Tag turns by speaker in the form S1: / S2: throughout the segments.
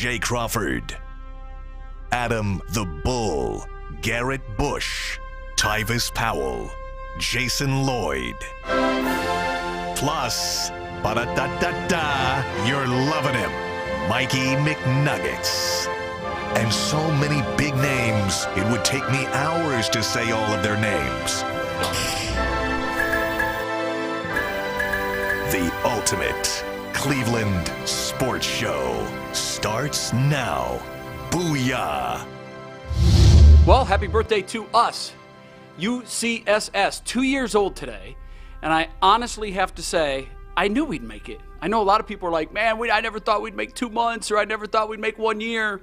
S1: Jay Crawford, Adam the Bull, Garrett Bush, Tyvis Powell, Jason Lloyd. Plus, ba-da-da-da-da, you're loving him, Mikey McNuggets. And so many big names, it would take me hours to say all of their names. The ultimate Cleveland sports show starts now. Booyah!
S2: Well, happy birthday to us. UCSS, 2 years old today. And I honestly have to say, I knew we'd make it. I know a lot of people are like, man, I never thought we'd make 2 months, or I never thought we'd make 1 year.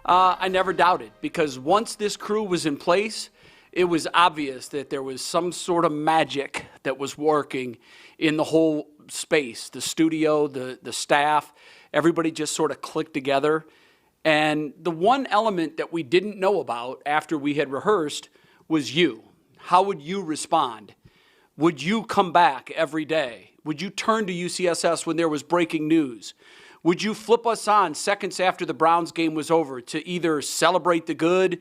S2: I never doubted, because once this crew was in place, it was obvious that there was some sort of magic that was working in the whole space, the studio, the staff. Everybody just sort of clicked together. And the one element that we didn't know about after we had rehearsed was you. How would you respond? Would you come back every day? Would you turn to UCSS when there was breaking news? Would you flip us on seconds after the Browns game was over to either celebrate the good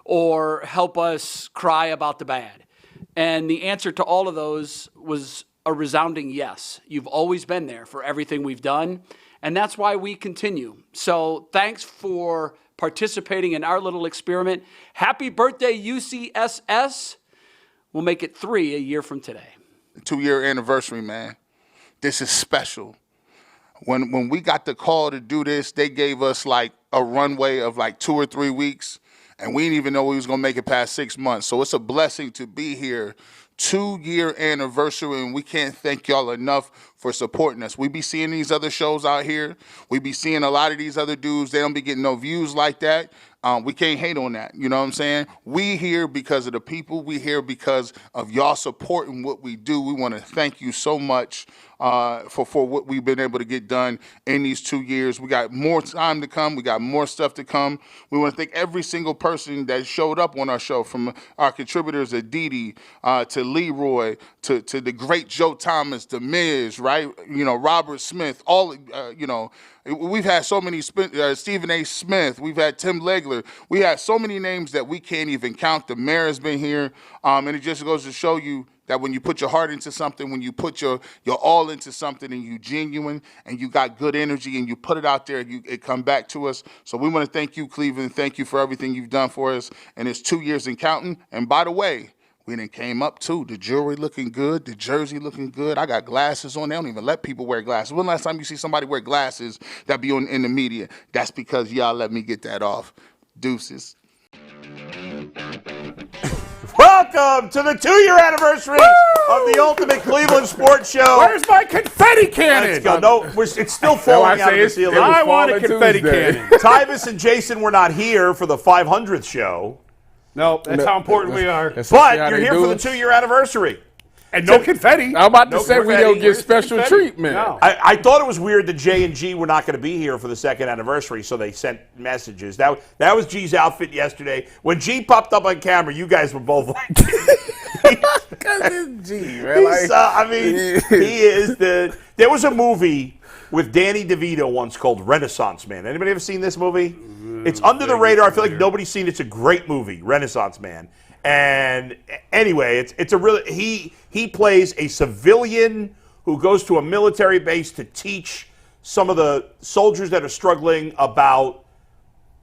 S2: or help us cry about the bad? And the answer to all of those was a resounding yes. You've always been there for everything we've done, and that's why we continue. So thanks for participating in our little experiment. Happy birthday, UCSS. We'll make it 3 a year from today.
S3: 2-year anniversary, man. This is special. When we got the call to do this, they gave us like a runway of like 2 or 3 weeks, and we didn't even know we was gonna make it past 6 months. So it's a blessing to be here. 2-year anniversary, and we can't thank y'all enough for supporting us. We be seeing these other shows out here. We be seeing a lot of these other dudes. They don't be getting no views like that. We can't hate on that. You know what I'm saying? We here because of the people. We here because of y'all supporting what we do. We want to thank you so much for what we've been able to get done in these 2 years. We got more time to come. We got more stuff to come. We want to thank every single person that showed up on our show, from our contributors, Aditi, to Leroy, to the great Joe Thomas, The Miz, right? You know, Robert Smith, all, you know, we've had so many, Stephen A. Smith, we've had Tim Legler. We had so many names that we can't even count. The mayor has been here, and it just goes to show you that when you put your heart into something, when you put your all into something, and you genuine, and you got good energy, and you put it out there, it come back to us. So we want to thank you, Cleveland. Thank you for everything you've done for us, and it's 2 years and counting. And by the way, we done came up too. The jewelry looking good, the jersey looking good. I got glasses on. They don't even let people wear glasses. When last time you see somebody wear glasses that be in the media? That's because y'all let me get that off. Deuces.
S4: Welcome to the 2-year anniversary of the Ultimate Cleveland Sports Show.
S5: Where's my confetti cannon?
S4: Let's go. No, it's still falling out of the ceiling.
S5: I want a confetti cannon.
S4: Tyvis and Jason were not here for the 500th show.
S5: No, that's how important we are.
S4: But you're here for the 2-year anniversary.
S5: And no confetti.
S6: I'm about to say we don't get special treatment.
S5: No.
S4: I thought it was weird that J and G were not going to be here for the 2nd anniversary, so they sent messages. That was G's outfit yesterday. When G popped up on camera, you guys were both like,
S6: Because it's G, man.
S4: he is the. There was a movie with Danny DeVito once called Renaissance Man. Anybody ever seen this movie? It's under the radar. I feel like nobody's seen it. It's a great movie, Renaissance Man. And anyway, it's a really he plays a civilian who goes to a military base to teach some of the soldiers that are struggling about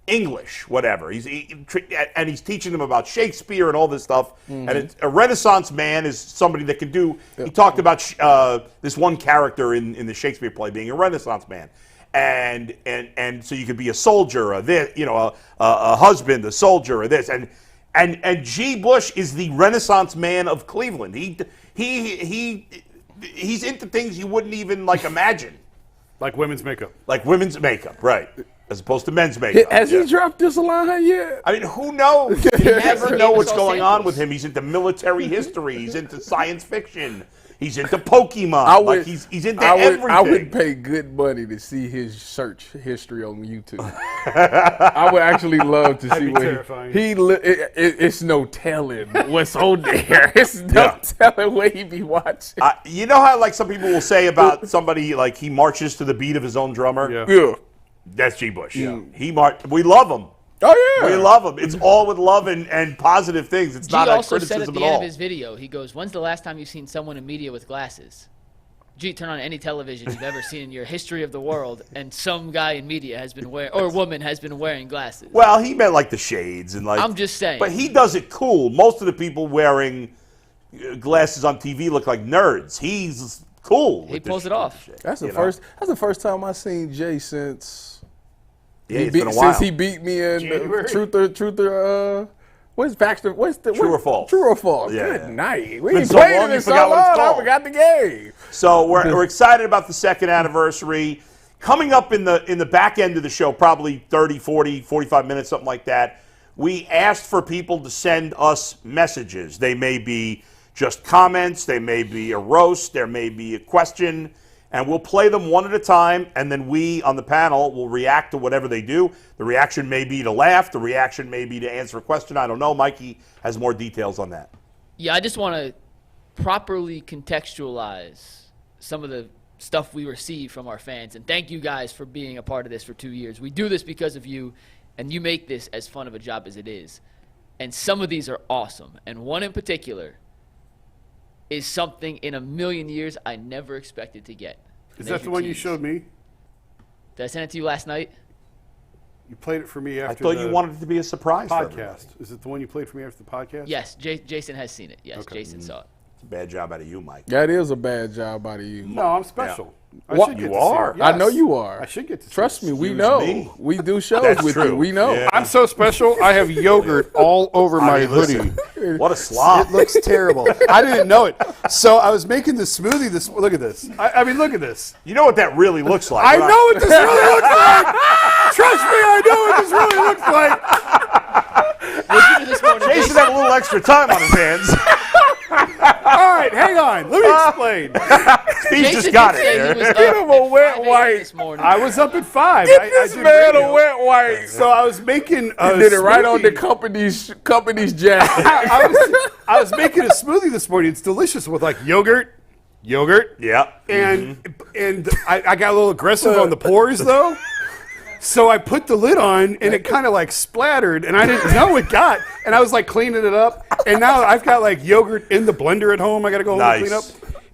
S4: English, whatever. He's teaching them about Shakespeare and all this stuff. Mm-hmm. And a Renaissance man is somebody that can do. He talked about this one character in the Shakespeare play being a Renaissance man. And so you could be a soldier, or this, you know, a husband, a soldier, or this, and G. Bush is the Renaissance man of Cleveland. He's into things you wouldn't even like imagine,
S5: like women's makeup,
S4: right? As opposed to men's makeup.
S6: Has he dropped this line yet?
S4: I mean, who knows? You never know what's going on with him. He's into military history. He's into science fiction. He's into Pokemon. He's into everything.
S6: I would pay good money to see his search history on YouTube. I would actually love to see what it's no telling what's on there. It's no telling what he be watching.
S4: You know how like some people will say about somebody like he marches to the beat of his own drummer?
S6: Yeah.
S4: That's G. Bush. Yeah. We love him.
S6: Oh, yeah.
S4: We love him. It's all with love and positive things. It's not a
S7: also said
S4: criticism
S7: at the
S4: at
S7: end
S4: all.
S7: of his video, he goes, "When's the last time you've seen someone in media with glasses?" G, turn on any television you've ever seen in your history of the world, and some guy in media has been wearing, or woman has been wearing glasses.
S4: Well, he meant like the shades and like.
S7: I'm just saying.
S4: But he does it cool. Most of the people wearing glasses on TV look like nerds. He's cool.
S7: He pulls it off.
S6: That's the first. That's the first time I seen Jay since.
S4: Yeah, it's been a while.
S6: Since he beat me in Truth or what's Baxter? What's the
S4: True or false?
S6: True or false?
S4: Yeah.
S6: Good night. We
S4: Been
S6: ain't
S4: so
S6: played
S4: long,
S6: it
S4: you
S6: in so
S4: forgot what it's
S6: long. I
S4: called.
S6: forgot the game.
S4: So we're excited about the second anniversary. Coming up in the back end of the show, probably 30, 40, 45 minutes, something like that, we asked for people to send us messages. They may be just comments, they may be a roast, there may be a question, and we'll play them one at a time, and then we on the panel will react to whatever they do. The reaction may be to laugh, the reaction may be to answer a question. I don't know. Mikey has more details on that.
S7: Yeah, I just want to properly contextualize some of the stuff we receive from our fans, and thank you guys for being a part of this for 2 years. We do this because of you, and you make this as fun of a job as it is. And some of these are awesome, and one in particular is something in a million years I never expected to get.
S5: Is that the one you showed me?
S7: Did I send it to you last night?
S5: You played it for me after
S4: I thought you wanted it to be a surprise for everybody.
S5: podcast. Is it the one you played for me after the podcast?
S7: Yes, Jason has seen it. Yes,
S5: Okay.
S7: Jason saw it.
S4: It's a bad job out of you, Mike.
S6: That is a bad job out of you.
S5: No, I'm special. I
S6: What?
S5: should get
S4: You
S5: to see
S4: are?
S5: it.
S6: I know
S5: Yes.
S6: you are.
S5: I should get to see
S6: Trust
S5: it.
S6: me, we
S4: Excuse
S6: know.
S4: me.
S6: We do shows
S4: That's
S6: with
S4: true.
S6: you. We know.
S4: Yeah.
S5: I'm so special. I have yogurt all over my hoodie.
S4: What a slob.
S5: It looks terrible. I didn't know it. So I was making the smoothie. Look at this. I mean, look at this.
S4: You know what that really looks like.
S5: I
S4: right?
S5: know what this really looks like. Trust me, I know what this really looks like.
S7: What'd you do this morning,
S4: Jason had a little extra time on his hands.
S5: All right, hang on. Let me explain.
S4: Steve
S7: Jason
S4: just got
S7: did
S4: it
S7: say
S4: there.
S7: he was
S6: Give
S7: up
S6: him a
S7: at
S6: wet
S7: 5 a.m.
S6: wipe.
S7: this morning.
S5: I was up at 5.
S6: Get
S5: I
S6: this
S5: did
S6: man
S5: radio.
S6: a wet wipe.
S5: So I was making a
S6: Did it right on the
S5: smoothie.
S6: company's jacket.
S5: I was making a smoothie this morning. It's delicious with like yogurt.
S4: Yeah.
S5: And I got a little aggressive on the pours though. So I put the lid on and it kind of like splattered and I didn't know it got. And I was like cleaning it up. And now I've got like yogurt in the blender at home. I got to go home and clean up.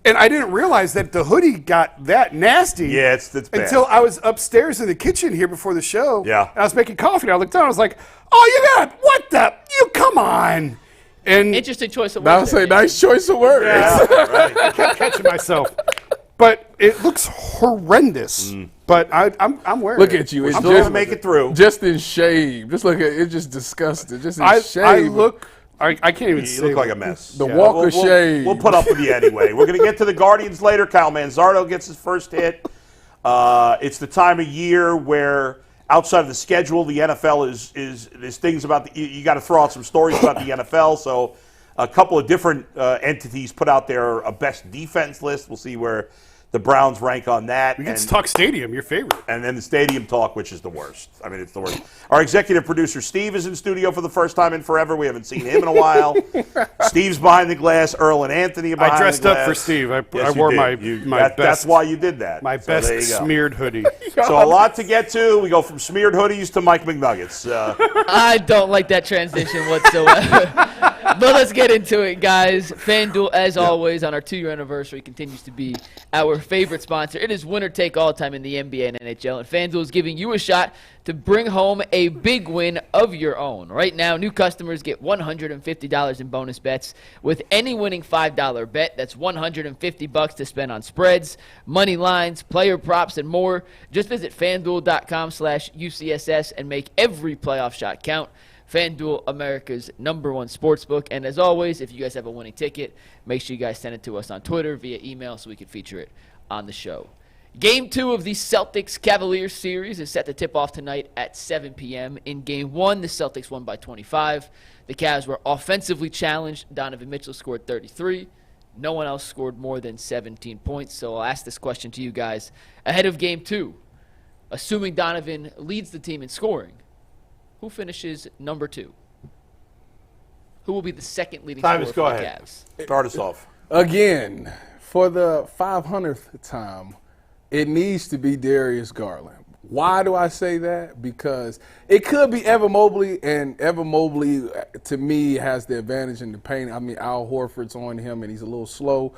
S5: And I didn't realize that the hoodie got that nasty.
S4: Yeah, it's bad.
S5: Until I was upstairs in the kitchen here before the show.
S4: Yeah.
S5: And I was making coffee. And I looked down. I was like, "Oh, you got what the? You come on!" And
S7: Interesting choice of
S6: I'll
S7: words.
S6: say
S7: there,
S6: nice choice of words.
S5: I kept catching myself. But it looks horrendous. But I'm wearing
S6: Look
S5: it.
S6: at you.
S4: We're
S6: It's
S4: still going to
S6: just,
S4: make it through.
S6: just in shame. Just look at it. It's just disgusting. Just in shame.
S5: I look. I can't even
S4: You
S5: say
S4: look like a
S5: what-
S4: mess.
S6: The walk of shame.
S4: We'll put up with you anyway. We're going to get to the Guardians later. Kyle Manzardo gets his first hit. It's the time of year where outside of the schedule, the NFL is there's things about you got to throw out some stories about the NFL. So a couple of different entities put out their best defense list. We'll see where the Browns rank on that.
S5: We get to talk stadium, your favorite.
S4: And then the stadium talk, which is the worst. I mean, it's the worst. Our executive producer, Steve, is in studio for the first time in forever. We haven't seen him in a while. Steve's behind the glass. Earl and Anthony are behind
S5: I dressed
S4: the
S5: up
S4: glass.
S5: for Steve. I
S4: Yes, you
S5: wore
S4: did.
S5: my best.
S4: That's why you did that.
S5: My
S4: So
S5: best
S4: there you go.
S5: smeared hoodie.
S4: So a lot to get to. We go from smeared hoodies to Mike McNuggets.
S7: I don't like that transition whatsoever. But let's get into it, guys. FanDuel, as always, on our 2-year anniversary, continues to be our favorite sponsor. It is winner take all time in the NBA and NHL, and FanDuel is giving you a shot to bring home a big win of your own. Right now, new customers get $150 in bonus bets with any winning $5 bet. That's $150 to spend on spreads, money lines, player props, and more. Just visit FanDuel.com/UCSS and make every playoff shot count. FanDuel, America's #1 sportsbook. And as always, if you guys have a winning ticket, make sure you guys send it to us on Twitter via email so we can feature it on the show. Game 2 of the Celtics Cavaliers series is set to tip off tonight at 7 p.m. In Game 1, the Celtics won by 25. The Cavs were offensively challenged. Donovan Mitchell scored 33. No one else scored more than 17 points. So I'll ask this question to you guys ahead of Game 2. Assuming Donovan leads the team in scoring, who finishes number 2? Who will be the second leading scorer for
S4: Go
S7: the
S4: ahead.
S7: Cavs?
S4: Start us off.
S6: Again, for the 500th time, it needs to be Darius Garland. Why do I say that? Because it could be Evan Mobley, and Evan Mobley, to me, has the advantage in the paint. I mean, Al Horford's on him, and he's a little slow,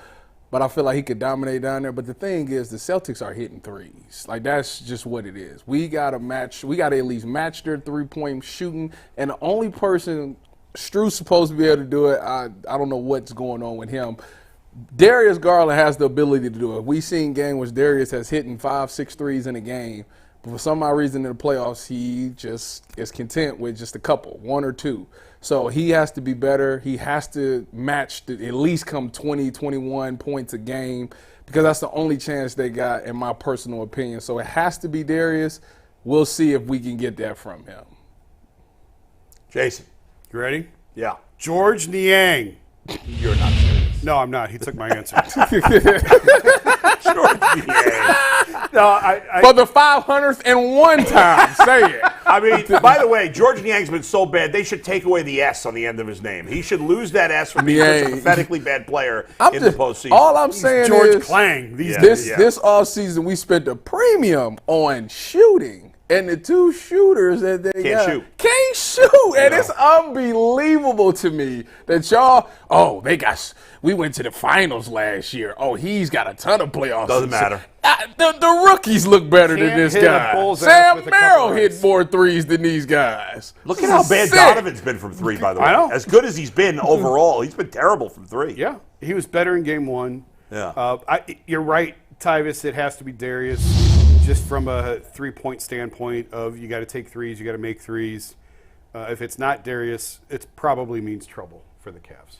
S6: but I feel like he could dominate down there. But the thing is, the Celtics are hitting threes. Like, that's just what it is. We got to at least match their three-point shooting, and the only person, Stru's supposed to be able to do it. I don't know what's going on with him. Darius Garland has the ability to do it. We've seen games where Darius has hitting 5-6 threes in a game. But for some odd reason in the playoffs, he just is content with just a couple, 1 or 2. So he has to be better. He has to match, at least come 20, 21 points a game, because that's the only chance they got, in my personal opinion. So it has to be Darius. We'll see if we can get that from him.
S4: Jason.
S5: You ready?
S4: Yeah.
S5: George Niang.
S4: You're not serious.
S5: No, I'm not. He took my answer.
S4: George Niang.
S5: No,
S6: For the 501st time, say it.
S4: I mean, by the way, George Niang's been so bad, they should take away the S on the end of his name. He should lose that S for being such a pathetically bad player in the postseason.
S6: All I'm saying
S5: George
S6: is
S5: Klang.
S6: this offseason we spent a premium on shooting. And the 2 shooters that they can't shoot. And it's unbelievable to me that y'all, we went to the finals last year. Oh, he's got a ton of playoffs.
S4: Doesn't matter.
S6: The rookies look better than this guy. Sam Merrill hit more threes than these guys.
S4: Look at how bad Donovan's been from 3, by the way.
S5: I know.
S4: As good as he's been overall, he's been terrible from 3.
S5: Yeah, he was better in game 1.
S4: Yeah.
S5: You're right, Tyvis. It has to be Darius. Just from a 3-point standpoint of you got to take threes, you got to make threes. If it's not Darius, it probably means trouble for the Cavs.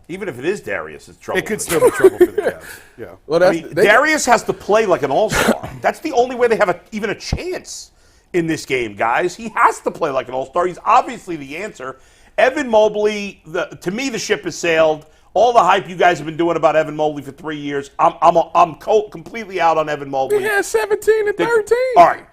S4: Even if it is Darius, it's trouble.
S5: It could still be trouble for the Cavs. Yeah.
S6: Well,
S4: Darius has to play like an all-star. That's the only way they have even a chance in this game, guys. He has to play like an all-star. He's obviously the answer. Evan Mobley, to me, the ship has sailed. All the hype you guys have been doing about Evan Mobley for 3 years, I'm completely out on Evan Mobley.
S6: He had 17 and 13.
S4: All right.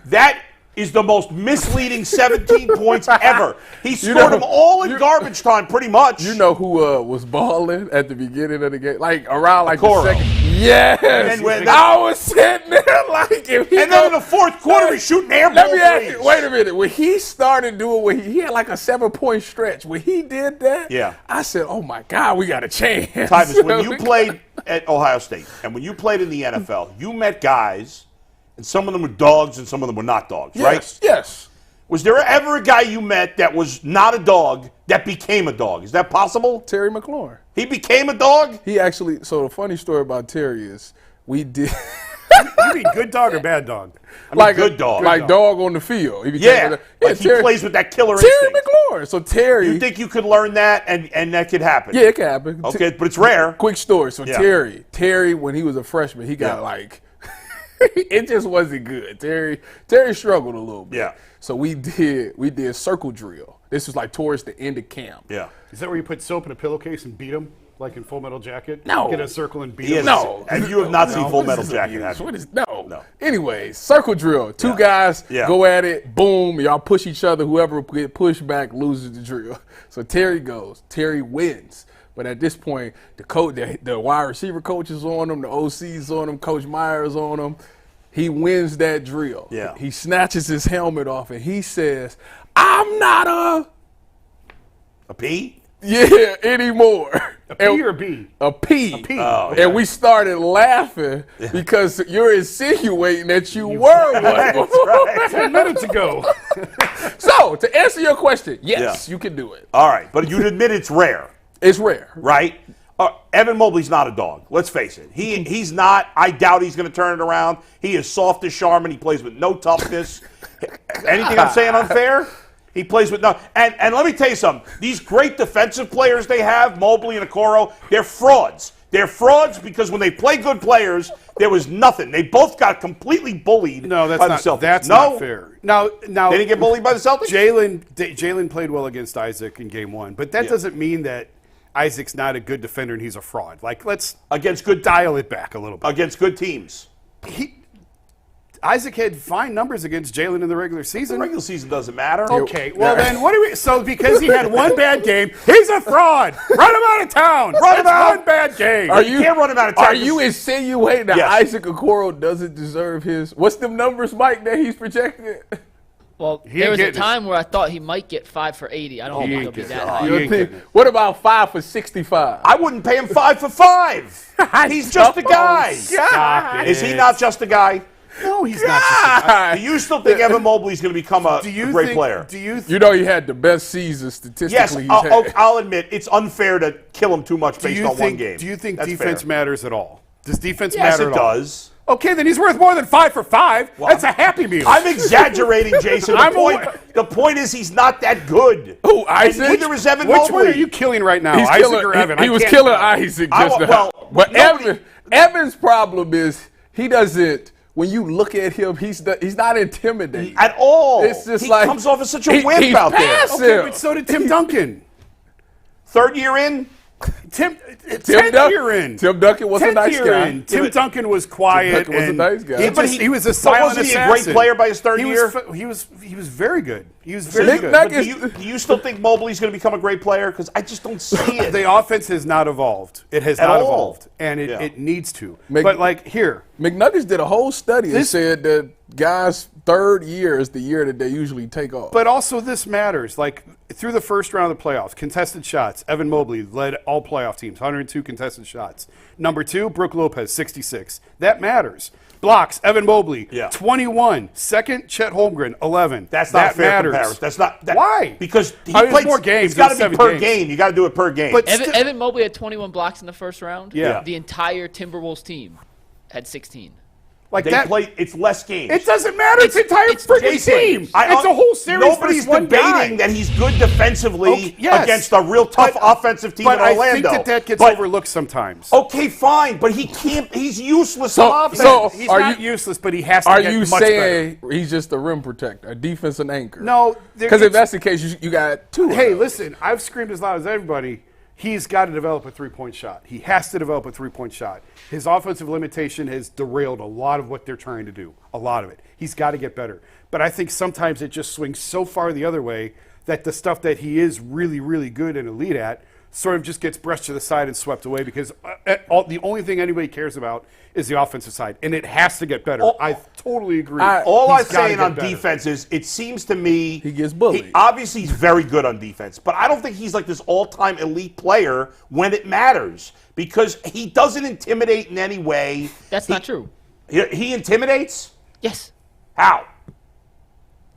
S4: That is the most misleading 17 points ever. He scored them all in garbage time, pretty much.
S6: You know who was balling at the beginning of the game? Like, around like
S4: Okoro.
S6: the second. Yes. I was sitting there like, if he
S4: and then in the fourth quarter, he's shooting air ball
S6: Let me ask
S4: threes.
S6: you, wait a minute. When he started doing he had like a 7-point stretch. When he did that, I said, oh my God, we got a chance.
S4: Tyvus, when you played at Ohio State and when you played in the NFL, you met guys, and some of them were dogs and some of them were not dogs, right?
S6: Yes.
S4: Was there ever a guy you met that was not a dog that became a dog? Is that possible?
S6: Terry McLaurin.
S4: He became a dog?
S6: He actually, so the funny story about Terry is we did.
S5: You mean good dog or bad dog?
S4: I mean, like good dog.
S6: Like dog on the field. He
S4: like he plays with that killer
S6: Terry
S4: instinct.
S6: McLaurin. So Terry.
S4: You think you could learn that and that could happen?
S6: Yeah, it could happen.
S4: Okay, but it's rare.
S6: Quick story. So Terry, when he was a freshman, he got like, it just wasn't good. Terry struggled a little bit.
S4: Yeah.
S6: So we did circle drill. This was like towards the end of camp.
S4: Yeah.
S5: Is that where you put soap in a pillowcase and beat him? Like in Full Metal Jacket?
S6: No.
S5: Get a circle and beat him?
S6: No.
S4: And you have not seen Full Metal Jacket, have you?
S6: What is, no. Anyway, circle drill. Two guys go at it. Boom. Y'all push each other. Whoever get pushed back loses the drill. So Terry goes. Terry wins. But at this point, the coach, the wide receiver coach is on him. The OC's on him. Coach Myers on him. He wins that drill.
S4: Yeah.
S6: He snatches his helmet off and he says, "I'm not
S4: a P?
S6: Yeah, anymore."
S5: A P or a B?
S6: A P.
S5: A P.
S4: Oh,
S6: and we started laughing because you're insinuating that you were one.
S5: That's right. 10 minutes ago.
S6: So, to answer your question, yes, you can do it.
S4: All right, but you'd admit it's rare.
S6: It's rare.
S4: Right? Evan Mobley's not a dog. Let's face it. He's not. I doubt he's going to turn it around. He is soft as Charmin. He plays with no toughness. Anything I'm saying unfair? He plays with no. And let me tell you something. These great defensive players they have, Mobley and Okoro, they're frauds. They're frauds because when they play good players, there was nothing. They both got completely bullied by the Celtics.
S5: That's not fair. Now
S4: they didn't get bullied by the Celtics?
S5: Jalen played well against Isaac in game one, but that doesn't mean that Isaac's not a good defender and he's a fraud. Like, let's
S4: against good
S5: dial it back a little bit.
S4: Against good teams.
S5: Isaac had fine numbers against Jalen in the regular season.
S4: The regular season doesn't matter.
S5: Okay, well then what do we? So because he had one bad game, he's a fraud. Run him out of town.
S4: Run him out.
S5: One bad game.
S4: You can't run him out of town.
S6: Are you insinuating that
S4: Yes.
S6: Isaac Okoro doesn't deserve his? What's them numbers, Mike, that he's projected?
S7: Well,
S5: He
S7: there
S5: ain't
S7: was a
S5: getting it.
S7: time where I thought he might get 5 for 80. I don't think he'll be that high.
S6: You would think, what about 5 for 65?
S4: I wouldn't pay him 5 for 5. He's just a guy.
S5: Stop it.
S4: Is he not just a guy?
S5: No, he's not. Just
S4: Do you still think Evan Mobley's going to become a
S5: do you
S4: great
S5: think,
S4: player?
S5: Do you?
S6: You know he had the best season statistically
S4: Yes,
S6: he's had.
S4: I'll admit it's unfair to kill him too much based on one game.
S5: Do you think
S4: That's
S5: defense
S4: fair.
S5: matters at all? Does defense
S4: Yes,
S5: matter
S4: it
S5: at all?
S4: does.
S5: Okay, then he's worth more than 5 for 5. That's a Happy Meal.
S4: I'm exaggerating, Jason. The point is he's not that good.
S6: Who, Isaac?
S4: And neither is Evan
S5: Which
S4: Mobley.
S5: one are you killing right now,
S6: He's
S5: Isaac
S6: killing,
S5: or Evan?
S6: He was
S5: can't
S6: killing
S5: tell.
S6: Isaac
S4: I-
S6: just now.
S4: well,
S6: But
S4: nobody-
S6: Evan's problem is he doesn't. When you look at him, he's not intimidating
S4: At all.
S6: It's just
S4: he
S6: like
S4: comes off as such a wimp
S6: he's
S4: out there.
S6: passive.
S5: Okay, but so did Tim Duncan.
S4: Third year in,
S5: Tim 10th
S6: Dun-
S5: year in.
S6: Tim Duncan was a
S5: 10th
S6: nice
S5: year
S6: guy.
S5: in. Tim Duncan was quiet.
S6: Duncan was a
S5: and
S6: nice guy.
S5: He,
S6: Yeah,
S4: but
S5: he was a
S4: but
S5: silent
S4: wasn't he a
S5: assassin.
S4: great player by his third year?
S5: He was very good. He was very
S6: Nick
S5: good.
S6: Nuggets-
S5: But
S4: Do you still think Mobley's going to become a great player? Because I just don't see it.
S5: the offense has not evolved. It has
S4: At
S5: not
S4: all.
S5: evolved, and
S4: Yeah.
S5: it needs to.
S6: Make-
S5: But like here,
S6: McNuggets did a whole study and
S5: This-
S6: said that guys' third year is the year that they usually take off.
S5: but also this matters. Like through the first round of the playoffs, contested shots. Evan Mobley led all playoff teams, 102 contested shots. Number 2, Brook Lopez, 66. That matters. Blocks, Evan Mobley,
S4: Yeah.
S5: 21. Second, Chet Holmgren, 11.
S4: That's not
S5: that
S4: a fair
S5: matters.
S4: comparison. That's not.
S5: Why?
S4: Because he
S5: I mean,
S4: played
S5: more games
S4: It's got to
S5: than
S4: be
S5: 7
S4: per
S5: games.
S4: game. You got to do it per game.
S5: But
S7: Evan Mobley had 21 blocks in the first round.
S5: Yeah.
S7: The entire Timberwolves team had 16.
S5: like
S4: they
S5: that,
S4: play. It's less games.
S5: it doesn't matter. It's entire
S7: it's
S5: freaking
S7: Jason,
S5: team. It's
S4: I-
S5: a whole series.
S4: Nobody's
S5: versus one
S4: debating
S5: guy.
S4: that he's good defensively
S5: Okay, yes.
S4: against a real tough offensive team
S5: But
S4: in
S5: I think
S4: Orlando.
S5: that gets
S4: But-
S5: overlooked sometimes.
S4: Okay, fine, but he can't. He's useless
S6: So-
S4: on offense.
S6: so-
S5: He's
S6: Are
S5: not
S6: you-
S5: useless, but he has to
S6: Are
S5: get
S6: you
S5: much better.
S6: saying he's just a rim protector, a defensive anchor?
S5: No,
S6: Because if that's the case, you got 2.
S5: Hey, listen, I've screamed as loud as everybody. He's got to develop a three-point shot. He has to develop a three-point shot. His offensive limitation has derailed a lot of what they're trying to do, a lot of it. He's got to get better. But I think sometimes it just swings so far the other way that the stuff that he is really, really good and elite at sort of just gets brushed to the side and swept away because the only thing anybody cares about is the offensive side, and it has to get better. I totally agree.
S4: All I'm
S5: He's gotta
S4: saying
S5: get
S4: on
S5: better.
S4: defense is it seems to me
S6: He gets bullied.
S4: Obviously, he's very good on defense, but I don't think he's like this all-time elite player when it matters because he doesn't intimidate in any way.
S7: That's not true.
S4: He intimidates?
S7: Yes.
S4: How?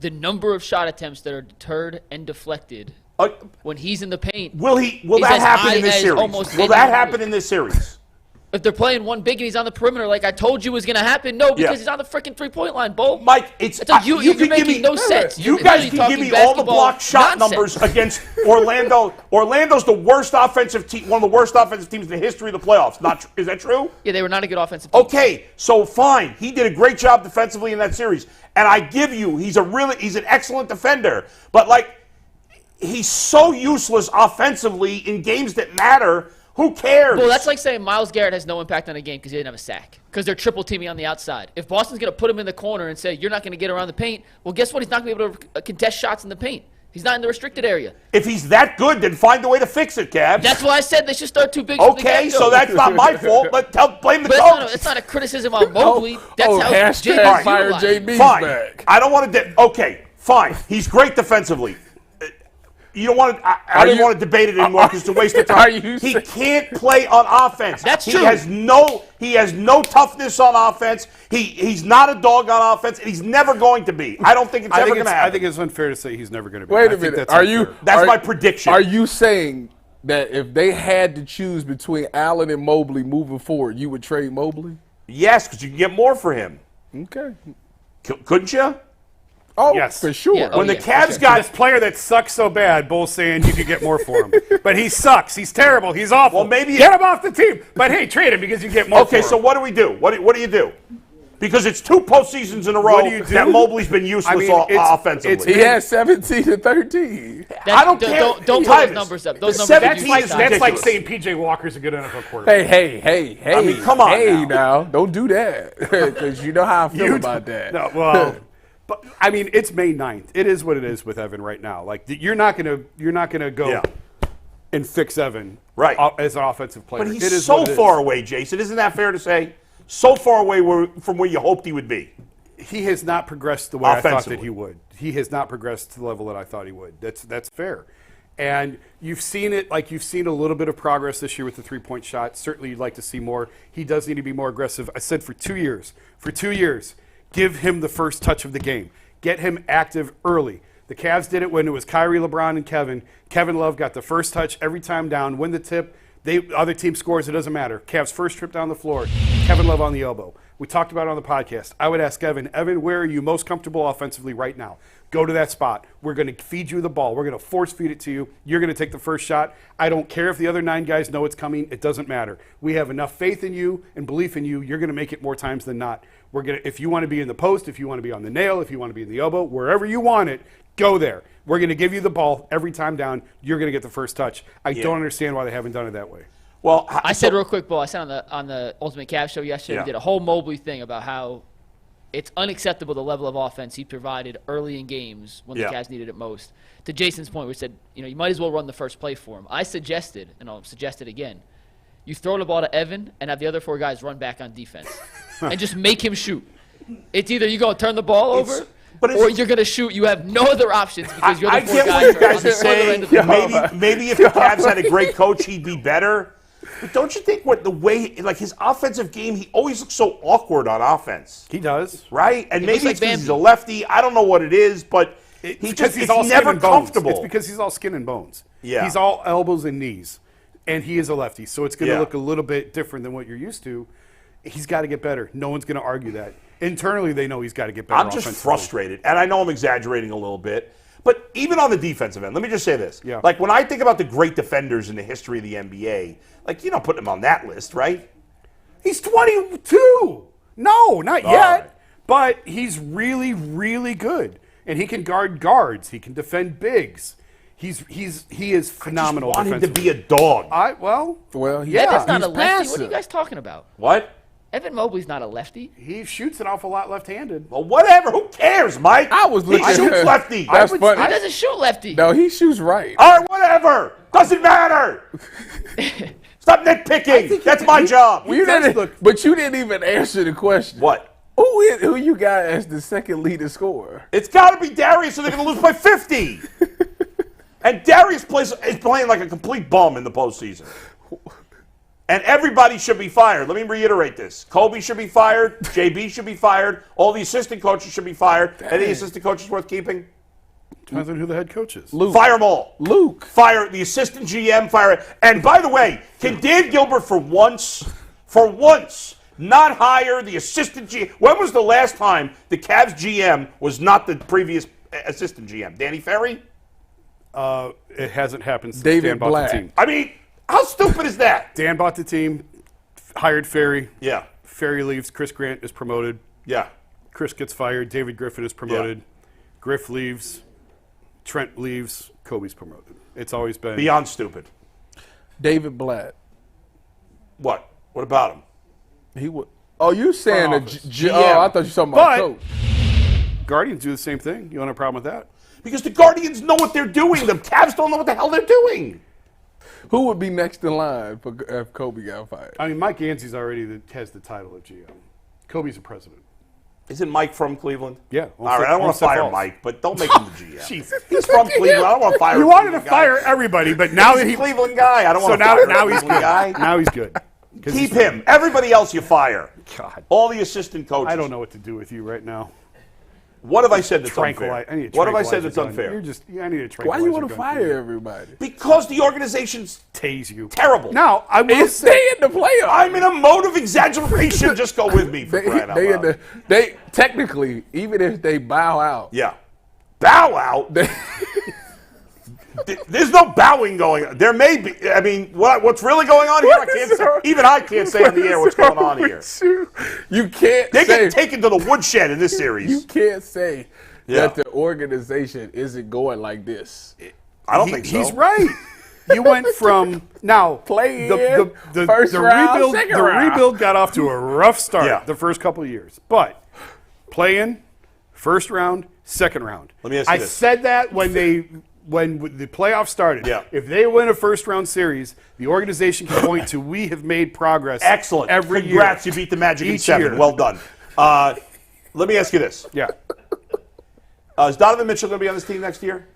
S7: The number of shot attempts that are deterred and deflected when he's in the paint.
S4: Will
S7: is
S4: that
S7: as
S4: happen
S7: high
S4: in this
S7: as
S4: series?
S7: almost
S4: Will
S7: any
S4: that
S7: other
S4: happen
S7: league.
S4: in this series?
S7: If they're playing one big and he's on the perimeter, like I told you was going to happen, no, because
S4: Yeah.
S7: he's on the freaking three-point line, Bull.
S4: Mike, it's
S7: you're
S4: you can give
S7: making
S4: me
S7: no sense.
S4: You
S7: You're
S4: guys
S7: literally
S4: can give me
S7: talking
S4: all the
S7: basketball
S4: block shot
S7: nonsense.
S4: numbers against Orlando. Orlando's the worst offensive team, one of the worst offensive teams in the history of the playoffs. Is that true?
S7: Yeah, they were not a good offensive team.
S4: Okay, so fine. He did a great job defensively in that series. And I give you, he's an excellent defender. But like he's so useless offensively in games that matter. Who cares?
S7: Well, that's like saying Myles Garrett has no impact on the game because he didn't have a sack. Because they're triple teaming on the outside. If Boston's going to put him in the corner and say, you're not going to get around the paint, well, guess what? He's not going to be able to contest shots in the paint. He's not in the restricted area.
S4: If he's that good, then find a way to fix it, Cavs.
S7: That's why I said they should start too big. from the
S4: Okay,
S7: get-go.
S4: so that's not my fault, but blame the
S7: But
S4: coach.
S7: it's not a criticism on Mobley. That's how
S6: hashtag
S7: JB's
S6: fire
S7: utilized.
S6: JB's
S4: Fine.
S6: back.
S4: I don't want to. Okay, fine. He's great defensively. You don't want to. I don't want to debate it anymore because it's a waste of
S6: Are
S4: time.
S6: you
S4: He
S6: saying-
S4: can't play on offense.
S7: That's
S4: he
S7: true.
S4: Has no. He has no toughness on offense. He's not a dog on offense, and he's never going to be. I don't think it's ever going to happen.
S5: I think it's unfair to say he's never going to be.
S6: Wait
S5: I
S6: a
S5: think
S6: minute.
S5: that's
S6: Are
S5: unfair.
S6: you?
S4: That's
S6: are-
S4: my prediction.
S6: Are you saying that if they had to choose between Allen and Mobley moving forward, you would trade Mobley?
S4: Yes, because you can get more for him.
S6: Okay.
S4: Couldn't you?
S6: Oh,
S5: Yes.
S6: for sure.
S7: Yeah.
S4: When the
S7: yeah,
S4: Cavs
S7: for sure.
S4: got
S5: This player that sucks so bad, Bull's saying you could get more for him. But he sucks. He's terrible. He's awful.
S4: Well, maybe-
S5: get him off the team. But hey, trade him because you get more
S4: Okay,
S5: for
S4: so
S5: him.
S4: what do we do? What do you do? Because it's 2 postseasons in a row
S5: What do you do?
S4: that Mobley's been useless offensively.
S6: He has 17 to 13.
S4: I don't care.
S7: Don't put
S4: Titus,
S7: those numbers up. Those numbers
S4: 17
S7: are
S4: is
S7: useless.
S5: That's like
S4: ridiculous.
S5: saying P.J. Walker's a good NFL quarterback.
S6: Hey.
S4: I mean, come on
S6: Hey,
S4: now.
S6: don't do that. Because you know how I feel about that.
S5: No, well, but I mean, it's May 9th. It is what it is with Evan right now. Like you're not gonna go and fix Evan
S4: Right.
S5: as an offensive player.
S4: But
S5: It
S4: he's
S5: is
S4: so
S5: what it is.
S4: far away, Jason. Isn't that fair to say? So far away from where you hoped he would be.
S5: He has not progressed the way I thought that
S4: Offensively.
S5: he would. He has not progressed to the level that I thought he would. That's fair. And you've seen it, like you've seen a little bit of progress this year with the three-point shot. Certainly you'd like to see more. He does need to be more aggressive. I said for 2 years. For 2 years, give him the first touch of the game. Get him active early. The Cavs did it when it was Kyrie, LeBron, and Kevin. Kevin Love got the first touch every time down, win the tip. Other team scores, it doesn't matter. Cavs first trip down the floor, Kevin Love on the elbow. We talked about it on the podcast. I would ask Evan, where are you most comfortable offensively right now? Go to that spot. We're going to feed you the ball. We're going to force feed it to you. You're going to take the first shot. I don't care if the other 9 guys know it's coming. It doesn't matter. We have enough faith in you and belief in you. You're going to make it more times than not. If you want to be in the post, if you want to be on the nail, if you want to be in the elbow, wherever you want it, go there. We're going to give you the ball every time down. You're going to get the first touch. I don't understand why they haven't done it that way.
S4: Well,
S7: I said real quick, Bo. I said on the Ultimate Cavs show yesterday, we did a whole Mobley thing about how it's unacceptable the level of offense he provided early in games when the Cavs needed it most. To Jason's point, we said, you might as well run the first play for him. I suggested, and I'll suggest it again, you throw the ball to Evan and have the other 4 guys run back on defense and just make him shoot. It's either you go turn the ball over. Or you're going to shoot. You have no other options because you're the 4
S4: get
S7: guys
S4: what you
S7: are on
S4: guys
S7: the
S4: are
S7: further end
S4: saying.
S7: of the floor.
S4: Maybe if the Cavs had a great coach, he'd be better. But don't you think the way, like his offensive game, he always looks so awkward on offense.
S5: He does.
S4: Right? And maybe
S7: looks like
S4: it's because he's
S7: Bambi.
S4: a lefty. I don't know what it is, but he's
S5: all
S4: never
S5: skin and bones.
S4: comfortable.
S5: It's because he's all skin and bones.
S4: Yeah.
S5: He's all elbows and knees. And he is a lefty. So it's going to
S4: Yeah.
S5: look a little bit different than what you're used to. He's got to get better. No one's going to argue that. Internally, they know he's got to get better.
S4: I'm just
S5: offensively.
S4: frustrated, and I know I'm exaggerating a little bit, but even on the defensive end, let me just say this.
S5: Yeah.
S4: Like, when I think about the great defenders in the history of the NBA, like, you're not putting him on that list, right?
S5: He's 22. No, not
S4: All
S5: yet.
S4: right.
S5: But he's really, really good. And he can guard guards. He can defend bigs. He is phenomenal
S4: I just want him to
S5: defensively.
S4: be a dog.
S6: Well,
S5: Yeah.
S7: Evan's not
S6: he's
S7: a lefty. What are
S6: passive.
S7: you guys talking about?
S4: What?
S7: Evan Mobley's not a lefty.
S5: He shoots an awful lot left-handed.
S4: Well, whatever. Who cares, Mike?
S6: I was looking
S4: He
S6: at
S4: shoots
S6: him.
S4: lefty.
S6: That's
S7: He
S6: funny.
S7: doesn't shoot lefty.
S6: No, he shoots right.
S4: All right, whatever. Doesn't matter. Stop nitpicking. That's my job.
S6: You didn't, but you didn't even answer the question.
S4: What?
S6: Who you got as the second leading scorer?
S4: It's got to be Darius, or they're going to lose by 50. And Darius is playing like a complete bum in the postseason. And everybody should be fired. Let me reiterate this. Kobe should be fired. JB should be fired. All the assistant coaches should be fired. Any assistant coaches worth keeping?
S5: Depends on who the head coach is.
S6: Luke.
S4: Fire them all.
S6: Luke.
S4: Fire the assistant GM. Fire it. And by the way, can Dan Gilbert for once, not hire the assistant GM? When was the last time the Cavs GM was not the previous assistant GM? Danny Ferry?
S5: It hasn't happened since
S6: David
S5: Dan bought
S6: Black.
S5: the team.
S4: I mean, how stupid is that?
S5: Dan bought the team, hired Ferry.
S4: Yeah.
S5: Ferry leaves. Chris Grant is promoted.
S4: Yeah.
S5: Chris gets fired. David Griffin is promoted. Griff leaves. Trent leaves. Kobe's promoted. It's always been
S4: Beyond stupid.
S6: David Blatt.
S4: What? What about him?
S6: He would. Oh, you saying
S5: Front
S6: a
S5: office.
S6: Oh, I thought you were talking about
S5: But-
S6: coach.
S5: Guardians do the same thing. You want a problem with that?
S4: Because the Guardians know what they're doing. The Cavs don't know what the hell they're doing.
S6: Who would be next in line if Kobe got fired?
S5: I mean, Mike Yancey's already has the title of GM. Kobe's the president.
S4: Isn't Mike from Cleveland?
S5: Yeah.
S4: All right, I don't want to fire Mike, but don't make him the GM.
S5: Jesus.
S4: He's from Cleveland. I don't want to fire
S5: You
S4: a
S5: wanted to
S4: Cleveland guy.
S5: fire everybody, but now that
S4: He's
S5: he
S4: a Cleveland guy. I don't
S5: so
S4: want to
S5: now
S4: fire
S5: now
S4: a
S5: he's
S4: Cleveland
S5: good.
S4: guy.
S5: Now he's good. 'Cause
S4: Keep
S5: he's-
S4: him. Everybody else you fire.
S5: God,
S4: All the assistant coaches.
S5: I don't know what to do with you right now.
S4: What have I said that's unfair?
S5: Tranquilize. I need to
S4: What have I said
S5: tranquilize
S4: that's
S5: your gun.
S4: unfair?
S5: You're just. I need to
S6: Why
S5: tranquilize.
S6: you want to
S5: your gun for
S6: fire
S5: you.
S6: everybody?
S4: Because the organization's
S5: Tase you.
S4: terrible.
S5: Now I will
S6: It's
S5: say.
S6: they in the playoffs.
S4: I'm in a mode of exaggeration. Just go with me for crying out loud.
S6: They technically, even if they bow out,
S4: Yeah. Bow out.
S6: they,
S4: There's no bowing going on. There may be. I mean, what's really going on here? I can't say. Even I can't say on the air what's going on here.
S6: You can't.
S4: They get taken to the woodshed in this series.
S6: You can't say that the organization isn't going like this.
S4: I don't think so.
S5: He's right. You went from the
S6: first round,
S5: rebuild.
S6: second
S5: The
S6: round.
S5: rebuild got off to a rough start
S4: Yeah.
S5: the first couple of years, but play-in, first round, second round.
S4: Let me ask you
S5: I
S4: this.
S5: said that when the playoffs started.
S4: Yeah.
S5: If they win a first round series, the organization can point to we have made progress.
S4: Excellent.
S5: Every
S4: Congrats,
S5: year.
S4: you beat the Magic in
S5: Each
S4: 7.
S5: year.
S4: Well done. Let me ask you this.
S5: Yeah.
S4: Is Donovan Mitchell going to be on this team next year?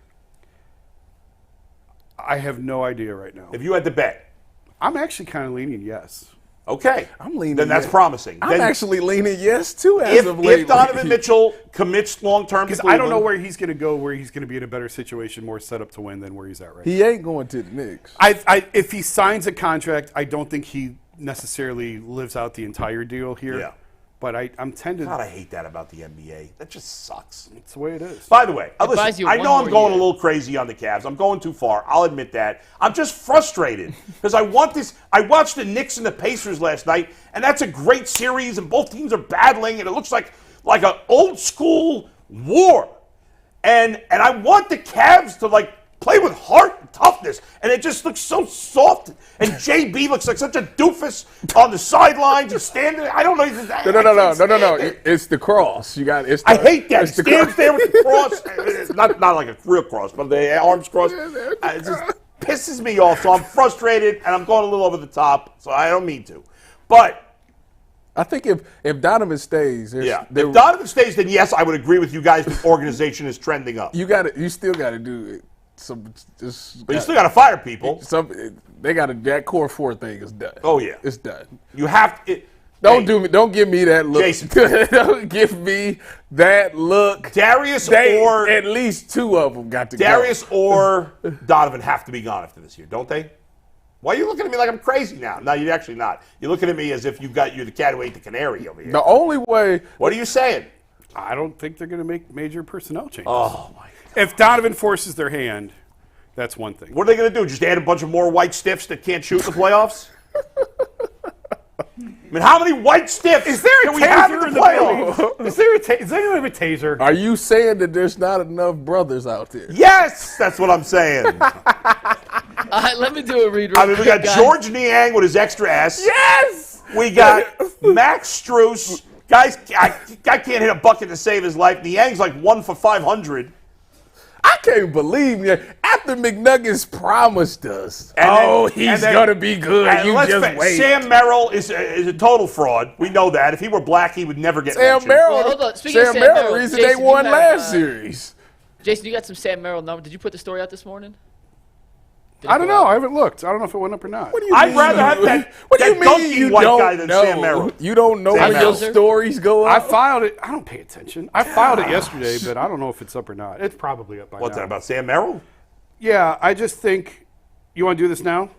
S5: I have no idea right now.
S4: If you had to bet.
S5: I'm actually kind of leaning yes.
S4: Okay.
S6: I'm leaning.
S4: Then that's
S6: yes.
S4: promising.
S6: I'm
S4: Then
S6: actually leaning yes too. As of lately.
S4: if Donovan Mitchell commits long-term to
S5: Because
S4: Cleveland,
S5: I don't know where he's going to go, where he's going to be in a better situation, more set up to win than where he's at right now.
S6: He ain't going to the Knicks.
S5: If he signs a contract, I don't think he necessarily lives out the entire deal here.
S4: Yeah.
S5: But I'm tended.
S4: God, I hate that about the NBA. That just sucks.
S5: It's the way it is.
S4: By the way,
S7: buys
S4: listen,
S7: you
S4: I
S7: one
S4: know I'm
S7: more
S4: going
S7: year.
S4: a little crazy on the Cavs. I'm going too far. I'll admit that. I'm just frustrated because I want this. I watched the Knicks and the Pacers last night, and that's a great series, and both teams are battling, and it looks like an old school war. And I want the Cavs to play with heart and toughness, and it just looks so soft. And JB looks like such a doofus on the sidelines and standing. I don't know.
S6: No. It's the cross. You got.
S4: I hate that.
S6: It's the
S4: Stands there with the cross. It's not like a real cross, but the arms crossed. It just pisses me off. So I'm frustrated, and I'm going a little over the top. So I don't mean to. But
S6: I think if Donovan stays,
S4: if Donovan stays, then yes, I would agree with you guys. The organization is trending up.
S6: You still got to do it.
S4: But you still got to fire people.
S6: They got that core 4 thing is done.
S4: Oh yeah,
S6: it's done.
S4: You have to.
S6: Don't give me that look.
S4: Jason.
S6: Don't give me that look.
S4: Darius or
S6: at least 2 of them got to
S4: Darius or Donovan have to be gone after this year, don't they? Why are you looking at me like I'm crazy now? No, you're actually not. You're looking at me as if you're the cat who ate the canary over here.
S6: The only way.
S4: What are you saying?
S5: I don't think they're going to make major personnel changes.
S4: Oh my God.
S5: If Donovan forces their hand, that's one thing.
S4: What are they going to do? Just add a bunch of more white stiffs that can't shoot in the playoffs? I mean, how many white stiffs can we have in the playoffs?
S5: Is there anyone have a taser?
S6: Are you saying that there's not enough brothers out there?
S4: Yes, that's what I'm saying.
S7: Let me do a read.
S4: I mean, we got George Niang with his extra S.
S6: Yes.
S4: We got Max Strus. Guys, I can't hit a bucket to save his life. Niang's like 1 for 500.
S6: I can't believe it. After McNuggets promised us, he's going to be good. You just wait.
S4: Sam Merrill is a total fraud. We know that. If he were black, he would never get mentioned.
S7: Well, hold on. Speaking of Sam Merrill,
S6: reason
S7: Jason,
S6: they won
S7: you
S6: last series.
S7: Jason, you got some Sam Merrill number. Did you put the story out this morning?
S5: I don't know. I haven't looked. I don't know if it went up or not.
S6: What do you
S4: I'd
S6: mean?
S4: rather have that.
S6: What do you
S4: that
S6: mean
S4: donkey
S6: you
S4: white
S6: don't
S4: guy than
S6: know?
S4: Sam Merrill.
S6: You don't know
S4: Sam
S6: when
S4: Merrill.
S6: those stories go
S5: I
S6: up?
S5: filed it. I don't pay attention. I filed it yesterday, but I don't know if it's up or not. It's probably up by
S4: What's
S5: now.
S4: that about Sam Merrill?
S5: Yeah, I just think. You want to do this now?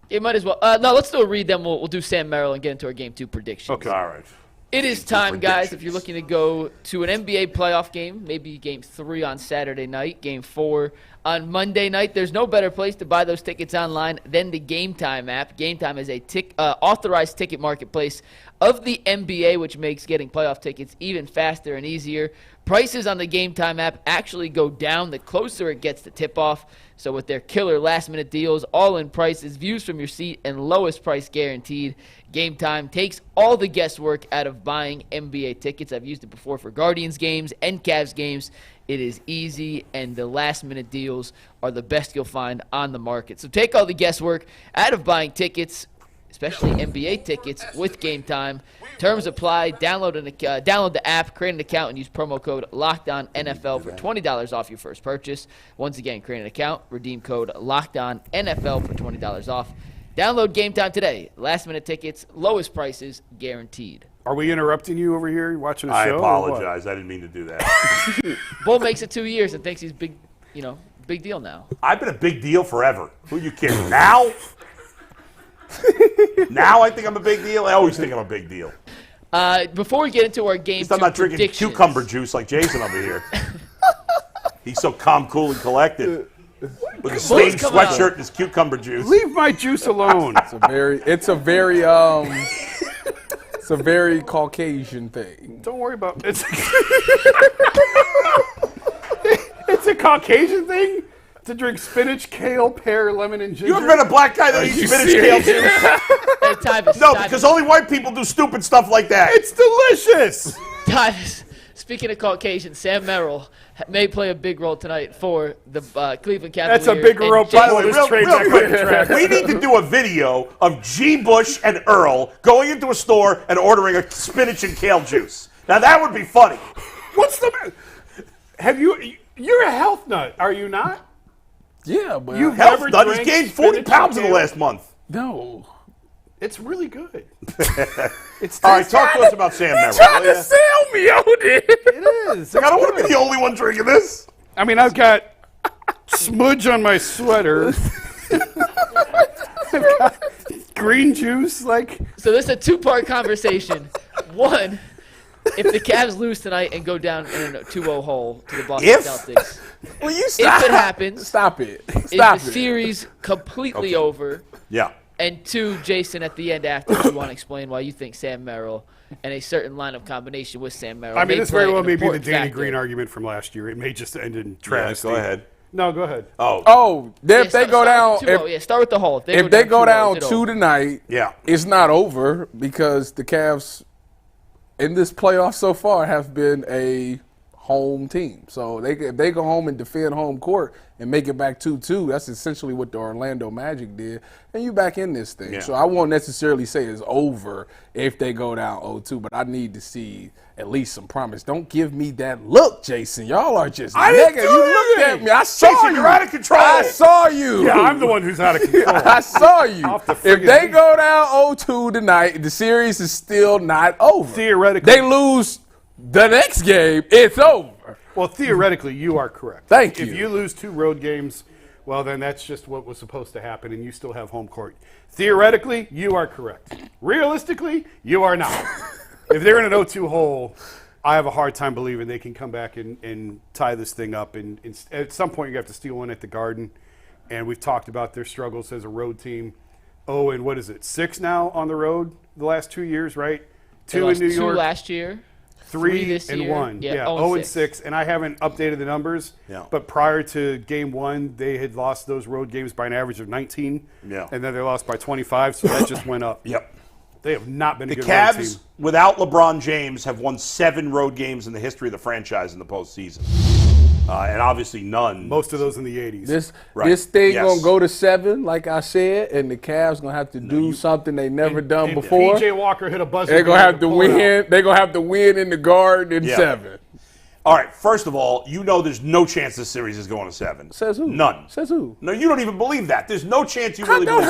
S7: You might as well. No, let's do a read. Then we'll do Sam Merrill and get into our Game 2 predictions.
S5: Okay.
S4: All right.
S7: It is time, guys, if you're looking to go to an NBA playoff game, maybe Game 3 on Saturday night, Game 4 on Monday night. There's no better place to buy those tickets online than the Game Time app. Game Time is a authorized ticket marketplace of the NBA, which makes getting playoff tickets even faster and easier. Prices on the Game Time app actually go down the closer it gets to tip-off. So with their killer last-minute deals, all-in prices, views from your seat, and lowest price guaranteed, Game Time takes all the guesswork out of buying NBA tickets. I've used it before for Guardians games and Cavs games. It is easy, and the last-minute deals are the best you'll find on the market. So take all the guesswork out of buying tickets, especially NBA tickets, with Game Time. Terms apply. Download the app, create an account, and use promo code LOCKEDONNFL for $20 off your first purchase. Once again, create an account, redeem code LOCKEDONNFL for $20 off. Download Game Time today. Last-minute tickets, lowest prices, guaranteed.
S5: Are we interrupting you over here watching a show?
S4: I
S5: or what?
S4: apologize. I didn't mean to do that.
S7: Bull makes it 2 years and thinks he's big deal now.
S4: I've been a big deal forever. Who you kidding? Now? Now I think I'm a big deal? I always think I'm a big deal.
S7: Before we get into our Game 2
S4: I'm not drinking
S7: predictions,
S4: cucumber juice like Jason over here. He's so calm, cool, and collected. With a stained
S7: coming out.
S4: sweatshirt and his cucumber juice.
S5: Leave my juice alone.
S6: It's a very Caucasian thing.
S5: Don't worry about it. It's a Caucasian thing to drink spinach, kale, pear, lemon, and ginger.
S4: You ever been a black guy that eats spinach kale juice?
S7: Hey, Tyvus.
S4: No,
S7: Tyvus,
S4: because only white people do stupid stuff like that.
S5: It's delicious.
S7: Tyvus, speaking of Caucasian, Sam Merrill may play a big role tonight for the Cleveland Cavaliers.
S5: That's a bigger
S7: and
S5: role.
S7: Jason-
S4: By the way,
S5: This
S4: real
S5: trade's not
S4: quick,
S5: going to track.
S4: we need to do a video of G. Bush and Earl going into a store and ordering a spinach and kale juice. Now that would be funny.
S5: What's the? Have you? You're a health nut, are you not?
S6: Yeah, but
S5: You've
S4: Health
S5: never
S4: nut has
S5: drank
S4: gained 40
S5: spinach
S4: pounds
S5: and
S4: in the
S5: kale?
S4: last month.
S6: no.
S5: It's really good. It's
S4: All right, talk to us about Sam Merrill.
S6: Trying
S4: will
S6: to
S4: ya?
S6: sell me on it.
S5: It is.
S4: I don't want to be the only one drinking this.
S5: I mean, I've got smudge on my sweater. I've got green juice, like.
S7: So this is a two-part conversation. One, if the Cavs lose tonight and go down in a 2-0 hole to the Boston
S4: If?
S7: Celtics,
S6: Will you
S7: if
S6: stop?
S7: it happens,
S6: Stop it.
S7: is
S6: Stop
S7: the
S6: it.
S7: series completely over?
S4: Yeah.
S7: And two, Jason, at the end after, you want to explain why you think Sam Merrill and a certain line of combination with Sam Merrill.
S5: I mean, this very
S7: play
S5: well
S7: an
S5: may be the
S7: important
S5: Danny
S7: factor.
S5: Green argument from last year. It may just end in
S4: Yeah,
S5: travesty.
S4: go ahead.
S5: No, go ahead.
S6: Oh,
S7: Yeah,
S6: if they go down,
S7: start with 2-0. Yeah, start with the hole.
S6: if they go
S7: 2-0,
S6: down
S7: it's
S6: 2
S7: over.
S6: tonight,
S4: Yeah.
S6: it's not over because the Cavs in this playoff so far have been a home team. So if they go home and defend home court and make it back 2-2, that's essentially what the Orlando Magic did, and you back in this thing.
S4: Yeah.
S6: So I won't necessarily say it's over if they go down 0-2, but I need to see at least some promise. Don't give me that look, Jason. Y'all are just negative. You looked at me. I saw
S4: Jason,
S6: you.
S4: you're out of control.
S6: I saw you.
S5: Yeah, I'm the one who's out of control.
S6: I saw you.
S5: Off the
S6: If
S5: friggin'
S6: they
S5: leash.
S6: go down 0-2 tonight, the series is still not over.
S5: Theoretically.
S6: They lose the next game, it's over.
S5: Well, theoretically, you are correct.
S6: Thank you.
S5: If you lose 2 road games, well, then that's just what was supposed to happen, and you still have home court. Theoretically, you are correct. Realistically, you are not. If they're in an 0-2 hole, I have a hard time believing they can come back and tie this thing up. And at some point, you have to steal one at the Garden. And we've talked about their struggles as a road team. Oh, and what is it? 6 now on the road the last 2 years, right?
S7: They
S5: 2 in
S7: lost
S5: New
S7: 2
S5: York.
S7: last year.
S5: 3
S7: this
S5: and
S7: year.
S5: 1.
S7: Yeah,
S5: 0 and 6. And I haven't updated the numbers.
S4: Yeah.
S5: But prior to game 1, they had lost those road games by an average of 19.
S4: Yeah.
S5: And then they lost by 25, so that just went up.
S4: Yep.
S5: They have not been a
S4: The
S5: good road team.
S4: Cavs, without LeBron James, have won 7 road games in the history of the franchise in the postseason. And obviously none.
S5: Most of those in the 80s.
S6: This thing
S4: Yes.
S6: gonna go to 7, like I said, and the Cavs gonna have to do something they never done
S5: And
S6: before.
S5: PJ Walker hit a buzzer.
S6: They're gonna
S5: beater
S6: have to
S5: pull it out.
S6: win. They're gonna have to win in the Garden in
S4: Yeah.
S6: 7.
S4: All right, first of all, you know there's no chance this series is going to 7.
S6: Says who?
S4: None.
S6: Says who?
S4: No, you don't even believe that. There's no chance you
S6: I
S4: really
S6: know
S4: believe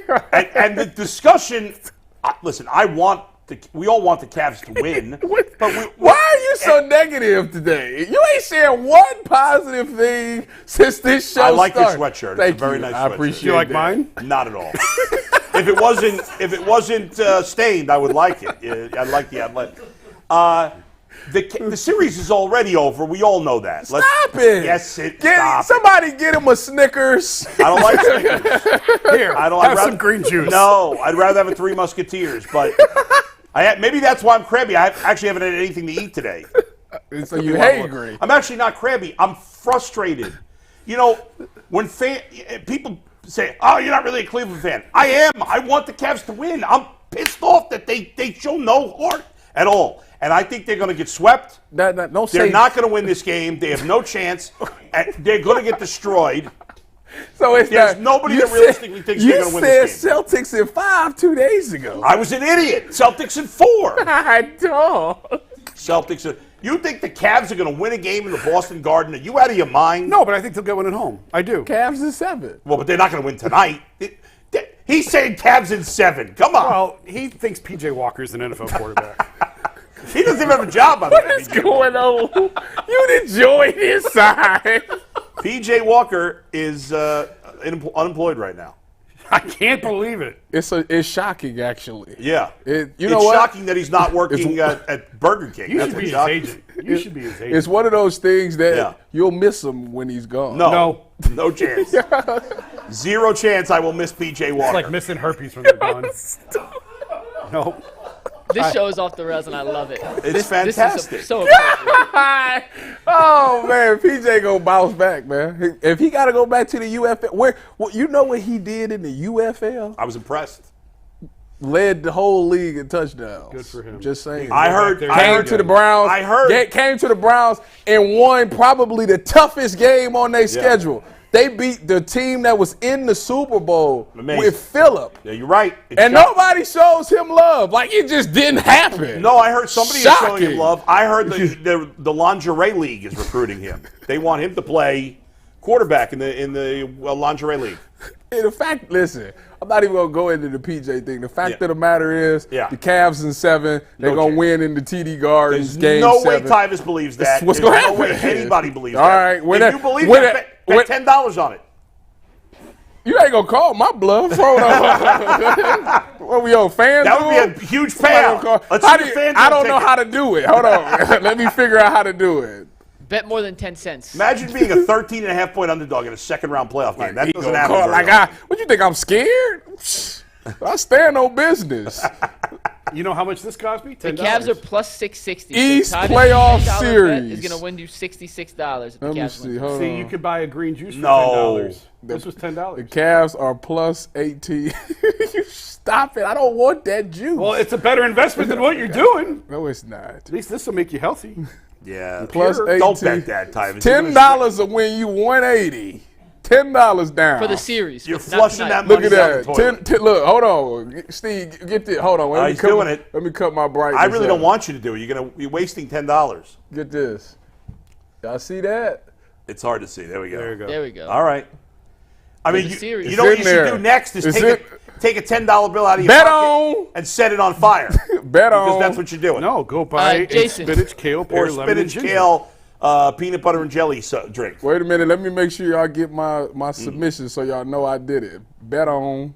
S4: that.
S6: how.
S4: And the discussion, listen, we all want the Cavs to win. But
S6: Why are you so negative today? You ain't sharing one positive thing since this show
S4: I like your
S6: started.
S4: sweatshirt. It's
S6: Thank
S4: a very
S6: you.
S4: nice
S6: I
S4: sweatshirt.
S6: appreciate
S5: Do you like
S6: that.
S5: mine?
S4: Not at all. If it wasn't stained, I would like it. I'd like the athletic. The series is already over. We all know that.
S6: Stop it.
S4: Yes,
S6: Stop it. Somebody get him a Snickers.
S4: I don't like Snickers.
S5: Here,
S4: I'd
S5: have
S4: rather-
S5: some green juice.
S4: No, I'd rather have a Three Musketeers. But maybe that's why I'm crabby. I actually haven't had anything to eat today.
S6: So you hangry.
S4: I'm actually not crabby. I'm frustrated. You know, when people say, "Oh, you're not really a Cleveland fan," I am. I want the Cavs to win. I'm pissed off that they show no heart at all. And I think they're going to get swept.
S6: Don't
S4: They're
S6: say
S4: not going to win this game. They have no chance. And they're going to get destroyed.
S6: So it's
S4: There's
S6: not,
S4: nobody
S6: you
S4: that realistically thinks they're gonna win this
S6: You said Celtics in 5 2 days ago.
S4: I was an idiot. Celtics in 4.
S6: I don't.
S4: Celtics. You think the Cavs are going to win a game in the Boston Garden? Are you out of your mind?
S5: No, but I think they'll get one at home. I do.
S6: Cavs in 7.
S4: Well, but they're not going to win tonight. He's saying Cavs in 7. Come on.
S5: Well, he thinks PJ Walker's an NFL quarterback.
S4: He doesn't even have a job on
S6: What is going on? You enjoy this side.
S4: PJ Walker is unemployed right now.
S5: I can't believe it.
S6: It's shocking, actually.
S4: Yeah.
S6: You
S4: it's
S6: know what?
S4: shocking that he's not working at Burger King.
S5: You
S4: That's
S5: should
S4: what's
S5: be his
S4: shocking.
S5: agent. You should be his agent.
S6: It's one of those things that you'll miss him when he's gone.
S4: No chance. Zero chance I will miss PJ Walker.
S5: It's like missing herpes when they're gone. No.
S7: This show is off the rails, and I love it.
S4: It's fantastic.
S7: This is so appropriate.
S6: Oh man, PJ gonna bounce back, man. If he got to go back to the UFL, you know what he did in the UFL?
S4: I was impressed.
S6: Led the whole league in touchdowns.
S5: Good for him.
S6: Just saying.
S4: I heard
S6: Came to the Browns. Came to the Browns and won probably the toughest game on their schedule. They beat the team that was in the Super Bowl with Phillip.
S4: Yeah, you're right.
S6: And nobody shows him love. Like, it just didn't happen.
S4: No, I heard somebody is showing him love. I heard the lingerie league is recruiting him. They want him to play quarterback in the lingerie league.
S6: And the fact, listen, I'm not even going to go into the PJ thing. The fact of the matter is, the Cavs in 7, they're going to win in the TD Gardens game 7.
S4: No way Tyvus believes that.
S6: What's going to happen?
S4: No way anybody believes
S6: All
S4: that.
S6: right.
S4: If you believe that, bet $10 on it.
S6: You ain't going to call my bluff. Hold on. What we on, FanDuel?
S4: That would be a huge payout.
S6: I don't know how to do it. Hold on. Let me figure out how to do it.
S7: Bet more than 10 cents.
S4: Imagine being a 13.5-point underdog in a second-round playoff game. That doesn't happen.
S6: What you think, I'm scared? I stand on business.
S5: You know how much this cost me? $10.
S7: The Cavs are plus 660.
S6: East playoff series
S7: is going to win you $66.
S6: Let me see. Hold
S5: on. You could buy a green juice for $10. This was $10.
S6: The Cavs are plus 18. You stop it. I don't want that juice.
S5: Well, it's a better investment than what you're doing.
S6: No, it's not.
S5: At least this will make you healthy.
S4: Yeah.
S6: Plus 18.
S4: Don't bet that, Tyvus.
S6: $10 will win you 180. $10 down.
S7: For the series.
S4: You're flushing that money down the toilet.
S6: Look, hold on. Steve, get this. Hold on.
S4: He's doing it.
S6: Let me cut my brightness.
S4: I really don't want you to do it. You're wasting $10.
S6: Get this. Y'all see that?
S4: It's hard to see. There we go.
S7: There we go.
S4: All right. I mean, you know what you should do next is take a $10 bill out of your pocket and set it on fire. Because that's what you're doing.
S5: No, go buy a spinach, kale, pear, lemon, and ginger.
S4: Kale, peanut butter and jelly drink.
S6: Wait a minute. Let me make sure y'all get my submission so y'all know I did it. Bet on.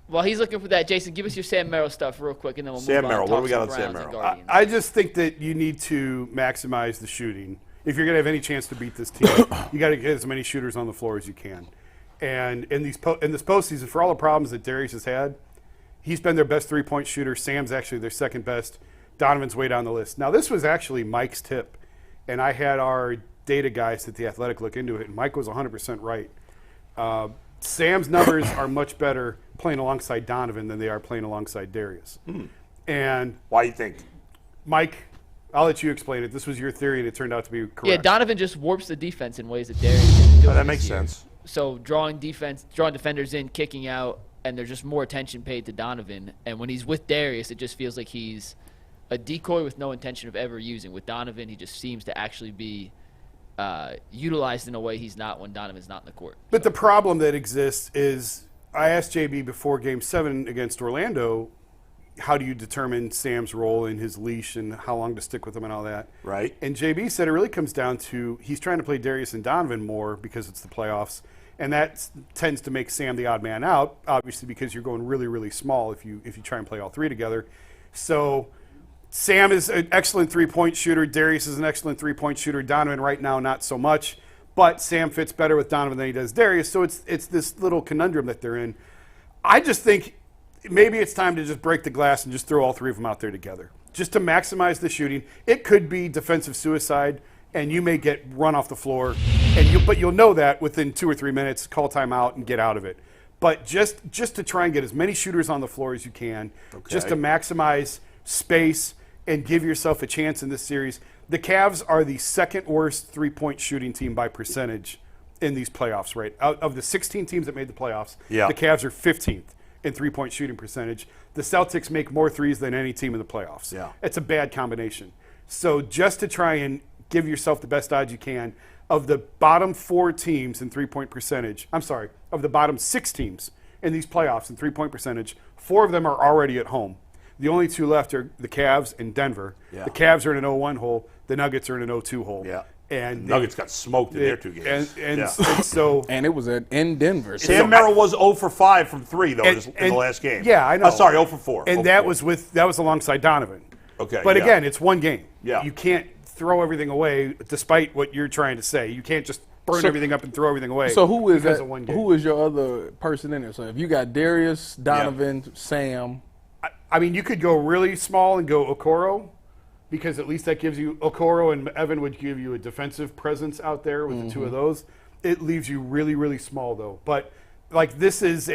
S7: While he's looking for that, Jason, give us your Sam Merrill stuff real quick, and then we'll move on.
S4: Sam Merrill, what do we got on Sam Merrill?
S5: I just think that you need to maximize the shooting. If you're going to have any chance to beat this team, you got to get as many shooters on the floor as you can. And in this postseason, for all the problems that Darius has had, he's been their best three-point shooter. Sam's actually their second best. Donovan's way down the list. Now, this was actually Mike's tip, and I had our data guys at The Athletic look into it, and Mike was 100% right. Sam's numbers are much better playing alongside Donovan than they are playing alongside Darius. And
S4: why do you think?
S5: Mike, I'll let you explain it. This was your theory, and it turned out to be correct.
S7: Yeah, Donovan just warps the defense in ways that Darius didn't do.
S4: That makes sense.
S7: So drawing defenders in, kicking out, and there's just more attention paid to Donovan. And when he's with Darius, it just feels like he's a decoy with no intention of ever using. With Donovan, he just seems to actually be utilized in a way he's not when Donovan's not in the court.
S5: But the problem that exists is, I asked JB before Game 7 against Orlando, how do you determine Sam's role in his leash and how long to stick with him and all that?
S4: Right.
S5: And JB said it really comes down to he's trying to play Darius and Donovan more because it's the playoffs, and that tends to make Sam the odd man out, obviously because you're going really, really small if you try and play all three together. So Sam is an excellent three-point shooter. Darius is an excellent three-point shooter. Donovan right now not so much, but Sam fits better with Donovan than he does Darius. So it's this little conundrum that they're in. I just think maybe it's time to just break the glass and just throw all three of them out there together, just to maximize the shooting. It could be defensive suicide, and you may get run off the floor, but you'll know that within 2 or 3 minutes. Call timeout and get out of it. But just to try and get as many shooters on the floor as you can, just to maximize space and give yourself a chance in this series. The Cavs are the second worst three-point shooting team by percentage in these playoffs, right? Out of the 16 teams that made the playoffs, the Cavs are 15th in three-point shooting percentage. The Celtics make more threes than any team in the playoffs.
S4: Yeah.
S5: It's a bad combination. So just to try and give yourself the best odds you can, of the bottom 4 teams in three-point percentage, of the bottom 6 teams in these playoffs in three-point percentage, 4 of them are already at home. The only 2 left are the Cavs and Denver. Yeah. The Cavs are in an 0-1 hole. The Nuggets are in an 0-2 hole.
S4: Yeah.
S5: And
S4: the Nuggets got smoked in their 2 games.
S5: And so
S6: and it was in Denver.
S4: Sam Merrill was 0 for 5 from 3 though in the last game.
S5: Yeah, I know.
S4: 0 for 4.
S5: And that was alongside Donovan.
S4: Okay.
S5: But again, it's one game.
S4: Yeah.
S5: You can't throw everything away, despite what you're trying to say. You can't just burn everything up and throw everything away.
S6: So who is
S5: because
S6: that?
S5: of one game.
S6: Who is your other person in there? So if you got Darius, Donovan, Sam.
S5: I mean, you could go really small and go Okoro, because at least that gives you Okoro and Evan would give you a defensive presence out there with the two of those. It leaves you really, really small though. But like this is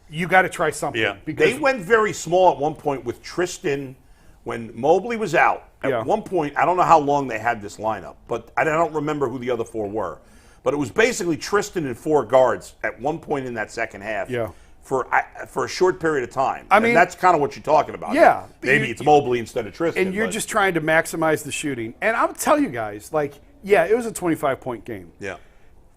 S5: you got to try something.
S4: Yeah,
S5: because
S4: they went very small at one point with Tristan when Mobley was out. At one point, I don't know how long they had this lineup, but I don't remember who the other four were. But it was basically Tristan and four guards at one point in that second half.
S5: Yeah.
S4: For a short period of time.
S5: I mean,
S4: and that's kind of what you're talking about.
S5: Yeah.
S4: Maybe it's Mobley instead of Tristan.
S5: And you're just trying to maximize the shooting. And I'll tell you guys, like, yeah, it was a 25-point game.
S4: Yeah.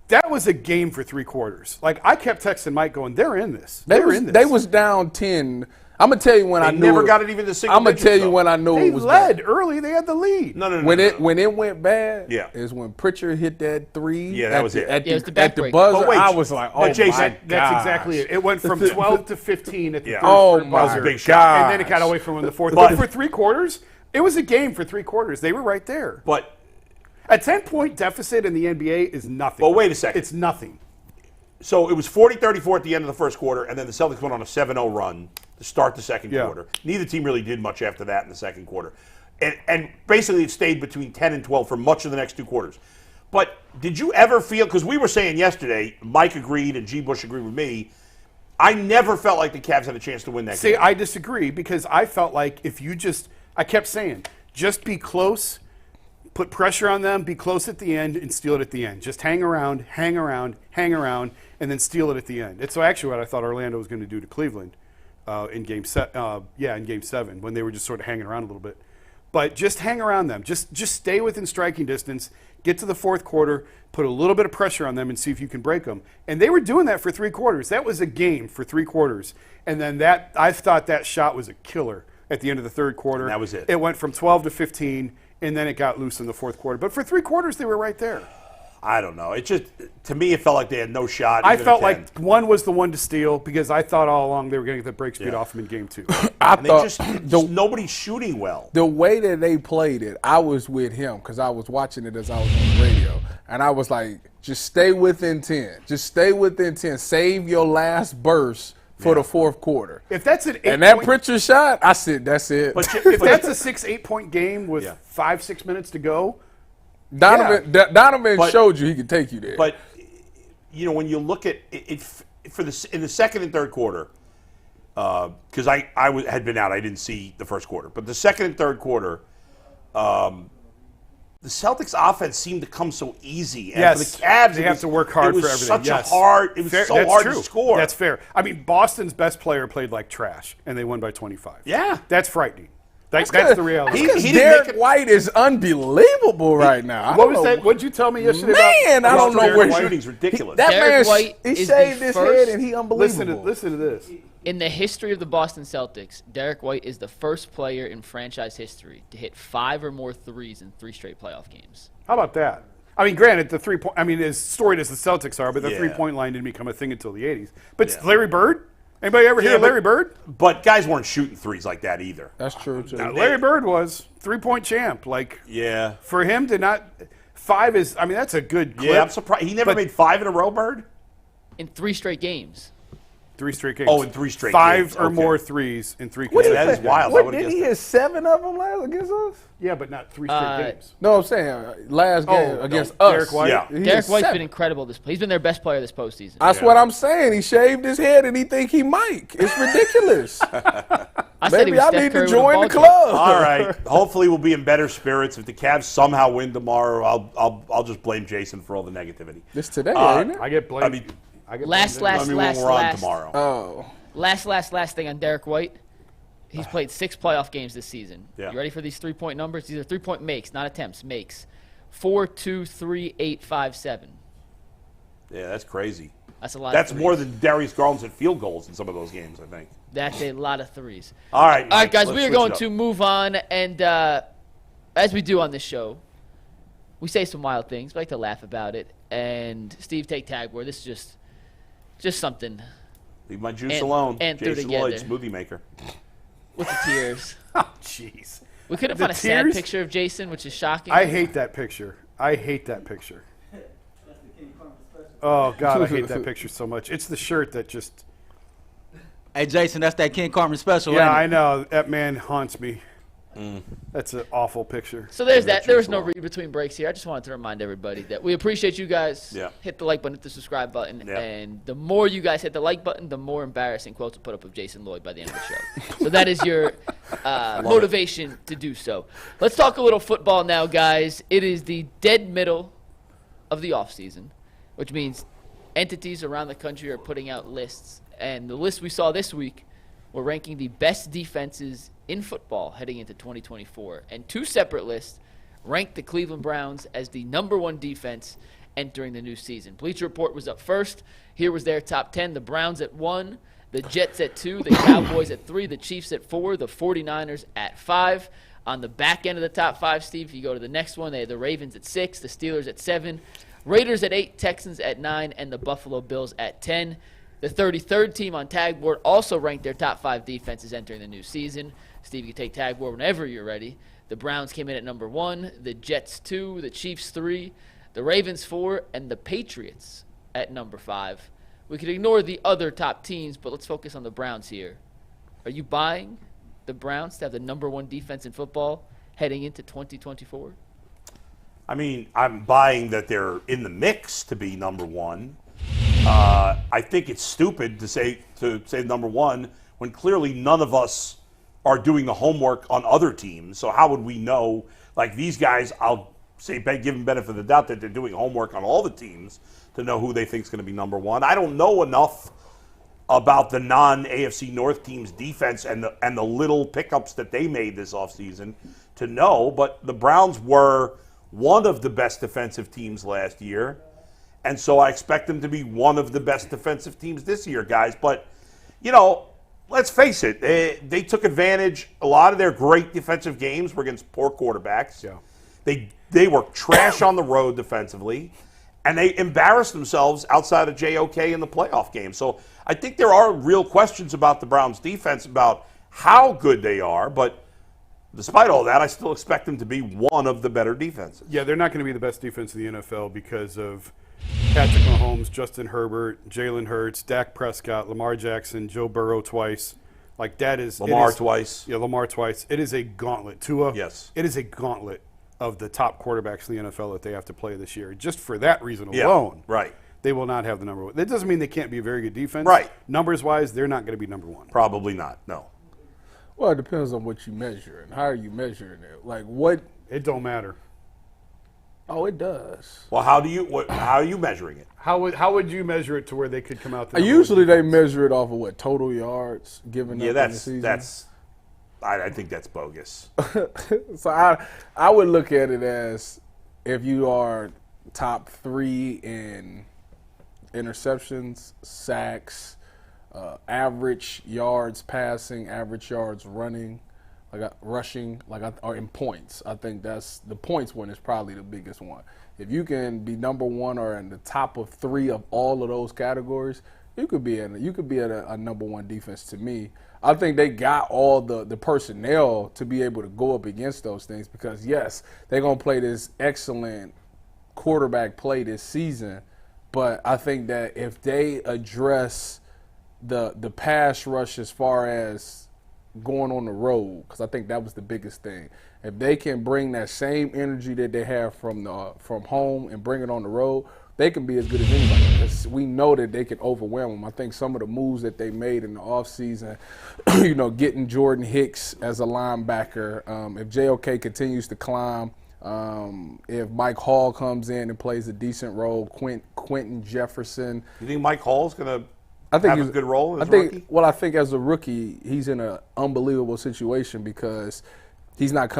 S5: That was a game for 3 quarters. Like, I kept texting Mike going, they're in this.
S6: They was down 10. I'm gonna tell you when I knew
S4: never
S6: it.
S4: got it even to single
S6: I'm gonna
S4: digits,
S6: tell you
S4: though.
S6: when I knew
S5: They
S6: it was
S5: led
S6: bad.
S5: early. They had the lead.
S4: No.
S6: When it went bad,
S4: Yeah.
S6: is when Pritchard hit that 3.
S4: Yeah, that was it.
S6: At
S7: Yeah, it was
S6: the,
S7: the
S6: at the
S7: backbreaker.
S6: buzzer,
S4: But wait,
S6: I was like,
S4: but
S6: oh
S4: Jason,
S6: my
S5: That's
S6: gosh.
S5: exactly it. It went from 12 to 15 at the third
S6: Oh
S5: third
S6: my
S5: buzzer.
S4: big shot.
S5: And then it got away from in the fourth.
S4: But-
S5: But for 3 quarters, it was a game for 3 quarters. They were right there.
S4: But
S5: A 10-point deficit in the NBA is nothing.
S4: But wait a second.
S5: It's nothing.
S4: so it was 40-34 at the end of the first quarter, and then the Celtics went on a 7-0 run to start the second
S5: Yeah.
S4: quarter. Neither team really did much after that in the second quarter. And basically it stayed between 10 and 12 for much of the next 2 quarters. But did you ever feel, because we were saying yesterday, Mike agreed and G. Bush agreed with me, I never felt like the Cavs had a chance to win that
S5: See,
S4: game.
S5: I disagree because I felt like if you I kept saying, just be close, put pressure on them, be close at the end, and steal it at the end. Just hang around, and then steal it at the end. It's actually what I thought Orlando was going to do to Cleveland in Game 7 when they were just sort of hanging around a little bit. But just hang around them. Just stay within striking distance. Get to the fourth quarter, put a little bit of pressure on them, and see if you can break them. And they were doing that for 3 quarters. That was a game for 3 quarters. And then I thought that shot was a killer at the end of the third quarter.
S4: And that was it.
S5: It went from 12 to 15, and then it got loose in the fourth quarter. But for 3 quarters, they were right there.
S4: I don't know. It just, to me, it felt like they had no shot.
S5: I
S4: even
S5: felt
S4: at 10.
S5: like one was the one to steal because I thought all along they were going to get the break speed off them in game 2.
S6: I
S4: And they
S6: thought
S4: just nobody's shooting well.
S6: the way that they played it, I was with him because I was watching it as I was on the radio, and I was like, just stay within 10. Just stay within 10. Save your last burst for the fourth quarter.
S5: If that's an 8
S6: And that
S5: point,
S6: Pritchard shot, I said, that's it.
S4: But
S5: if that's a 8 point game with
S4: Yeah.
S5: 5-6 minutes to go,
S6: Donovan
S4: But-
S6: showed you he could take you there.
S4: But you know, when you look at it in the second and third quarter, because I had been out, I didn't see the first quarter, but the second and third quarter, the Celtics offense seemed to come so easy. And
S5: yes,
S4: for the Cavs,
S5: they have to work hard
S4: it was
S5: for everything.
S4: Such
S5: yes.
S4: a hard. It was
S5: Fair,
S4: so
S5: that's
S4: hard
S5: true.
S4: to score.
S5: That's fair. I mean, Boston's best player played like trash, and they won by 25.
S4: Yeah.
S5: That's frightening. That's
S6: good.
S5: the reality.
S4: He didn't
S6: Derek
S4: make it-
S6: White is unbelievable right now. I
S5: What
S6: don't
S5: was
S6: know-
S5: that? What'd you tell me yesterday
S6: Man,
S5: about
S6: I don't know
S5: Derek
S6: where
S5: White?
S4: shooting's ridiculous.
S6: That
S7: Derek
S6: man,
S7: White
S6: he
S7: is
S6: shaved
S7: the
S6: his
S7: first-
S6: head and he unbelievable.
S5: Listen to this.
S7: In the history of the Boston Celtics, Derek White is the first player in franchise history to hit 5 or more threes in 3 straight playoff games.
S5: How about that? I mean, granted, the 3 point. I mean, as storied as the Celtics are, but the
S4: Yeah.
S5: 3-point line didn't become a thing until the 80s. But Larry Bird? Anybody ever hear of
S4: but-
S5: Larry Bird?
S4: But guys weren't shooting threes like that either.
S6: That's true, too.
S5: Larry Bird was 3-point champ. Like
S4: Yeah.
S5: for him to not 5 is. I mean, that's a good clip.
S4: Yeah, I'm surprised. He never
S5: But-
S4: made 5 in a row, Bird?
S7: In 3 straight games.
S5: 3 straight games.
S4: Oh, in 3 straight
S5: 5
S4: games.
S5: or
S4: Okay.
S5: more threes in 3
S6: What
S5: games.
S4: that is wild. I
S6: What,
S4: would've
S6: didn't he
S4: guessed
S6: hit 7 of them last against us?
S5: Yeah, but not 3 straight games.
S6: No, I'm saying last game against
S5: no,
S6: us.
S5: Derek White?
S4: Yeah.
S6: He hit
S7: Derek White's
S6: 7.
S7: been incredible he's been their best player this postseason.
S6: That's what I'm saying. He shaved his head and he think he Mike. It's ridiculous.
S7: I said he
S6: Maybe
S7: was
S6: I
S7: Steph
S6: need
S7: Curry
S6: to
S7: with a
S6: join
S7: ball
S6: the
S7: club.
S6: club.
S4: All right. Hopefully, we'll be in better spirits. If the Cavs somehow win tomorrow, I'll just blame Jason for all the negativity.
S6: This today, ain't it?
S5: I get blamed.
S4: I mean,
S5: I get
S7: Last
S5: blamed.
S4: when we're on tomorrow.
S6: Oh.
S7: Last thing on Derek White. He's played 6 playoff games this season.
S4: Yeah.
S7: You ready for these 3-point numbers? These are 3-point makes, not attempts. Makes 4, 2, 3, 8, 5, 7.
S4: Yeah, that's crazy.
S7: That's a lot.
S4: That's
S7: of
S4: more
S7: threes.
S4: than Darius Garland's hit field goals in some of those games, I think.
S7: That's a lot of threes.
S4: All right,
S7: All right, guys,
S4: let's
S7: we are
S4: switch
S7: going
S4: it up.
S7: to move on, and as we do on this show, we say some wild things. We like to laugh about it. And Steve, take tag where this is just something
S4: Leave my juice
S7: and-
S4: alone.
S7: and threw
S4: Jason Lloyd,
S7: together.
S4: smoothie maker.
S7: with the tears.
S5: Oh, jeez.
S7: We couldn't
S5: The
S7: find a sad
S5: tears?
S7: picture of Jason, which is shocking.
S5: I hate that picture. Oh, God, I hate that picture so much. It's the shirt that just...
S8: Hey, Jason, that's that King Carmen special,
S5: Yeah,
S8: ain't it?
S5: I know. That man haunts me. That's an awful picture.
S7: So there's that. There was no read between breaks here. I just wanted to remind everybody that we appreciate you guys.
S4: Yeah.
S7: Hit the like button, hit the subscribe button,
S4: Yeah.
S7: and the more you guys hit the like button, the more embarrassing quotes to put up of Jason Lloyd by the end of the show. So that is your motivation to do so. Let's talk a little football now, guys. It is the dead middle of the offseason, which means entities around the country are putting out lists. And the list we saw this week were ranking the best defenses in football heading into 2024. And two separate lists ranked the Cleveland Browns as the number one defense entering the new season. Bleacher Report was up first. Here was their top 10. The Browns at 1, the Jets at 2, the Cowboys at 3, the Chiefs at 4, the 49ers at 5. On the back end of the top 5, Steve, if you go to the next one, they had the Ravens at 6, the Steelers at 7, Raiders at 8, Texans at 9, and the Buffalo Bills at 10. The 33rd team on Tag Board also ranked their top 5 defenses entering the new season. Steve, you can take Tag Board whenever you're ready. The Browns came in at number 1, the Jets 2, the Chiefs 3, the Ravens 4, and the Patriots at number 5. We could ignore the other top teams, but let's focus on the Browns here. Are you buying the Browns to have the number 1 defense in football heading into 2024?
S4: I mean, I'm buying that they're in the mix to be number 1. I think it's stupid to say number 1 when clearly none of us are doing the homework on other teams. So how would we know? Like these guys, I'll say give them benefit of the doubt that they're doing homework on all the teams to know who they think is going to be number 1. I don't know enough about the non-AFC North team's defense and the little pickups that they made this offseason to know. But the Browns were one of the best defensive teams last year. And so I expect them to be one of the best defensive teams this year, guys. But, you know, let's face it. They took advantage. A lot of their great defensive games were against poor quarterbacks. Yeah. They were trash on the road defensively. And they embarrassed themselves outside of JOK in the playoff game. So I think there are real questions about the Browns' defense, about how good they are. But despite all that, I still expect them to be one of the better defenses.
S5: Yeah, they're not going to be the best defense in the NFL because of Patrick Mahomes, Justin Herbert, Jalen Hurts, Dak Prescott, Lamar Jackson, Joe Burrow twice. Like that is
S4: Lamar twice.
S5: Yeah, Lamar twice. It is a gauntlet. Tua.
S4: Yes.
S5: It is a gauntlet of the top quarterbacks in the NFL that they have to play this year. Just for that reason alone,
S4: right?
S5: They will not have the number 1. That doesn't mean they can't be a very good defense.
S4: Right.
S5: Numbers wise, they're not going to be number 1.
S4: Probably not. No.
S6: Well, it depends on what you measure and how are you measuring it. Like what?
S5: It don't matter.
S6: Oh, it does.
S4: Well, how are you measuring it?
S5: How would you measure it to where they could come out?
S6: Usually they measure it off of what, total yards given up in the season.
S4: I think that's bogus.
S6: So I would look at it as if you are top 3 in interceptions, sacks, average yards passing, average yards running, rushing, or in points. I think that's the points one is probably the biggest one. If you can be number 1 or in the top of 3 of all of those categories, you could be at a number 1 defense to me. I think they got all the personnel to be able to go up against those things because, yes, they're going to play this excellent quarterback play this season, but I think that if they address the pass rush as far as going on the road, because I think that was the biggest thing. If they can bring that same energy that they have from home and bring it on the road, they can be as good as anybody. Because we know that they can overwhelm them. I think some of the moves that they made in the offseason, getting Jordan Hicks as a linebacker, if JOK continues to climb, if Mike Hall comes in and plays a decent role, Quentin Jefferson.
S4: You think Mike Hall's going to have a good role as a rookie?
S6: Well, I think as a rookie, he's in an unbelievable situation because he's not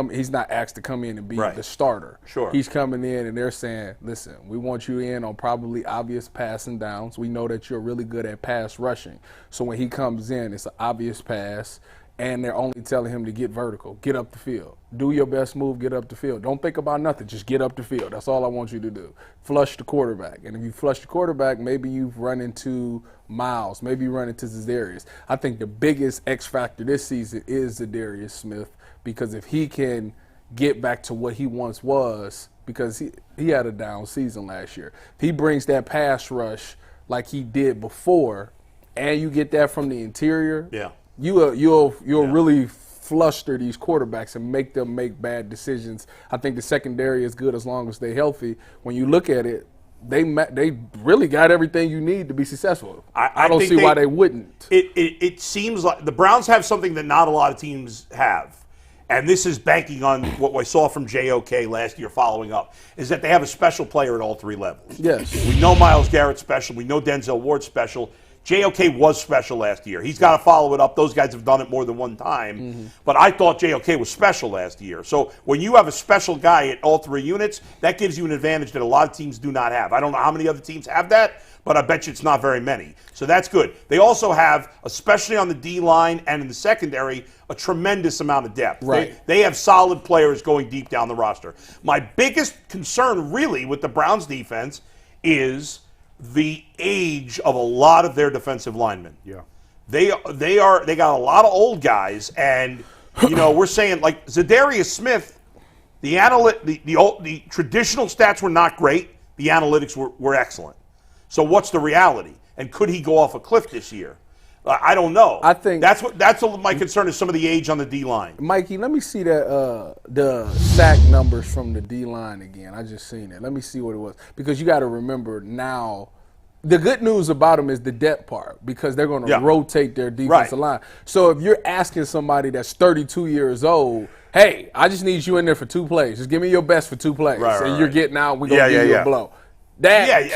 S6: asked to come in and be the starter.
S4: Sure.
S6: He's coming in and they're saying, listen, we want you in on probably obvious passing downs. We know that you're really good at pass rushing. So when he comes in, it's an obvious pass, and they're only telling him to get vertical, get up the field. Do your best move, get up the field. Don't think about nothing, just get up the field. That's all I want you to do. Flush the quarterback. And if you flush the quarterback, maybe you've run into Miles, maybe you run into Zadarius. I think the biggest X factor this season is Zadarius Smith because if he can get back to what he once was, because he had a down season last year. If he brings that pass rush like he did before, and you get that from the interior, you'll really fluster these quarterbacks and make them make bad decisions. I think the secondary is good as long as they're healthy. When you look at it, they really got everything you need to be successful. I don't see why they wouldn't.
S4: It seems like the Browns have something that not a lot of teams have. And this is banking on what I saw from JOK last year following up, is that they have a special player at all three levels.
S6: Yes.
S4: We know Myles Garrett's special. We know Denzel Ward's special. JOK was special last year. He's got to follow it up. Those guys have done it more than one time. Mm-hmm. But I thought JOK was special last year. So when you have a special guy at all three units, that gives you an advantage that a lot of teams do not have. I don't know how many other teams have that, but I bet you it's not very many. So that's good. They also have, especially on the D-line and in the secondary, a tremendous amount of depth.
S6: Right.
S4: They have solid players going deep down the roster. My biggest concern really with the Browns defense is the age of a lot of their defensive linemen.
S5: Yeah.
S4: They got a lot of old guys, and we're saying like Zadarius Smith, the traditional stats were not great. The analytics were excellent. So what's the reality? And could he go off a cliff this year? I don't know.
S6: I think
S4: that's what my concern is. Some of the age on the D line.
S6: Mikey, let me see that the sack numbers from the D line again. I just seen it. Let me see what it was, because you got to remember now. The good news about them is the depth part, because they're going to rotate their defensive line. So if you're asking somebody that's 32 years old, hey, I just need you in there for 2 plays. Just give me your best for 2 plays. And you're getting out, we're going to give you a blow. That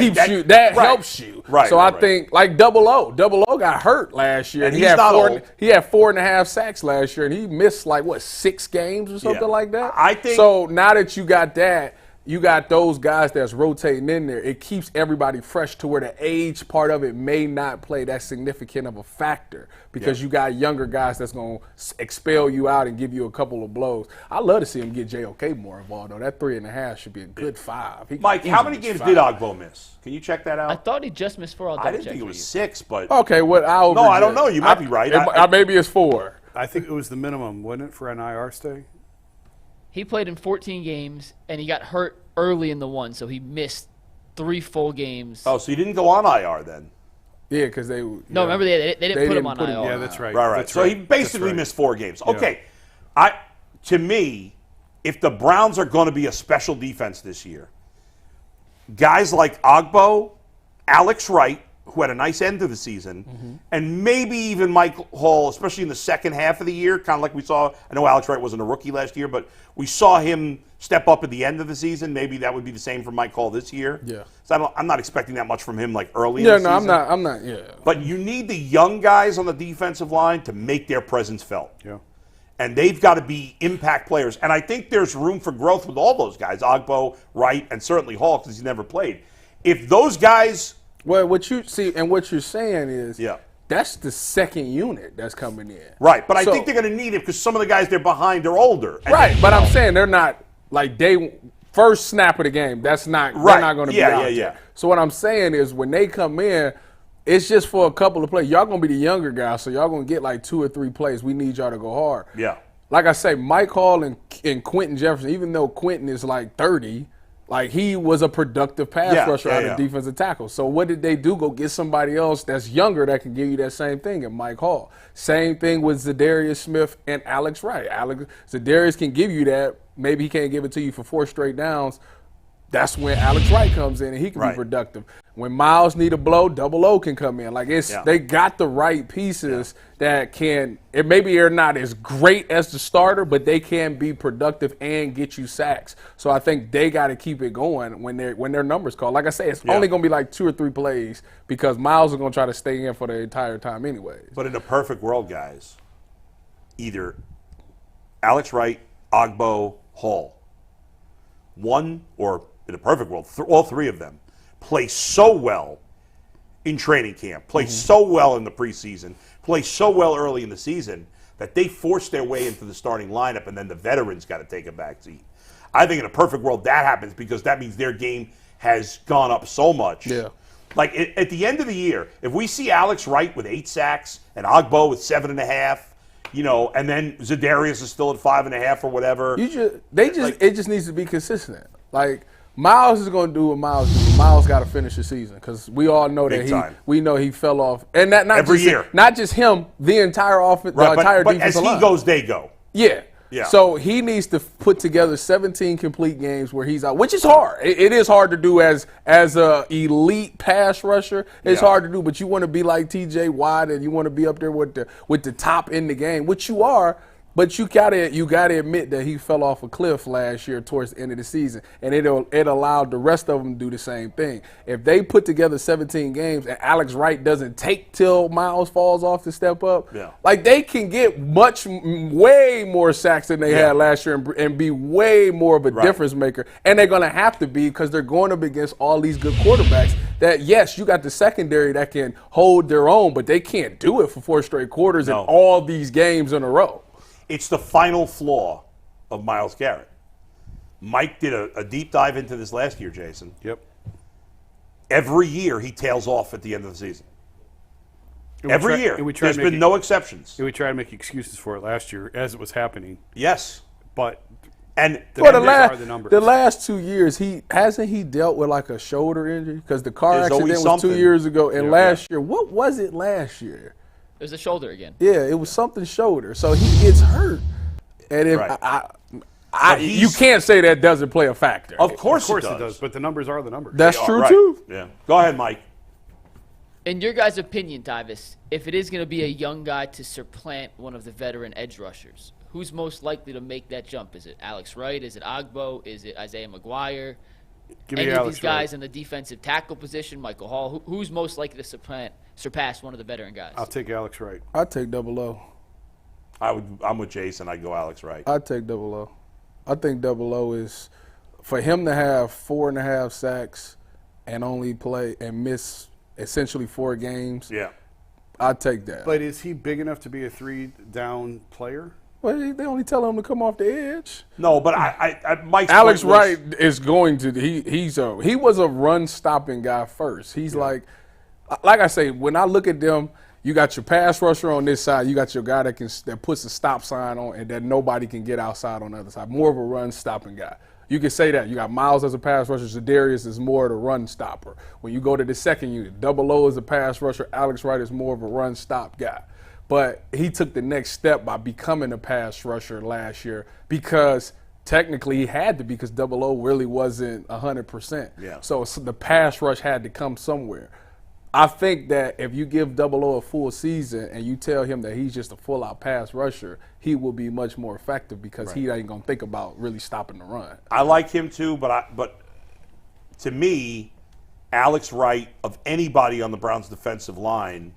S6: helps you.
S4: Right,
S6: so I think like Double O got hurt last year.
S4: And he had
S6: 4.5 sacks last year, and he missed 6 games or something like that.
S4: I think
S6: so. Now that you got that, you got those guys that's rotating in there. It keeps everybody fresh to where the age part of it may not play that significant of a factor, because you got younger guys that's going to expel you out and give you a couple of blows. I love to see him get JOK more involved, though. That 3.5 should be a good 5.
S4: Mike, how many games did Ogbo miss? Can you check that out?
S7: I thought he just missed 4.
S4: I didn't think it was 6, but
S6: okay. What?
S4: I don't know. You might be right.
S6: Maybe it's 4.
S5: I think it was the minimum, wasn't it, for an IR stay?
S7: He played in 14 games, and he got hurt early in the one, so he missed 3 full games.
S4: Oh, so he didn't go on IR then?
S6: Yeah, because they
S7: No, remember they didn't put him on IR.
S5: Yeah, that's right.
S4: Right. So he basically missed 4 games. Okay. To me, if the Browns are going to be a special defense this year, guys like Ogbo, Alex Wright, who had a nice end to the season, and maybe even Mike Hall, especially in the second half of the year, kind of like we saw. I know Alex Wright wasn't a rookie last year, but we saw him step up at the end of the season. Maybe that would be the same for Mike Hall this year.
S6: Yeah.
S4: So I'm not expecting that much from him early in the season.
S6: Yeah, no, I'm not. Yeah.
S4: But you need the young guys on the defensive line to make their presence felt.
S5: Yeah.
S4: And they've got to be impact players. And I think there's room for growth with all those guys, Ogbo, Wright, and certainly Hall, because he's never played. If those guys...
S6: Well, what you see and what you're saying is that's the second unit that's coming in.
S4: Right, but I think they're going to need it because some of the guys they're behind are older.
S6: Right, but I'm saying they're not like first snap of the game. That's not they're not going to be out there. So what I'm saying is when they come in, it's just for a couple of plays. Y'all going to be the younger guys, so y'all going to get 2 or 3 plays. We need y'all to go hard.
S4: Yeah.
S6: Like I say, Mike Hall and Quentin Jefferson, even though Quentin is 30, he was a productive pass rusher out of defensive tackle. So what did they do? Go get somebody else that's younger that can give you that same thing, and Mike Hall. Same thing with Zadarius Smith and Alex Wright. Zadarius can give you that. Maybe he can't give it to you for 4 straight downs. That's when Alex Wright comes in and he can be productive. When Miles need a blow, Double O can come in. They got the right pieces that can. Maybe they're not as great as the starter, but they can be productive and get you sacks. So I think they got to keep it going when their numbers call. Like I say, it's only going to be 2 or 3 plays because Miles is going to try to stay in for the entire time anyways.
S4: But in a perfect world, guys, either Alex Wright, Ogbo, Hall, one or in a perfect world, all 3 of them play so well in training camp, play so well in the preseason, play so well early in the season that they force their way into the starting lineup, and then the veterans got to take a back seat. I think in a perfect world that happens because that means their game has gone up so much.
S6: Yeah.
S4: At the end of the year, if we see Alex Wright with 8 sacks and Ogbo with 7.5, and then Zadarius is still at 5.5 or whatever.
S6: It just needs to be consistent. Like Miles is going to do what Miles does. Miles got to finish the season because we all know that he fell off, and that not
S4: every
S6: just
S4: year,
S6: not just him, the entire offense,
S4: right,
S6: the entire
S4: but
S6: defensive line.
S4: As he goes, they go.
S6: Yeah.
S4: Yeah.
S6: So he needs to put together 17 complete games where he's out, which is hard. It is hard to do as a elite pass rusher. It's hard to do, but you want to be like T.J. Watt and you want to be up there with the top in the game, which you are. But you gotta admit that he fell off a cliff last year towards the end of the season, and it allowed the rest of them to do the same thing. If they put together 17 games and Alex Wright doesn't take till Miles falls off to step up, like they can get way more sacks than they had last year and be way more of a difference maker. And they're gonna have to be because they're going up against all these good quarterbacks. That yes, you got the secondary that can hold their own, but they can't do it for 4 straight quarters in all these games in a row.
S4: It's the final flaw of Myles Garrett. Mike did a deep dive into this last year, Jason.
S5: Yep.
S4: Every year he tails off at the end of the season. Every year. There's been no exceptions.
S5: And we tried to make excuses for it last year as it was happening.
S4: Yes.
S5: But
S6: the last 2 years, hasn't he dealt with like a shoulder injury? Because the car accident was 2 years ago, and last year, what was it last year?
S7: It was a shoulder again.
S6: Yeah, it was something shoulder. So he gets hurt. And if you can't say that doesn't play a factor.
S4: Of course
S5: it does. But the numbers are the numbers.
S6: That's true, too.
S4: Yeah. Go ahead, Mike.
S7: In your guys' opinion, Tyvis, if it is going to be a young guy to supplant one of the veteran edge rushers, who's most likely to make that jump? Is it Alex Wright? Is it Ogbo? Is it Isaiah McGuire? Any of these guys in the defensive tackle position, Michael Hall, who's most likely to surpass one of the veteran guys?
S5: I'll take Alex Wright.
S6: I'd take Double O.
S4: I'm with Jason. I'd go Alex Wright.
S6: I'd take Double O. I think Double O is, for him to have 4.5 sacks and only play and miss essentially 4 games.
S4: Yeah.
S6: I'd take that.
S5: But is he big enough to be a 3-down player?
S6: Well, they only tell him to come off the edge.
S4: No, but Mike's
S6: Alex Wright is going to. He was a run stopping guy first. He's like I say, when I look at them, you got your pass rusher on this side. You got your guy that puts a stop sign on and that nobody can get outside on the other side. More of a run stopping guy. You can say that. You got Miles as a pass rusher. Zadarius is more of the run stopper. When you go to the second unit, Double O is a pass rusher. Alex Wright is more of a run stop guy. But he took the next step by becoming a pass rusher last year because technically he had to because Double O really wasn't 100%.
S4: Yeah.
S6: So the pass rush had to come somewhere. I think that if you give Double O a full season and you tell him that he's just a full-out pass rusher, he will be much more effective because he ain't going to think about really stopping the run.
S4: I like him too, but to me, Alex Wright, of anybody on the Browns' defensive line,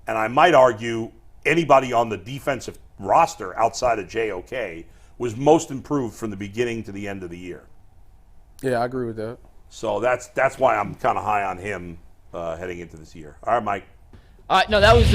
S4: and I might argue anybody on the defensive roster outside of JOK, was most improved from the beginning to the end of the year.
S6: Yeah, I agree with that.
S4: So that's why I'm kind of high on him heading into this year. All right, Mike.
S7: No, that was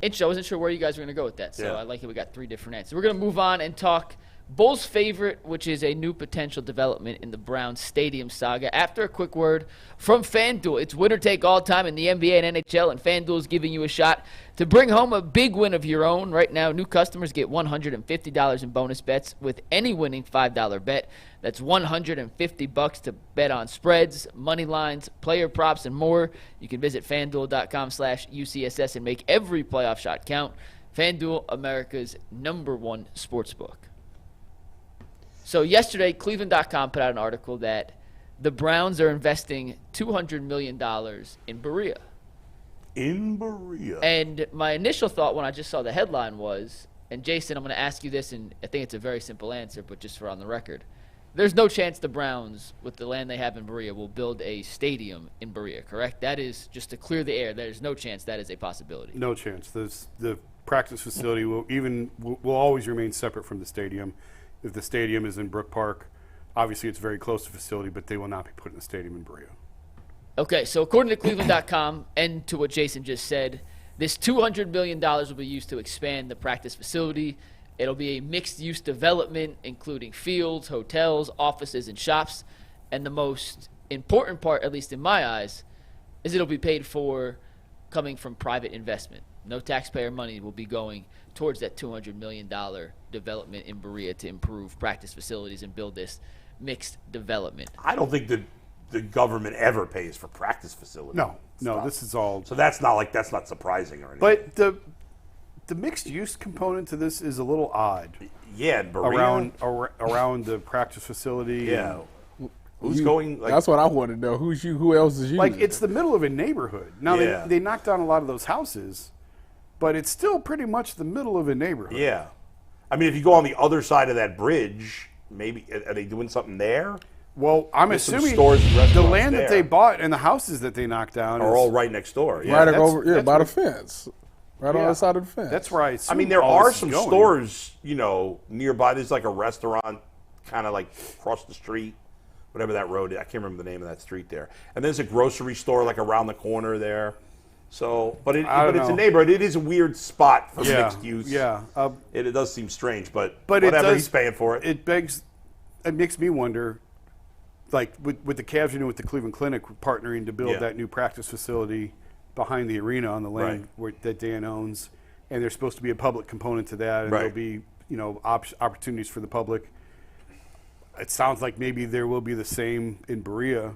S7: interesting. I wasn't sure where you guys were going to go with that, so I like it. We got 3 different answers. We're going to move on and talk Bull's favorite, which is a new potential development in the Browns stadium saga. After a quick word from FanDuel. It's winner take all time in the NBA and NHL, and FanDuel is giving you a shot to bring home a big win of your own. Right now, new customers get $150 in bonus bets with any winning $5 bet. That's $150 to bet on spreads, money lines, player props, and more. You can visit FanDuel.com/UCSS and make every playoff shot count. FanDuel, America's #1 sportsbook. So yesterday, Cleveland.com put out an article that the Browns are investing $200 million in Berea.
S4: In Berea.
S7: And my initial thought when I just saw the headline was, and Jason, I'm going to ask you this, and I think it's a very simple answer, but just for on the record. There's no chance the Browns, with the land they have in Berea, will build a stadium in Berea, correct? That is just to clear the air. There's no chance that is a possibility.
S5: No chance. The practice facility will always remain separate from the stadium. If the stadium is in Brook Park, obviously it's very close to the facility, but they will not be putting a stadium in Berea.
S7: Okay, so according to Cleveland.com and to what Jason just said, this $200 million will be used to expand the practice facility. It'll be a mixed-use development, including fields, hotels, offices, and shops. And the most important part, at least in my eyes, is it'll be paid for coming from private investment. No taxpayer money will be going towards that $200 million development in Berea to improve practice facilities and build this mixed development.
S4: I don't think the government ever pays for practice facilities.
S5: No, this is all.
S4: So that's not surprising or anything.
S5: But the mixed use component to this is a little odd.
S4: Yeah, Berea.
S5: Around the practice facility.
S4: Yeah. Who's going? Like,
S6: that's what I want to know. Who else is using?
S5: Like, it's the middle of a neighborhood. Now
S4: Yeah.
S5: they knocked down a lot of those houses, but it's still pretty much the middle of a neighborhood.
S4: Yeah. I mean, if you go on the other side of that bridge, maybe are they doing something there?
S5: Well, I'm
S4: There's some
S5: assuming
S4: stores and
S5: the
S4: restaurants
S5: land
S4: there.
S5: that they bought and the houses that they knocked down
S4: Are
S5: is,
S4: all right next door. Yeah.
S6: right
S5: that's-
S6: over,
S5: that's
S6: by the
S5: what-
S6: fence, right on
S5: Yeah.
S6: the side of the fence.
S5: That's where I assume
S4: I mean, there
S5: all
S4: are
S5: this is
S4: some
S5: going.
S4: stores, nearby. There's like a restaurant kind of like across the street, whatever that road is. I can't remember the name of that street there. And there's a grocery store like around the corner there. So, but it's
S5: know.
S4: a neighborhood. It is a weird spot for
S5: Yeah,
S4: mixed use.
S5: yeah.
S4: It does seem strange, but
S5: But
S4: whatever,
S5: it does,
S4: he's paying for it.
S5: It makes me wonder, like with the Cavs, with the Cleveland Clinic partnering to build
S4: Yeah.
S5: that new practice facility behind the arena on the land
S4: Right.
S5: that Dan owns, and there's supposed to be a public component to that, and
S4: Right.
S5: there'll be opportunities for the public. It sounds like maybe there will be the same in Berea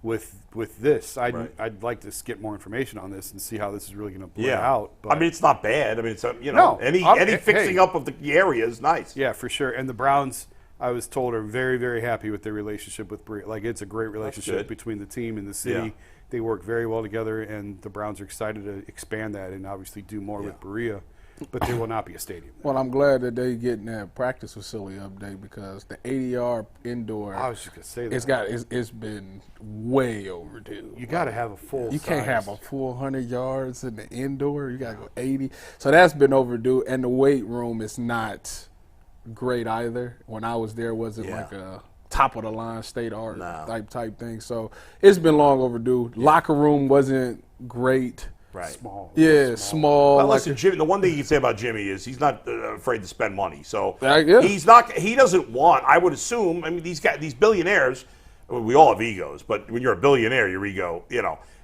S5: with this. I'd like to get more information on this and see how this is really going to play out.
S4: I
S5: But
S4: mean, it's not bad. I mean, it's
S5: No,
S4: any
S5: hey.
S4: fixing up of the area is nice.
S5: yeah, for sure. And the Browns, I was told, are very, very happy with their relationship with Berea. Like, it's a great relationship
S4: good.
S5: between the team and the city.
S4: Yeah.
S5: They work very well together, and the Browns are excited to expand that and obviously do more with Berea. But there will not be a stadium.
S6: Well, I'm glad that they getting that practice facility update because the 80-yard indoor.
S5: I was just going to say that.
S6: It's been way overdue.
S5: You got to have a full.
S6: You can't have a full 100 yards in the indoor. You got to go 80. So that's been overdue. And the weight room is not great either. When I was there, it wasn't like a top of the line state art type thing. So it's been long overdue. Locker room wasn't great.
S4: Right.
S5: Small.
S6: Yeah, small.
S4: Well,
S6: like
S4: listen, Jimmy. The one thing you can say about Jimmy is he's not afraid to spend money. So
S6: Yeah.
S4: he's not. He doesn't want. I would assume. I mean, these billionaires. We all have egos, but when you're a billionaire, your ego.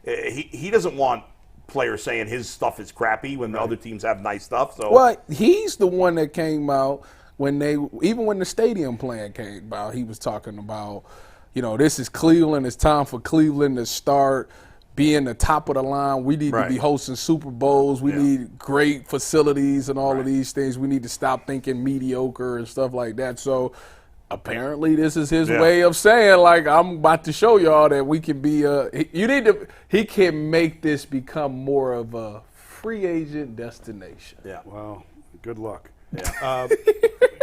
S4: He doesn't want players saying his stuff is crappy when the other teams have nice stuff. So
S6: Well, he's the one that came out when the stadium plan came out. He was talking about, this is Cleveland. It's time for Cleveland to start being the top of the line. We need to be hosting Super Bowls. We need great facilities and all of these things. We need to stop thinking mediocre and stuff like that. So apparently this is his way of saying, like, I'm about to show y'all that we can be he can make this become more of a free agent destination.
S4: yeah.
S5: Well, good luck.
S4: Yeah.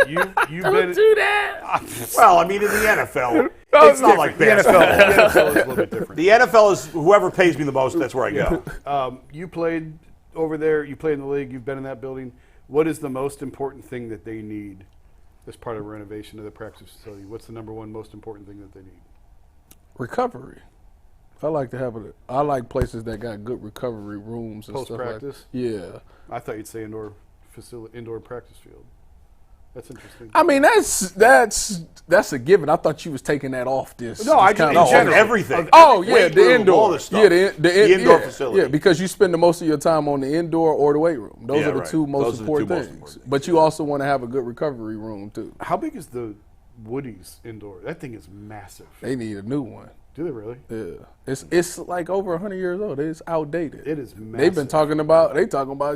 S5: You've
S6: Don't
S5: been.
S6: do that.
S4: Well, I mean, in the NFL, it's not like
S5: The
S4: basketball.
S5: NFL is a little bit different.
S4: The NFL is whoever pays me the most. That's where I go.
S5: You played over there. You played in the league. You've been in that building. What is the most important thing that they need as part of renovation of the practice facility? What's the number one most important thing that they need?
S6: Recovery. I like places that got good recovery rooms and stuff like that.
S5: Post-practice?
S6: Yeah.
S5: I thought you'd say indoor practice field. That's interesting.
S6: I mean, that's a given. I thought you was taking that off this.
S5: No, I
S6: this
S5: just-
S6: kind of
S5: in general.
S4: Everything.
S6: Oh yeah,
S4: Weight
S6: the
S4: room,
S6: indoor,
S4: all this stuff.
S6: yeah, the
S4: indoor
S6: yeah,
S4: facility.
S6: Yeah, because you spend the most of your time on the indoor or the weight room. Those
S4: Yeah,
S6: are the
S4: right.
S6: two most
S4: Those are the
S6: important
S4: two most
S6: things.
S4: important things.
S6: But you also want to have a good recovery room too.
S5: How big is the Woody's indoor? That thing is massive.
S6: They need a new one.
S5: Do they really?
S6: Yeah, it's like over 100 years old. It's outdated.
S5: It is massive.
S6: They've been talking about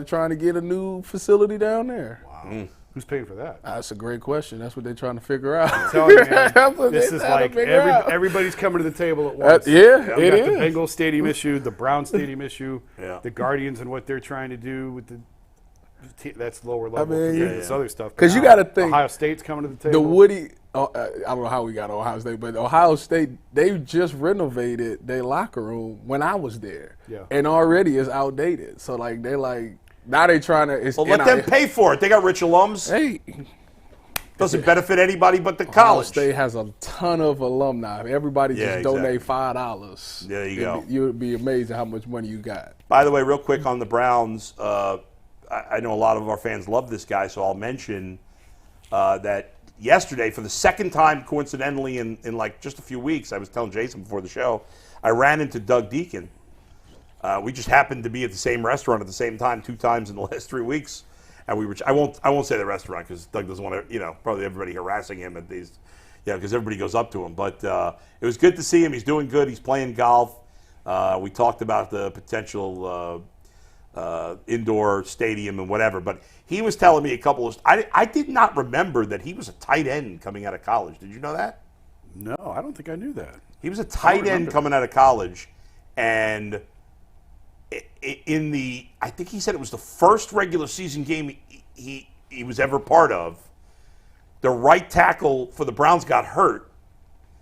S6: trying to get a new facility down there.
S5: Wow. Who's paying for that?
S6: That's a great question. That's what they're trying to figure out.
S5: I'm telling you, man,
S6: That's what
S5: this
S6: they
S5: is
S6: trying to
S5: like
S6: figure out.
S5: everybody's coming to the table at once.
S6: Yeah,
S5: We
S6: it
S5: got
S6: is.
S5: the Bengals stadium issue, the Browns stadium issue,
S4: Yeah.
S5: the Guardians and what they're trying to do with that's lower level.
S6: mean,
S5: compared to this other stuff.
S6: 'Cause you
S5: Now,
S6: gotta think-
S5: Ohio State's coming to the table.
S6: The Woody, I don't know how we got Ohio State, but Ohio State, they just renovated their locker room when I was there.
S5: Yeah.
S6: And already it's outdated. So, like, now they trying to.
S4: Well, let them pay for it. They got rich alums.
S6: Hey,
S4: Doesn't benefit anybody but the
S6: Ohio
S4: college.
S6: State has a ton of alumni. Everybody
S4: Yeah,
S6: just donate
S4: exactly.
S6: $5.
S4: There you go.
S6: You'd be amazing how much money you got.
S4: By the way, real quick on the Browns, I know a lot of our fans love this guy, so I'll mention that yesterday, for the second time, coincidentally, in like just a few weeks, I was telling Jason before the show, I ran into Doug Deacon We just happened to be at the same restaurant at the same time 2 times in the last 3 weeks, and we were. I won't say the restaurant because Doug doesn't want to. Probably everybody harassing him at these. Yeah, because everybody goes up to him. But it was good to see him. He's doing good. He's playing golf. We talked about the potential indoor stadium and whatever. But he was telling me a couple of. I did not remember that he was a tight end coming out of college. Did you know that?
S5: No, I don't think I knew that.
S4: He was a tight end coming out of college, and I think he said it was the first regular season game he was ever part of. The right tackle for the Browns got hurt,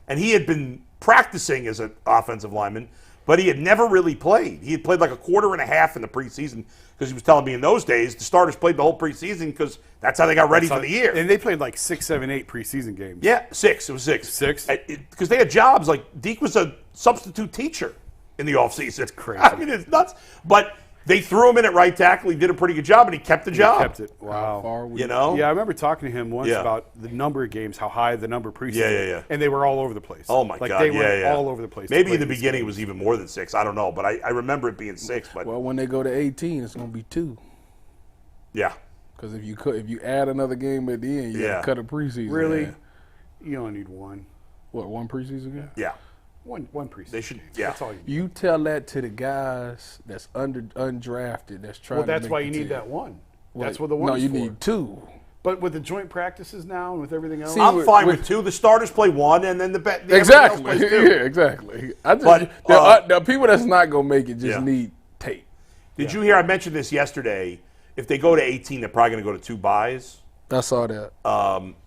S4: and he had been practicing as an offensive lineman, but he had never really played. He had played like a quarter and a half in the preseason because he was telling me in those days the starters played the whole preseason because that's how they got ready for the year.
S5: And they played like 6, 7, 8 preseason games.
S4: Yeah, 6. It was 6.
S5: 6?
S4: Because they had jobs. Like Deke was a substitute teacher in the offseason. That's
S5: crazy.
S4: I mean, it's nuts. But they threw him in at right tackle. He did a pretty good job, and he kept the job.
S5: He kept it. Wow.
S4: You know?
S5: Yeah, I remember talking to him once
S4: Yeah.
S5: about the number of games, how high the number preseason.
S4: Yeah.
S5: And they were all over the place.
S4: Oh, my
S5: like
S4: God.
S5: They were all over the place.
S4: Maybe in the beginning it was even more than 6. I don't know. But I remember it being 6. But
S6: Well, when they go to 18, it's going to be 2.
S4: yeah.
S6: Because if you add another game at the end, you got to cut a preseason.
S5: Really?
S6: Yeah.
S5: You only need one.
S6: What, 1 preseason game?
S4: Yeah.
S5: One preseason.
S4: They should, yeah.
S5: That's all you need.
S6: You tell that to the guys that's undrafted that's trying
S5: Well,
S6: to
S5: that's
S6: make
S5: why
S6: the
S5: you need
S6: team.
S5: that one. That's
S6: Wait,
S5: what the one
S6: No,
S5: is
S6: you
S5: for.
S6: need 2.
S5: But with the joint practices now and with everything else.
S4: I'm fine with 2. The starters play 1, and then the
S6: Exactly.
S4: everybody else plays 2.
S6: Yeah, exactly. I just,
S4: But,
S6: the people that's not going to make it just
S4: Yeah.
S6: need tape.
S4: Did you hear? I mentioned this yesterday. If they go to 18, they're probably going to go to 2 buys.
S6: I saw that.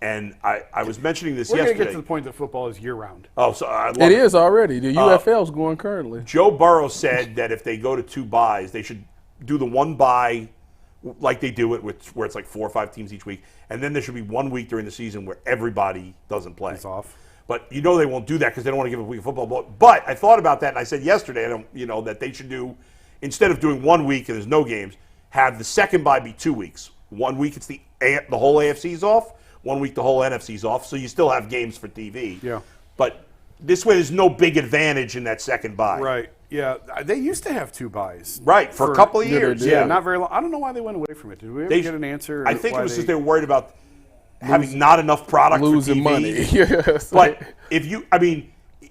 S4: And I was mentioning this
S5: We're going to
S4: yesterday.
S5: get to the point that football is year-round.
S4: Oh, so I love
S6: It is already. The UFL's going currently.
S4: Joe Burrow said that if they go to 2 buys, they should do the 1 buy like they do it, where it's like 4 or 5 teams each week, and then there should be 1 week during the season where everybody doesn't play.
S5: It's off.
S4: But they won't do that because they don't want to give a week of football. But I thought about that, and I said yesterday, that they should do, instead of doing 1 week and there's no games, have the second bye be 2 weeks. 1 week it's the whole AFC's off. 1 week the whole NFC's off. So you still have games for TV.
S5: Yeah.
S4: But this way there's no big advantage in that second bye.
S5: Right. Yeah. They used to have 2 buys.
S4: Right, for a couple of years.
S5: Yeah, not very long. I don't know why they went away from it. Did we ever get an answer?
S4: I think it was because they were worried about having not enough product
S6: Losing
S4: for TV.
S6: money. Yes.
S4: But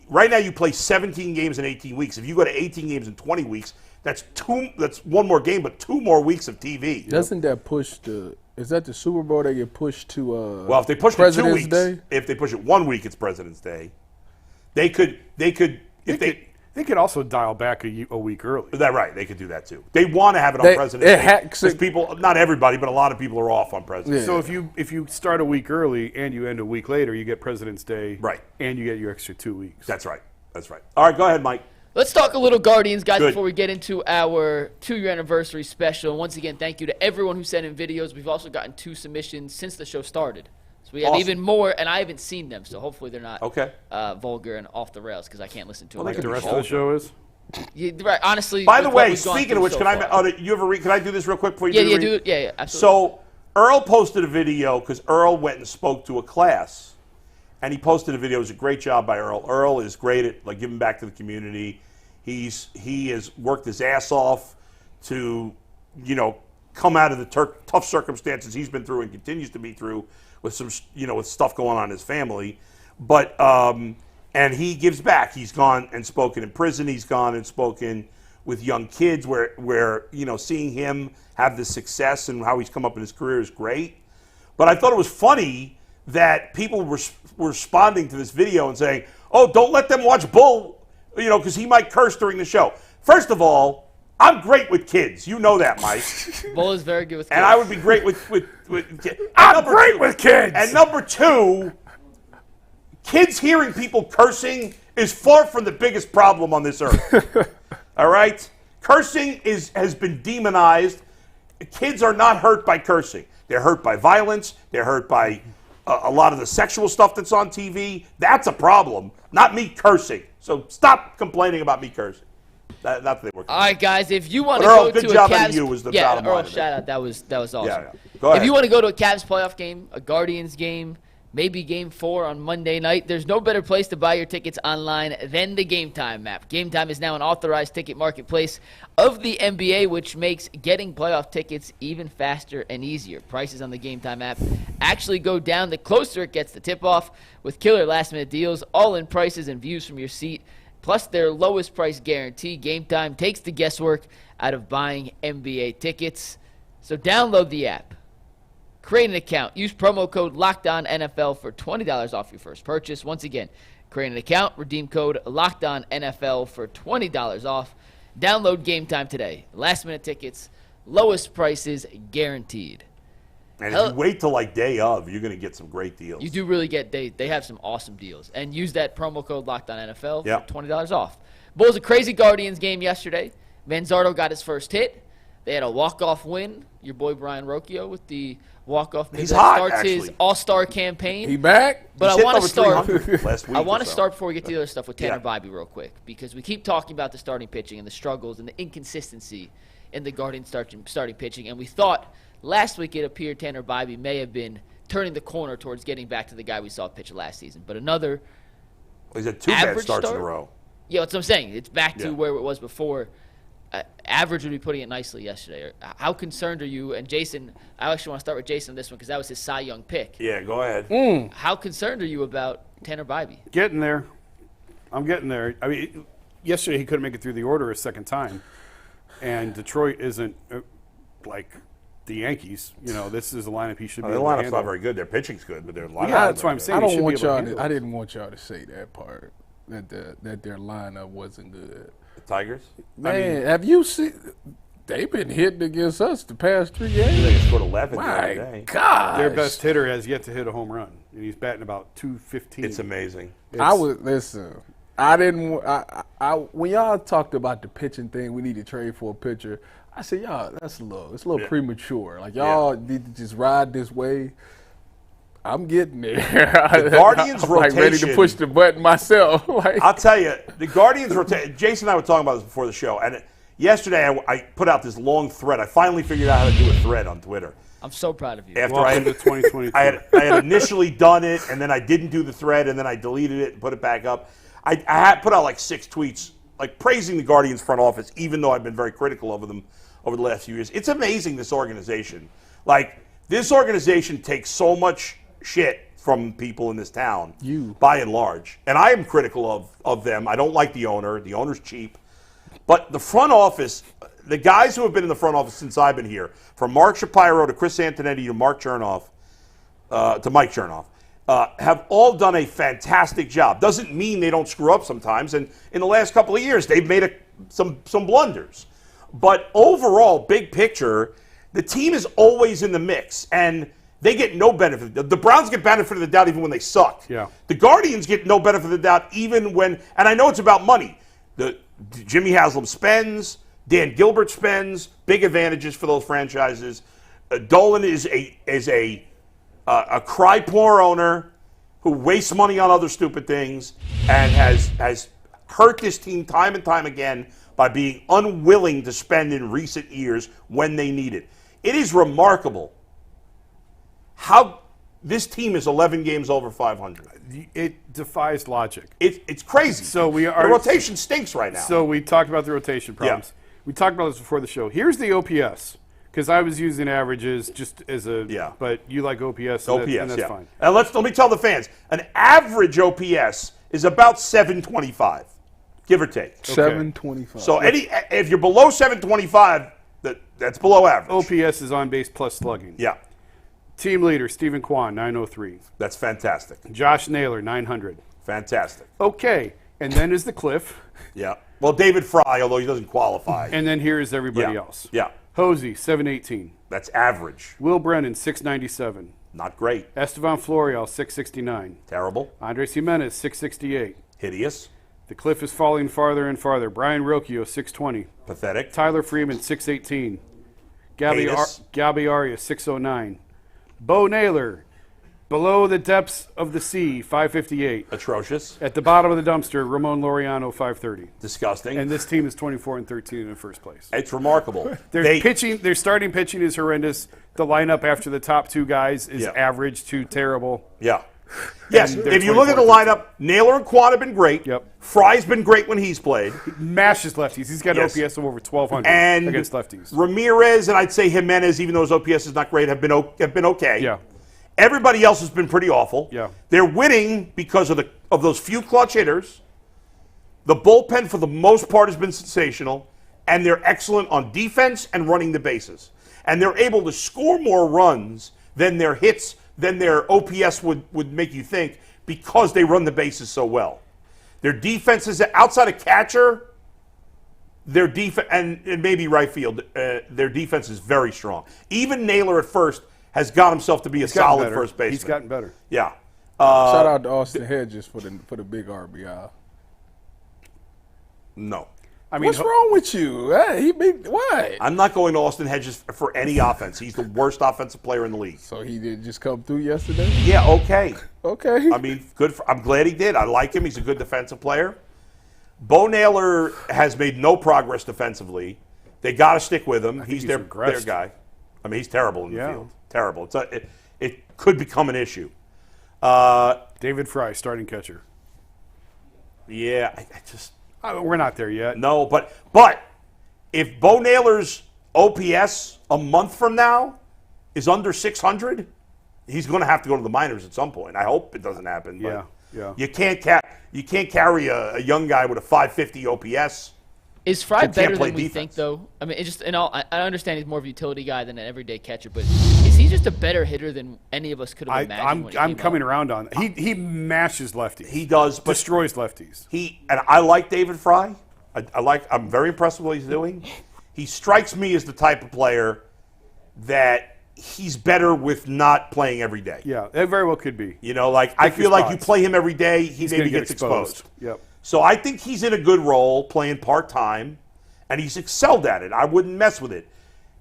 S4: right now you play 17 games in 18 weeks. If you go to 18 games in 20 weeks, that's 1 more game, but 2 more weeks of TV.
S6: Doesn't that push is that the Super Bowl that get pushed to
S4: Well, if they push it 2
S6: President's
S4: weeks,
S6: Day?
S4: if they push it 1 week, it's President's Day. They could
S5: They could also dial back a week early.
S4: Is that right? They could do that too. They want to have it on President's Day because people, not everybody, but a lot of people are off on President's Day.
S5: So if you start a week early and you end a week later, you get President's Day,
S4: right?
S5: And you get your extra 2 weeks.
S4: That's right. That's right. All right, go ahead, Mike.
S7: Let's talk a little Guardians, guys,
S4: Good.
S7: before we get into our 2-year anniversary special. Once again, thank you to everyone who sent in videos. We've also gotten 2 submissions since the show started. So we have even more, and I haven't seen them, so hopefully they're not vulgar and off the rails because I can't listen to them.
S5: Like the rest of the show is?
S7: Yeah, right, honestly.
S4: By the
S7: with what
S4: way,
S7: we've gone
S4: speaking of
S7: through
S4: which,
S7: so
S4: can I?
S7: far.
S4: Can I do this real quick before you
S7: Yeah,
S4: do
S7: do it. Yeah, absolutely.
S4: So Earl posted a video because Earl went and spoke to a class, and he posted a video. It was a great job by Earl. Earl is great at giving back to the community. He has worked his ass off to, come out of the tough circumstances he's been through and continues to be through with some, with stuff going on in his family. But and he gives back. He's gone and spoken in prison. He's gone and spoken with young kids where seeing him have the success and how he's come up in his career is great. But I thought it was funny that people were responding to this video and saying, "Oh, don't let them watch Bull, because he might curse during the show." First of all, I'm great with kids. You know that, Mike.
S7: Bull is very good with kids.
S4: And I would be great with kids.
S5: I'm great with kids.
S4: And number 2, kids hearing people cursing is far from the biggest problem on this earth. All right? Cursing has been demonized. Kids are not hurt by cursing. They're hurt by violence. They're hurt by a lot of the sexual stuff that's on TV. That's a problem, not me cursing. So stop complaining about me cursing. Not that they were.
S7: All right, guys, if you want to
S4: Earl,
S7: go
S4: good
S7: to a
S4: job out
S7: Cavs,
S4: of you was the
S7: yeah,
S4: bottom
S7: Earl,
S4: line.
S7: shout out. That was awesome.
S4: Yeah. Go ahead.
S7: If you want to go to a Cavs playoff game, a Guardians game, maybe Game 4 on Monday night. There's no better place to buy your tickets online than the Game Time app. Game Time is now an authorized ticket marketplace of the NBA, which makes getting playoff tickets even faster and easier. Prices on the Game Time app actually go down the closer it gets to tip-off, with killer last-minute deals, all-in prices, and views from your seat, plus their lowest price guarantee. Game Time takes the guesswork out of buying NBA tickets. So download the app. Create an account. Use promo code LOCKEDONNFL for $20 off your first purchase. Once again, create an account. Redeem code LOCKEDONNFL for $20 off. Download Game Time today. Last-minute tickets, lowest prices guaranteed.
S4: And if you wait till like day of, you're going to get some great deals.
S7: You do really get they have some awesome deals. And use that promo code LOCKEDONNFL for $20 off. Bulls a crazy Guardians game yesterday. Manzardo got his first hit. They had a walk-off win. Your boy Brian Rocchio with the walk-off.
S4: He's hot,
S7: starts
S4: actually.
S7: his all-star campaign.
S6: He back?
S7: But I want to start.
S4: Last week
S7: I want to
S4: or so.
S7: start before we get to the other stuff with Tanner
S4: Yeah.
S7: Bybee real quick, because we keep talking about the starting pitching and the struggles and the inconsistency in the Guardians starting pitching, and we thought last week it appeared Tanner Bybee may have been turning the corner towards getting back to the guy we saw pitch last season. But another
S4: He's had 2 bad
S7: average
S4: starts in
S7: start?
S4: a row.
S7: Yeah, that's what I'm saying. It's back to
S4: Yeah.
S7: where it was before. Average would be putting it nicely yesterday. How concerned are you? And Jason, I actually want to start with Jason on this one because that was his Cy Young pick.
S4: Yeah, go ahead.
S7: How concerned are you about Tanner Bybee?
S5: Getting there. I'm getting there. I mean, yesterday he couldn't make it through the order a second time. And Detroit isn't like the Yankees. You know, this is a lineup he should be
S4: Their
S5: able to
S4: lineup's
S5: handle.
S4: not very good. Their pitching's good, but their lineup's
S5: Yeah,
S4: not
S5: that's what I'm
S4: very
S5: saying.
S6: I
S5: He
S6: don't
S5: should
S6: want
S5: be able
S6: y'all
S5: to
S6: to.
S5: handle
S6: I
S5: it.
S6: didn't want y'all to say that part. That their lineup wasn't good.
S4: good. The Tigers?
S6: Man, have you seen? They've been hitting against us the past 3 games.
S4: They scored 11 the other
S6: My
S4: day.
S6: God,
S5: Their best hitter has yet to hit a home run, and he's batting about 215.
S4: It's amazing.
S6: I was listen. I didn't. I when y'all talked about the pitching thing, we need to trade for a pitcher. I said, y'all, it's a little
S4: Yeah.
S6: premature. Like y'all need to just ride this way. I'm getting there.
S4: The Guardians
S6: I'm like ready to
S4: rotation-
S6: push the button myself. Like,
S4: I'll tell you, the Guardians rotation. Jason and I were talking about this before the show, and yesterday I put out this long thread. I finally figured out how to do a thread on Twitter.
S7: I'm so proud of you.
S4: After
S5: Welcome to 2022.
S4: I had initially done it, and then I didn't do the thread, and then I deleted it and put it back up. I had put out like 6 tweets, like praising the Guardians front office, even though I've been very critical of them over the last few years. It's amazing, this organization. Like, this organization takes so much shit from people in this town, by and large. And I am critical of them. I don't like the owner. The owner's cheap. But the front office, the guys who have been in the front office since I've been here, from Mark Shapiro to Chris Antonetti to Mark Chernoff, to Mike Chernoff, have all done a fantastic job. Doesn't mean they don't screw up sometimes. And in the last couple of years, they've made some blunders. But overall, big picture, the team is always in the mix. And they get no benefit. The Browns get benefit of the doubt even when they suck.
S5: Yeah.
S4: The Guardians get no benefit of the doubt even when, and I know it's about money. Jimmy Haslam spends, Dan Gilbert spends, big advantages for those franchises. Dolan is a cry-poor owner who wastes money on other stupid things and has hurt this team time and time again by being unwilling to spend in recent years when they need it. It is remarkable how this team is 11 games over 500.
S5: It defies logic.
S4: It's crazy.
S5: So we are-
S4: the rotation stinks right now.
S5: So we talked about the rotation problems. We talked about this before the show. Here's the OPS, because I was using averages just as a.
S4: Yeah.
S5: But you like OPS,
S4: OPS,
S5: and that's
S4: yeah.
S5: fine.
S4: And let me tell the fans, an average OPS is about 725, give or take.
S6: 725.
S4: So if you're below 725, that's below average.
S5: OPS is on base plus slugging.
S4: Yeah,
S5: Team leader Stephen Kwan 903.
S4: that's fantastic.
S5: Josh Naylor 900.
S4: Fantastic.
S5: Okay, and then is the cliff,
S4: Yeah. Well, David Fry, although he doesn't qualify.
S5: and then here is everybody
S4: yeah.
S5: else.
S4: Yeah,
S5: Hosey 718.
S4: that's average.
S5: Will Brennan 697.
S4: Not great.
S5: Estevan Florial 669.
S4: Terrible.
S5: Andres Jimenez 668.
S4: Hideous.
S5: The cliff is falling farther and farther. Brian Rocchio 620.
S4: Pathetic.
S5: Tyler Freeman 618.
S4: Heinous.
S5: Gabby Aria 609. Bo Naylor below the depths of the sea 558.
S4: Atrocious.
S5: At the bottom of the dumpster, Ramon Laureano 530.
S4: Disgusting.
S5: And this team is 24-13 in the first place.
S4: It's remarkable.
S5: Their starting pitching is horrendous. The lineup after the top 2 guys is
S4: Yeah.
S5: average to terrible.
S4: Yeah. Yes,
S5: And they're
S4: if you look at the
S5: 24-13.
S4: lineup, Naylor and Quan have been great.
S5: Yep.
S4: Fry's been great when he's played.
S5: Mashes lefties. He's got
S4: Yes.
S5: an OPS of over 1,200
S4: And
S5: against lefties.
S4: Ramirez and I'd say Jimenez, even though his OPS is not great, have been okay.
S5: Yeah.
S4: Everybody else has been pretty awful.
S5: Yeah.
S4: They're winning because of those few clutch hitters. The bullpen, for the most part, has been sensational, and they're excellent on defense and running the bases. And they're able to score more runs than their hits, than their OPS would make you think, because they run the bases so well. Their defense is outside of catcher. Their defense and maybe right field. Their defense is very strong. Even Naylor at first has got himself to be a solid
S5: better.
S4: first baseman.
S5: He's gotten better.
S4: Yeah.
S6: Shout out to Austin Hedges for the big RBI.
S4: No.
S5: I mean,
S6: What's wrong with you? Hey, he big what?
S4: I'm not going to Austin Hedges for any offense. He's the worst offensive player in the league.
S6: So he did just come through yesterday?
S4: Yeah, okay.
S6: Okay.
S4: I mean, good. I'm glad he did. I like him. He's a good defensive player. Bo Naylor has made no progress defensively. They got to stick with him. He's their guy. I mean, he's terrible in the field. Terrible. It could become an issue.
S5: David Fry, starting catcher.
S4: Yeah, I just
S5: We're not there yet.
S4: no. But if Bo Naylor's OPS a month from now is under 600, he's going to have to go to the minors at some point. I hope it doesn't happen. But
S5: Yeah.
S4: You can't carry a young guy with a 550 OPS.
S7: Is Fry
S4: Who can't
S7: better
S4: play
S7: than we
S4: defense.
S7: think, though? I mean, I understand he's more of a utility guy than an everyday catcher, but is he just a better hitter than any of us could have imagined? when he
S5: I'm
S7: came
S5: coming
S7: up?
S5: around on it. He mashes lefties.
S4: He does, but
S5: destroys lefties.
S4: and I like David Fry. I'm very impressed with what he's doing. He strikes me as the type of player that he's better with not playing every day.
S5: Yeah, it very well could be.
S4: You know, like I feel like you play him every day, he maybe
S5: gonna get
S4: gets exposed.
S5: Yep.
S4: So I think he's in a good role playing part-time, and he's excelled at it. I wouldn't mess with it.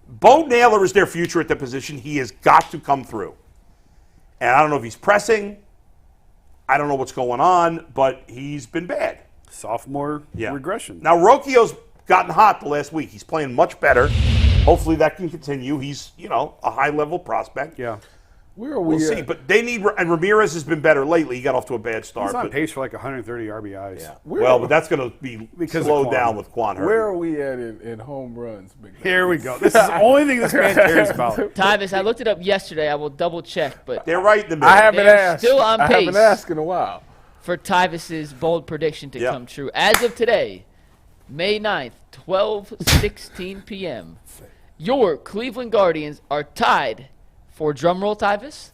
S4: Bo Naylor is their future at the position. He has got to come through. And I don't know if he's pressing. I don't know what's going on, but he's been bad.
S5: Sophomore regression.
S4: Now, Rocchio's gotten hot the last week. He's playing much better. Hopefully that can continue. He's, a high-level prospect.
S5: Yeah.
S6: Where are we
S4: We'll
S6: at?
S4: see. But they need – and Ramirez has been better lately. He got off to a bad start.
S5: He's on
S4: but-
S5: pace for like 130 RBIs.
S4: Yeah. But that's going to be
S5: Because of
S4: slowed
S5: Quan.
S4: down with Quan hurt.
S6: Where are we at in home runs, big man?
S5: Here we go. This is the only thing this man cares about.
S7: Tyvis, I looked it up yesterday. I will double check, but
S4: They're right in the middle.
S6: I haven't
S7: They're
S6: asked.
S7: still on
S6: I
S7: pace.
S6: haven't asked in a while.
S7: for Tyvis's bold prediction to come true. As of today, May 9th, 12:16 p.m., your Cleveland Guardians are tied for, drumroll, Tyvis,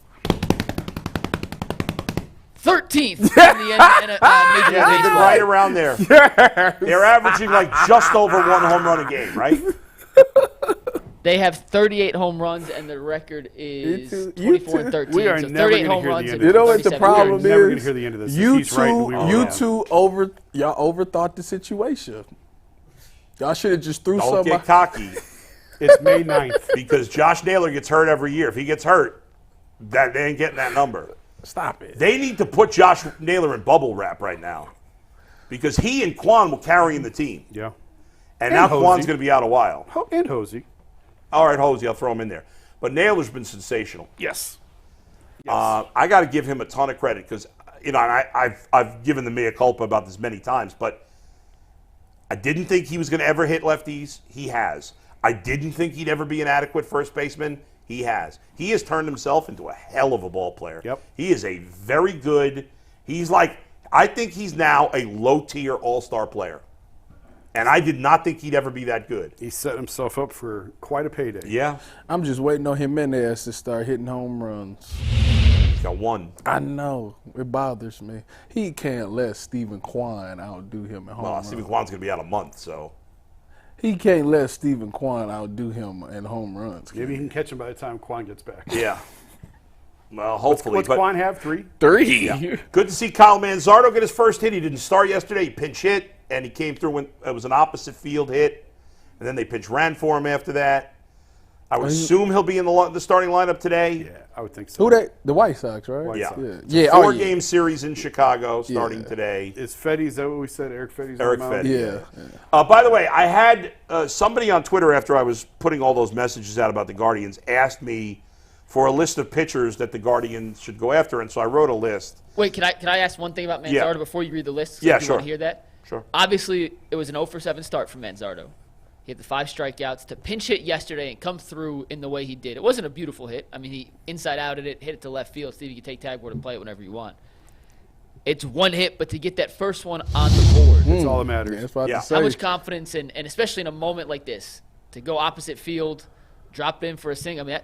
S7: 13th in the Major League
S4: They've been
S7: Baseball.
S4: right around there. They're averaging like just over one home run a game, right?
S7: They have 38 home runs, and the record is
S6: You
S7: 24 and 13.
S5: We are
S7: so
S5: never
S7: 38
S5: gonna
S7: home
S5: hear the
S7: runs.
S5: end
S7: and
S5: of
S6: You know what the
S7: 37
S6: problem
S7: wins.
S6: is?
S5: never gonna hear the end of this. If
S6: You
S5: he's right, we will
S6: two,
S5: laugh.
S6: y'all overthought the situation. Y'all should have just threw
S4: Don't
S6: something.
S4: get cocky
S5: It's May 9th.
S4: because Josh Naylor gets hurt every year. If he gets hurt, they ain't getting that number.
S6: Stop it.
S4: They need to put Josh Naylor in bubble wrap right now because he and Quan will carry in the team.
S5: Yeah.
S4: And now
S5: Hosey.
S4: Quan's going to be out a while.
S5: And Hosey.
S4: All right, Hosey, I'll throw him in there. But Naylor's been sensational.
S5: Yes.
S4: I got to give him a ton of credit because, I've given the mea culpa about this many times, but I didn't think he was going to ever hit lefties. He has. I didn't think he'd ever be an adequate first baseman. He has. He has turned himself into a hell of a ball player.
S5: Yep.
S4: He is a very good, I think he's now a low-tier all-star player. And I did not think he'd ever be that good.
S5: He set himself up for quite a payday.
S4: Yeah.
S6: I'm just waiting on Jimenez to start hitting home runs.
S4: He's got one.
S6: I know. It bothers me. He can't let Stephen Kwan outdo him at home
S4: Well,
S6: runs.
S4: Stephen Quan's going to be out a month, so.
S6: He can't let Stephen Kwan outdo him in home runs.
S5: Maybe he can catch him by the time Quan gets back.
S4: Yeah. Well, hopefully.
S5: What's
S4: but
S5: Quan have? 3?
S6: 3.
S4: good to see Kyle Manzardo get his first hit. He didn't start yesterday. He pinch hit, and he came through when it was an opposite field hit. And then they pinch ran for him after that. I would assume he'll be in the starting lineup today.
S5: Yeah, I would think so.
S6: Who they? The White Sox, right?
S5: White
S4: Yeah.
S5: Sox.
S6: Yeah.
S4: Four-game series in Chicago starting
S6: Yeah.
S4: today.
S5: Is Fetty, is that what we said? Eric Fetty's
S4: Eric
S5: on the mound?
S4: Fetty.
S6: Yeah.
S4: By the way, I had somebody on Twitter after I was putting all those messages out about the Guardians asked me for a list of pitchers that the Guardians should go after, and so I wrote a list.
S7: Wait, can I ask one thing about Manzardo before you read the list?
S4: Yeah,
S7: Do you
S4: sure.
S7: want to hear that?
S4: Sure.
S7: Obviously, it was an 0-for-7 start for Manzardo. He had the 5 strikeouts to pinch hit yesterday and come through in the way he did. It wasn't a beautiful hit. I mean, he inside-outed it, hit it to left field. Steve, you can take tag board and play it whenever you want. It's one hit, but to get that first one on the board.
S5: That's all that matters.
S6: Yeah, that's what I
S4: Yeah.
S6: have to
S7: How
S6: say.
S7: much confidence, and especially in a moment like this, to go opposite field, drop in for a single. I mean, that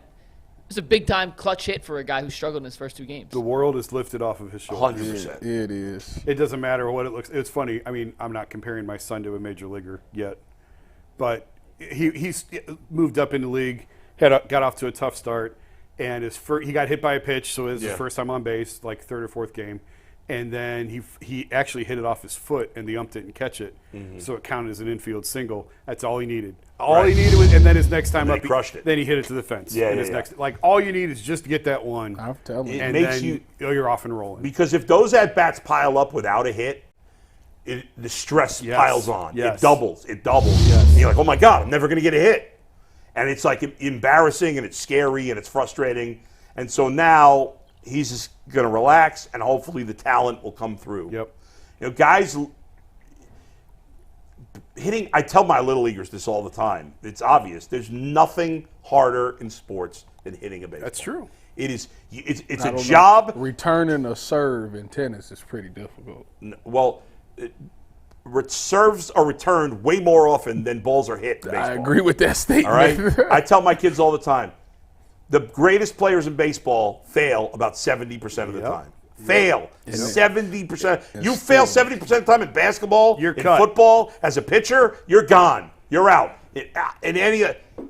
S7: was a big-time clutch hit for a guy who struggled in his first 2 games.
S5: The world is lifted off of his shoulders.
S4: 100%.
S6: It is.
S5: It doesn't matter what it looks. It's funny. I mean, I'm not comparing my son to a major leaguer yet, but he's moved up in the league, got off to a tough start, and he got hit by a pitch, so it was his first time on base, like 3rd or 4th game, and then he actually hit it off his foot, and the ump didn't catch it, so it counted as an infield single. That's all he needed. All he needed was, and then his next time
S4: then
S5: up,
S4: he crushed it.
S5: Then he hit it to the fence.
S4: Yeah,
S5: and his next, like all you need is just to get that one,
S6: I'm telling you.
S5: and
S4: makes
S5: then you're off and rolling.
S4: Because if those at-bats pile up without a hit, the stress piles on.
S5: Yes.
S4: It doubles.
S5: Yes.
S4: And you're like, oh, my God, I'm never going to get a hit. And it's like embarrassing, and it's scary, and it's frustrating. And so now he's just going to relax, and hopefully the talent will come through.
S5: Yep.
S4: You know, guys hitting, I tell my little leaguers this all the time. It's obvious. There's nothing harder in sports than hitting a baseball.
S5: That's true.
S4: It is. It's
S6: I
S4: a
S6: don't know.
S4: job.
S6: Returning a serve in tennis is pretty difficult.
S4: Well, serves are returned way more often than balls are hit in baseball.
S6: I agree with that statement.
S4: All right? I tell my kids all the time, the greatest players in baseball fail about 70% of the time. Fail 70%. You fail 70% of the time in basketball,
S5: You're
S4: in
S5: cut.
S4: football, as a pitcher, you're gone. You're out.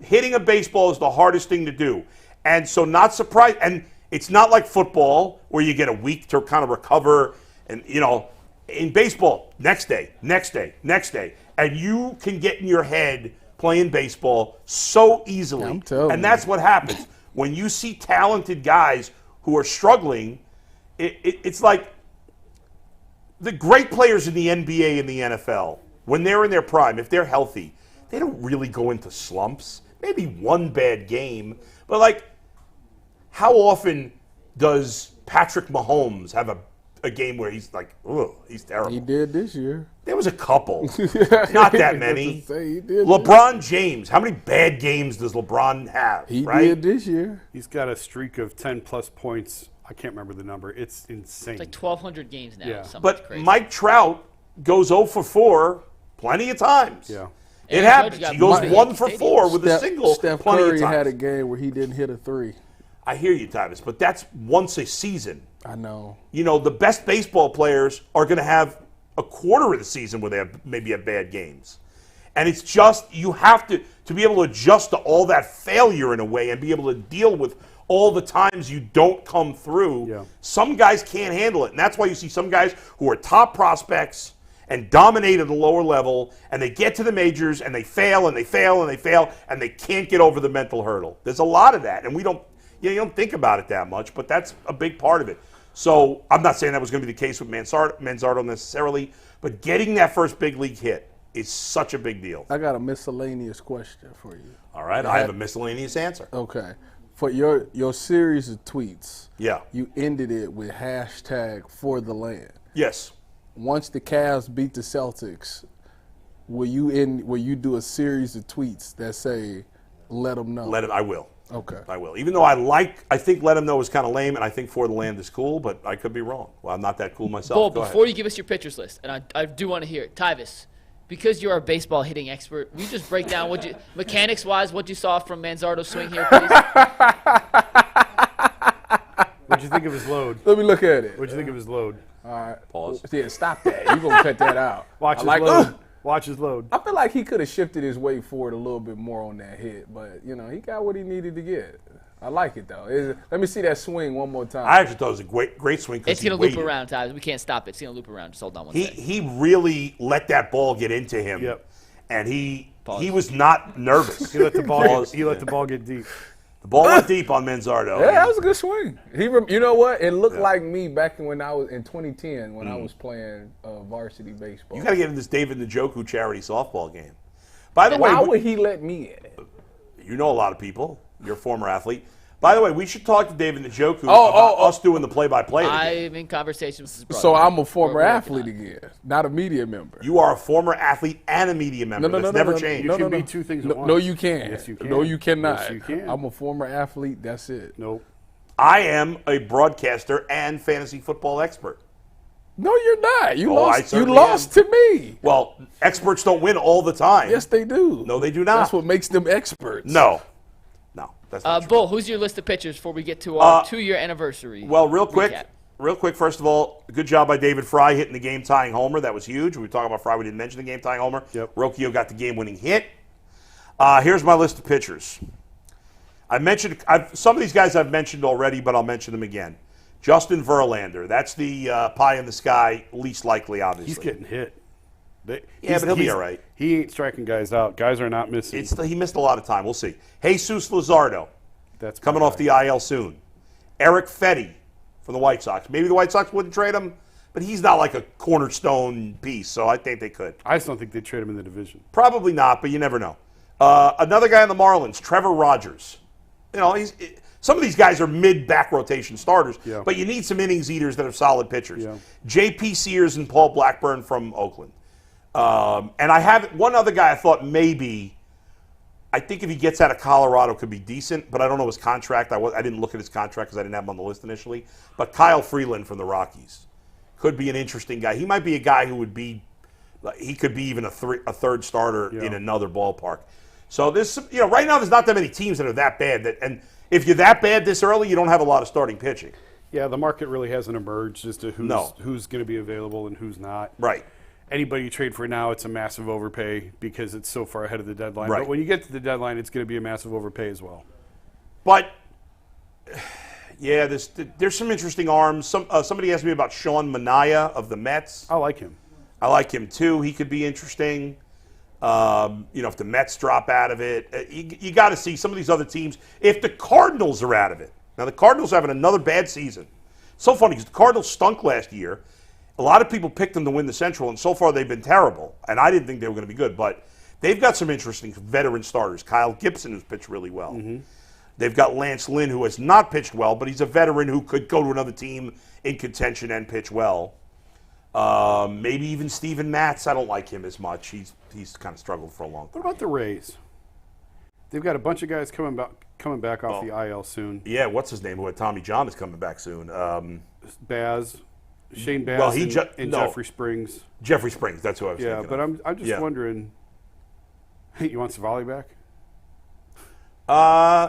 S4: Hitting a baseball is the hardest thing to do. And so not surprised. And it's not like football where you get a week to kind of recover. And, you know, in baseball, next day. And you can get in your head playing baseball so easily.
S6: I'm telling you.
S4: And that's what happens. When you see talented guys who are struggling, it's like the great players in the NBA and the NFL, when they're in their prime, if they're healthy, they don't really go into slumps. Maybe one bad game. But, like, how often does Patrick Mahomes have a game where he's like, oh, he's terrible?
S6: He did this year.
S4: There was a couple. Not that many.
S6: Say he did
S4: LeBron James. How many bad games does LeBron have?
S6: He
S4: right?
S6: did this year.
S5: He's got a streak of 10-plus points. I can't remember the number. It's insane.
S7: It's like 1,200 games now.
S5: Yeah.
S7: Something
S4: But
S7: crazy.
S4: Mike Trout goes 0 for 4 plenty of times.
S5: Yeah.
S4: It
S7: Aaron
S4: happens.
S7: Judge got
S4: He goes
S7: moved to
S4: 1 for
S7: Stadium.
S4: 4 with a single
S6: Steph
S4: plenty
S6: Curry
S4: of times.
S6: had a game where he didn't hit a 3.
S4: I hear you, Tyvis, but that's once a season.
S6: I know.
S4: You know, the best baseball players are going to have a quarter of the season where they have bad games. And it's just, you have to be able to adjust to all that failure in a way and be able to deal with all the times you don't come through.
S5: Yeah.
S4: Some guys can't handle it. And that's why you see some guys who are top prospects and dominate at the lower level, and they get to the majors and they fail and they fail and they fail, and they can't get over the mental hurdle. There's a lot of that. And you don't think about it that much, but that's a big part of it. So I'm not saying that was going to be the case with Manzardo necessarily, but getting that first big league hit is such a big deal.
S6: I got a miscellaneous question for you.
S4: All right, I have a miscellaneous answer.
S6: Okay. For your series of tweets,
S4: Yeah.
S6: you ended it with hashtag for the land.
S4: Yes.
S6: Once the Cavs beat the Celtics, will you do a series of tweets that say let them know?
S4: I will.
S6: Okay.
S4: I will. Even though I think let them know is kind of lame, and I think for the land is cool, but I could be wrong. Well, I'm not that cool myself.
S7: Bull,
S4: Go
S7: before
S4: ahead.
S7: you give us your pitchers list, and I do want to hear it, Tyvis, because you're a baseball hitting expert, will you just break down mechanics-wise what you saw from Manzardo's swing here, please?
S5: What'd you think of his load?
S6: Let me look at it.
S5: What'd you think of his load?
S6: All right.
S4: Pause.
S6: Yeah, stop that. You're going to cut that out.
S5: Watch
S6: I
S5: his
S6: like,
S5: load. Watch his load.
S6: I feel like he could have shifted his weight forward a little bit more on that hit, but, he got what he needed to get. I like it, though. Let me see that swing one more time.
S4: I actually thought it was a great swing.
S7: It's going to loop around, Tyvis. We can't stop it. It's going to loop around. Just hold on one second.
S4: He really let that ball get into him.
S5: Yep.
S4: And he was not nervous.
S5: He let the ball get deep.
S4: The ball went deep on Manzardo.
S6: Yeah, that was a good swing. You know what? It looked like me back when I was in 2010 when I was playing varsity baseball.
S4: You got to get in this David Njoku charity softball game. By the way,
S6: why would he let me in it?
S4: you know a lot of people. You're a former athlete. By the way, we should talk to David Njoku about us doing the play-by-play.
S7: I'm in conversation with his brother.
S6: So I'm a former athlete again, not a media member.
S4: You are a former athlete and a media member. That's never changed.
S5: You can be two things at once.
S6: No, you can't.
S5: Yes, you can.
S6: No, you cannot.
S5: Yes, you can.
S6: I'm a former athlete. That's it.
S5: Nope.
S4: I am a broadcaster and fantasy football expert.
S6: No, you're not. You
S4: Oh, I
S6: lost. You
S4: certainly
S6: lost to me.
S4: Well, experts don't win all the time.
S6: Yes, they do.
S4: No, they do not.
S6: That's what makes them experts.
S4: No, that's not true.
S7: Bull, who's your list of pitchers before we get to our 2-year anniversary?
S4: Well, real quick,
S7: recap?
S4: first of all, good job by David Fry hitting the game-tying homer. That was huge. We were talking about Fry. We didn't mention the game-tying homer.
S5: Yep.
S4: Rocchio got the game-winning hit. Here's my list of pitchers. Some of these guys I've mentioned already, but I'll mention them again. Justin Verlander. That's the pie in the sky, least likely, obviously.
S5: He's getting hit.
S4: But he'll be all right.
S5: He ain't striking guys out. Guys are not missing.
S4: He missed a lot of time. We'll see. Jesus Luzardo.
S5: That's
S4: coming off the IL soon. Eric Fetty from the White Sox. Maybe the White Sox wouldn't trade him, but he's not like a cornerstone piece, so I think they could.
S5: I just don't think they'd trade him in the division.
S4: Probably not, but you never know. Another guy on the Marlins, Trevor Rogers. You know, some of these guys are mid-back rotation starters, but you need some innings eaters that are solid pitchers.
S5: Yeah.
S4: J.P. Sears and Paul Blackburn from Oakland. And I have one other guy I thought maybe, I think if he gets out of Colorado could be decent, but I don't know his contract. I didn't look at his contract because I didn't have him on the list initially. But Kyle Freeland from the Rockies could be an interesting guy. He might be a guy who would be, he could be even a third starter in another ballpark. So this, right now there's not that many teams that are that bad. And if you're that bad this early, you don't have a lot of starting pitching.
S5: Yeah, the market really hasn't emerged as to who's going to be available and who's not.
S4: Right.
S5: Anybody you trade for now, it's a massive overpay because it's so far ahead of the deadline.
S4: Right.
S5: But when you get to the deadline, it's going to be a massive overpay as well.
S4: But, yeah, there's some interesting arms. Somebody asked me about Sean Manaea of the Mets.
S5: I like him.
S4: I like him, too. He could be interesting. If the Mets drop out of it. You got to see some of these other teams. If the Cardinals are out of it. Now, the Cardinals are having another bad season. So funny because the Cardinals stunk last year. A lot of people picked them to win the Central, and so far they've been terrible. And I didn't think they were going to be good, but they've got some interesting veteran starters. Kyle Gibson, who's pitched really well. Mm-hmm. They've got Lance Lynn, who has not pitched well, but he's a veteran who could go to another team in contention and pitch well. Maybe even Steven Matz. I don't like him as much. He's kind of struggled for a long time.
S5: What about the Rays? They've got a bunch of guys coming back off the IL soon.
S4: Yeah, what's his name? Who had Tommy John is coming back soon.
S5: Shane Baz and
S4: no.
S5: Jeffrey Springs.
S4: Jeffrey Springs, that's who I was thinking
S5: Yeah, but
S4: of.
S5: I'm just wondering, you want Savali back?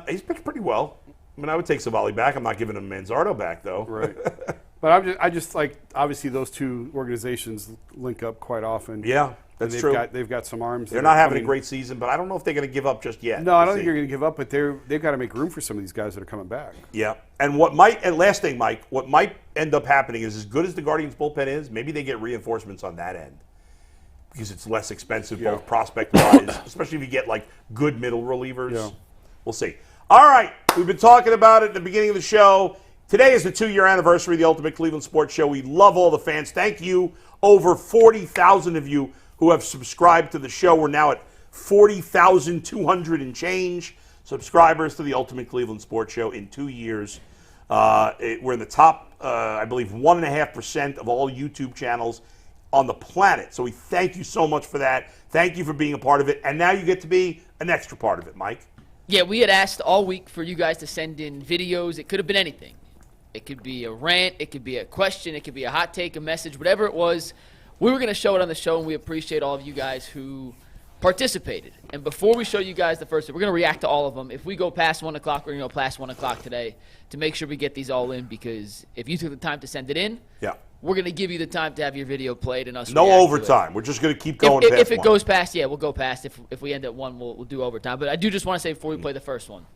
S4: He's pitched pretty well. I mean, I would take Savali back. I'm not giving him Manzardo back, though.
S5: Right. But I just like, obviously those two organizations link up quite often.
S4: Yeah, that's true.
S5: They've got some arms.
S4: They're not having a great season, but I don't know if they're going to give up just yet.
S5: No, I don't think they're going to give up, but they've got to make room for some of these guys that are coming back.
S4: Yeah. And last thing, Mike, what might end up happening is as good as the Guardians bullpen is, maybe they get reinforcements on that end because it's less expensive, both prospect-wise, especially if you get like good middle relievers.
S5: Yeah.
S4: We'll see. All right. We've been talking about it at the beginning of the show. Today is the 2-year anniversary of the Ultimate Cleveland Sports Show. We love all the fans. Thank you. Over 40,000 of you who have subscribed to the show. We're now at 40,200 and change subscribers to the Ultimate Cleveland Sports Show in 2 years. We're in the top, I believe, 1.5% of all YouTube channels on the planet. So we thank you so much for that. Thank you for being a part of it. And now you get to be an extra part of it, Mike.
S7: Yeah, we had asked all week for you guys to send in videos. It could have been anything. It could be a rant. It could be a question. It could be a hot take, a message, whatever it was. We were going to show it on the show, and we appreciate all of you guys who participated. And before we show you guys the first, we're going to react to all of them. If we go past 1 o'clock, we're going to go past 1 o'clock today to make sure we get these all in, because if you took the time to send it in, we're going to give you the time to have your video played and us
S4: no
S7: react
S4: overtime.
S7: To it.
S4: We're just going to keep going
S7: if it
S4: one.
S7: goes past, we'll go past. If we end at 1, we'll do overtime. But I do just want to say before we play the first one,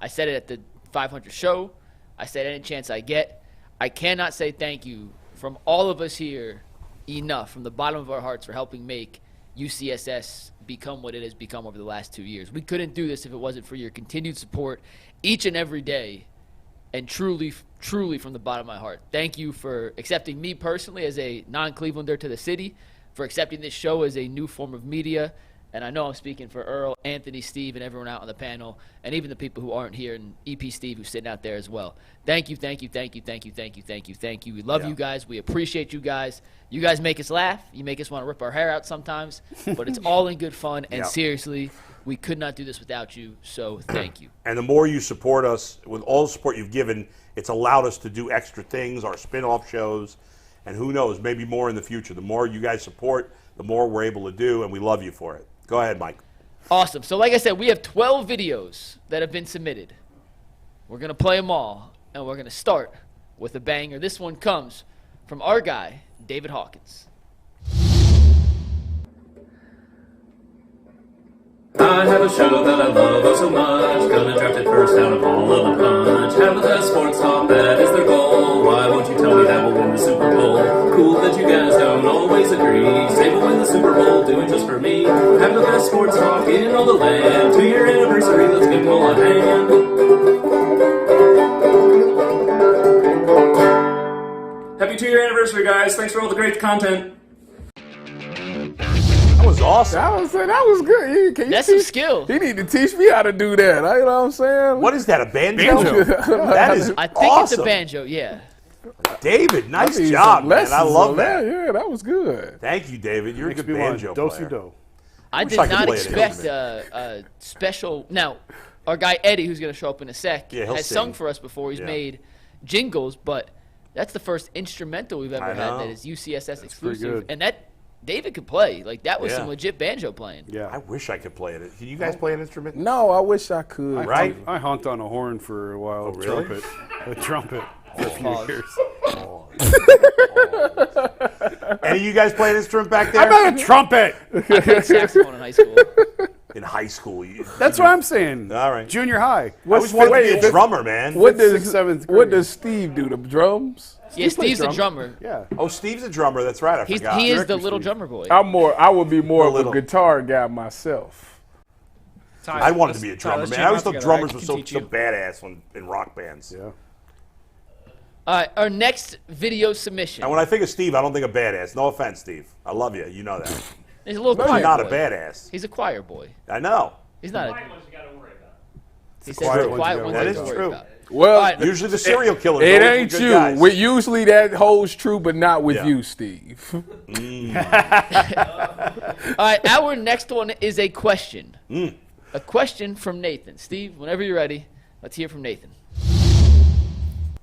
S7: I said it at the 500 show. I said any chance I get. I cannot say thank you from all of us here enough, from the bottom of our hearts, for helping make UCSS become what it has become over the last 2 years. We couldn't do this if it wasn't for your continued support each and every day, and truly, truly from the bottom of my heart. Thank you for accepting me personally as a non-Clevelander to the city, for accepting this show as a new form of media, And I know I'm speaking for Earl, Anthony, Steve, and everyone out on the panel, and even the people who aren't here, and EP Steve who's sitting out there as well. Thank you, thank you, thank you, thank you, thank you, thank you, thank you. We love you guys. We appreciate you guys. You guys make us laugh. You make us want to rip our hair out sometimes, but it's all in good fun. And seriously, we could not do this without you, so thank you.
S4: And the more you support us, with all the support you've given, it's allowed us to do extra things, our spin-off shows, and who knows, maybe more in the future. The more you guys support, the more we're able to do, and we love you for it. Go ahead, Mike.
S7: Awesome. So like I said, we have 12 videos that have been submitted. We're going to play them all, and we're going to start with a banger. This one comes from our guy, David Hawkins.
S9: I have a show that I love oh so much. Gonna draft it first out of all of the punch. Have the best sports talk, that is their goal. Why won't you tell me that we'll win the Super Bowl? Cool that you guys don't always agree. Say we'll win the Super Bowl, do it just for me. Have the best sports talk in all the land. 2-year anniversary, let's give them all a hand. Happy 2-year anniversary, guys. Thanks for all the great content.
S4: That was awesome.
S6: That was good. Can you
S7: That's
S6: teach,
S7: some skill.
S6: He need to teach me how to do that. You know what I'm saying?
S4: What is that, a banjo? That is
S7: I think
S4: awesome.
S7: it's a banjo, yeah.
S4: David, nice
S6: need
S4: job,
S6: some
S4: man. I
S6: lessons
S4: love
S6: on
S4: that.
S6: Yeah, that was good.
S4: Thank you, David. You're a good
S5: Makes me want
S4: banjo
S5: do-si-do.
S4: player.
S7: I
S4: wish
S7: did
S4: I could
S7: not
S4: play it
S7: expect
S4: instrument.
S7: a special. Now, our guy Eddie, who's going to show up in a sec,
S4: Yeah, he'll
S7: has
S4: sing.
S7: sung for us before. He's
S4: Yeah.
S7: made jingles, but that's the first instrumental we've ever
S4: I
S7: had
S4: know.
S7: that is UCSS
S5: pretty
S7: exclusive.
S5: good.
S7: And that David could play. Like, that was
S4: Yeah.
S7: some legit banjo playing.
S5: Yeah.
S4: I wish I could play it. Can you guys play an instrument?
S6: No, I wish I could.
S4: Right?
S5: I honked on a horn for a while.
S4: really?
S5: A trumpet for a few
S7: Pause.
S5: years.
S4: Any of you guys play an instrument back there?
S5: I'm not a trumpet.
S7: I played saxophone in high school.
S4: In high school.
S5: That's what I'm saying.
S4: All right.
S5: Junior high.
S4: I always wanted to be a
S6: wait,
S4: drummer, man.
S6: What
S5: Fifth,
S6: does
S5: sixth, seventh
S6: What
S5: grade.
S6: does Steve do? The drums?
S7: Yeah, Steve's the drummer.
S5: Yeah.
S4: Oh, Steve's a drummer. That's right. I forgot.
S7: He is the
S5: Director
S7: little
S5: Steve.
S7: drummer boy.
S6: I would be more
S4: A
S6: of
S4: little.
S6: a guitar guy myself.
S4: I wanted to be a drummer,
S10: let's
S4: man.
S10: jam
S4: I always
S10: out
S4: thought
S10: together.
S4: drummers
S10: I
S4: were
S10: can
S4: so
S10: teach you.
S4: badass in rock bands.
S5: Yeah.
S7: All right, our next video submission.
S4: And when I think of Steve, I don't think of badass. No offense, Steve. I love you. You know that.
S7: He's a little
S4: But
S7: choir
S4: you're not a
S7: boy.
S4: badass.
S7: He's a choir boy.
S4: I know.
S7: He's not a.
S10: ones you gotta worry about.
S7: He says
S5: quiet
S7: the
S5: ones
S7: quiet
S5: you
S7: ones
S5: gotta
S7: you
S4: worry
S7: have to
S4: about.
S7: worry
S4: That is
S7: about.
S6: Well,
S7: All right.
S4: Usually the serial killers.
S6: it
S4: those are
S6: ain't
S4: good
S6: you.
S4: guys.
S6: Usually that holds true, but not with
S4: Yeah.
S6: you, Steve.
S7: All right, our next one is a question. A question from Nathan. Steve, whenever you're ready, let's hear from Nathan.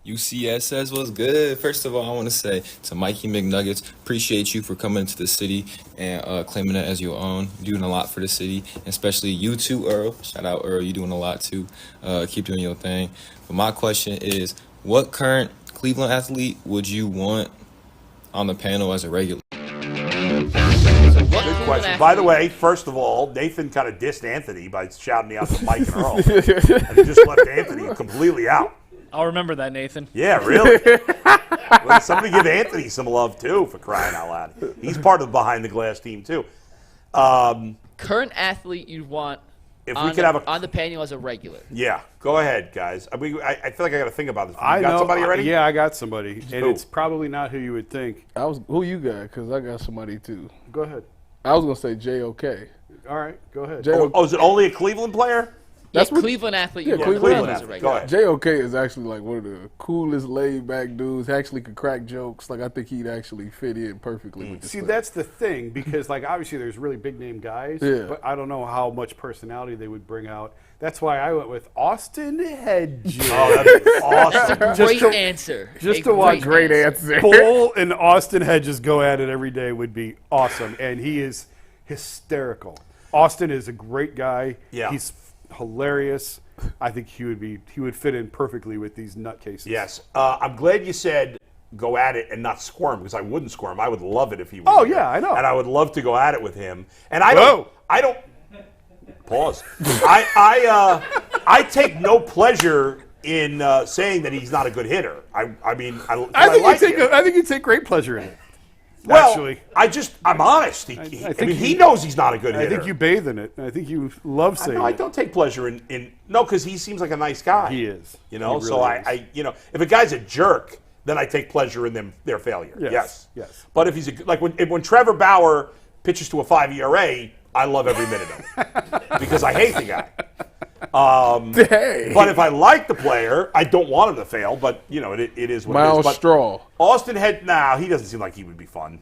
S11: UCSS was good. First of all, I want to say to Mikey McNuggets, appreciate you for coming to the city and claiming it as your own. You're doing a lot for the city, and especially you too, Earl. Shout out, Earl. You're doing a lot too. Keep doing your thing. But my question is, what current Cleveland athlete would you want on the panel as a regular?
S7: What
S4: Good question. By the way, first of all, Nathan kind of dissed Anthony by shouting me out to Mike and Earl. And he just left Anthony completely out.
S10: I'll remember that, Nathan.
S4: Yeah, really? Well, somebody give Anthony some love, too, for crying out loud. He's part of the behind the glass team, too.
S7: current athlete you'd want
S4: If
S7: on,
S4: we could have a
S7: on the panel as a regular?
S4: Yeah, go ahead, guys. I feel like I got to think about this. You
S5: I
S4: got
S5: know
S4: somebody already?
S5: Yeah, I got somebody, and
S4: Who?
S5: it's probably not who you would think.
S6: Who you got? Because I got somebody too.
S5: Go ahead.
S6: I was gonna say JOK.
S5: All right, go ahead.
S4: Oh, is it only a Cleveland player?
S7: That's
S6: what-
S7: Cleveland athlete
S6: Yeah,
S7: you want on the
S6: Cleveland
S7: panel as a
S4: athlete. Go
S7: regular.
S4: ahead.
S6: JOK is actually like one of the coolest laid back dudes. Actually could crack jokes. Like I think he'd actually fit in perfectly with the
S5: See,
S6: stuff.
S5: that's the thing, because like obviously there's really big name guys,
S6: Yeah.
S5: but I don't know how much personality they would bring out. That's why I went with Austin Hedges.
S4: Oh, that'd be awesome.
S7: Great
S5: to-
S7: answer.
S5: just
S7: A
S5: to watch
S6: great answer.
S5: Bull and Austin Hedges go at it every day would be awesome, and he is hysterical. Austin is a great guy.
S4: Yeah.
S5: He's hilarious. I think he would fit in perfectly with these nutcases.
S4: Yes. I'm glad you said go at it and not squirm, because I wouldn't squirm. I would love it if he was
S5: Oh,
S4: here.
S5: yeah, I know.
S4: And I would love to go at it with him. And I don't.
S5: Whoa.
S4: I don't. Pause. I take no pleasure in saying that he's not a good hitter. I
S5: think you take great pleasure in it.
S4: Well,
S5: actually.
S4: I'm honest. He knows he's not a good
S5: I
S4: hitter.
S5: think you bathe in it. I think you love saying
S4: I
S5: it.
S4: don't take pleasure in no, because he seems like a nice guy.
S5: He is.
S4: You know,
S5: He
S4: so
S5: really is.
S4: if a guy's a jerk, then I take pleasure in their failure.
S5: Yes, yes.
S4: But if he's like when Trevor Bauer pitches to a 5 ERA, I love every minute of it because I hate the guy. But if I like the player, I don't want him to fail. But it is what it is.
S6: Miles Straw.
S4: Austin he doesn't seem like he would be fun.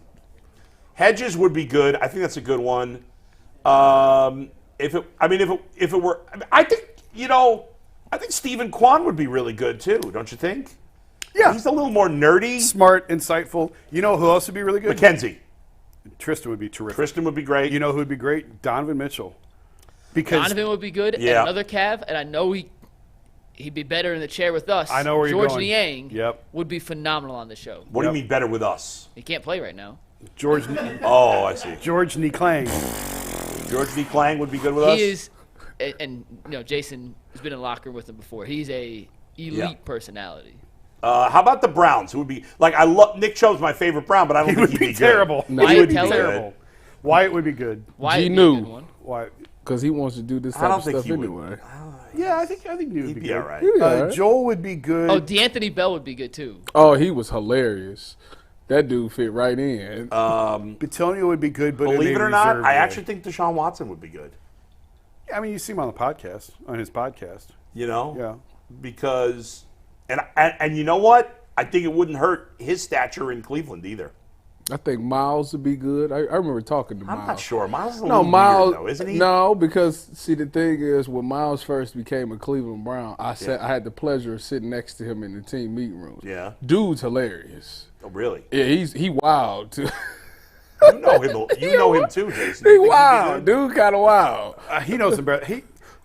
S4: Hedges would be good. I think that's a good one. If it were, I think Stephen Kwan would be really good too. Don't you think?
S5: Yeah,
S4: he's a little more nerdy,
S5: smart, insightful. You know who else would be really good?
S4: Mackenzie.
S5: Tristan would be terrific.
S4: Tristan would be great.
S5: You know who would be great? Donovan Mitchell. Because
S7: Donovan would be good.
S4: Yeah.
S7: And another Cav, and I know he'd be better in the chair with us.
S5: I know where you're
S7: George
S5: going.
S7: Niang would be phenomenal on the show.
S4: What do you mean better with us?
S7: He can't play right now.
S5: George.
S4: Oh, I see.
S5: George Niklang.
S4: George V. Klang would be good with us.
S7: He is, and Jason has been in the locker room with him before. He's a elite personality.
S4: How about the Browns? Who would be like? I love Nick Chubb's my favorite Brown, but I don't think he'd be
S5: terrible.
S4: Good.
S7: Wyatt
S4: He would be
S7: Teller?
S4: terrible.
S5: Wyatt would be good.
S7: Wyatt would be a good one.
S5: Wyatt.
S6: Because he wants to do this type of stuff anyway.
S5: Yeah, I think he would be good.
S4: all right.
S6: right.
S5: Joel would be good.
S7: Oh, D'Anthony Bell would be good too.
S6: Oh, he was hilarious. That dude fit right in.
S5: Bitonio would be good, but
S4: Believe
S5: in
S4: it
S5: a
S4: or not,
S5: reserve
S4: I
S5: way.
S4: actually think Deshaun Watson would be good.
S5: I mean, you see him on his podcast. Yeah.
S4: Because and you know what? I think it wouldn't hurt his stature in Cleveland either.
S6: I think Miles would be good. I remember talking to Miles.
S4: I'm not sure. Miles is a
S6: No,
S4: little
S6: Miles,
S4: weird, though, isn't he?
S6: No, because see the thing is, when Miles first became a Cleveland Brown, I had the pleasure of sitting next to him in the team meeting rooms.
S4: Yeah.
S6: Dude's hilarious.
S4: Oh, really?
S6: Yeah, he wild too.
S4: You know him too, Jason.
S6: He wild. Dude kind of wild.
S5: He knows him better.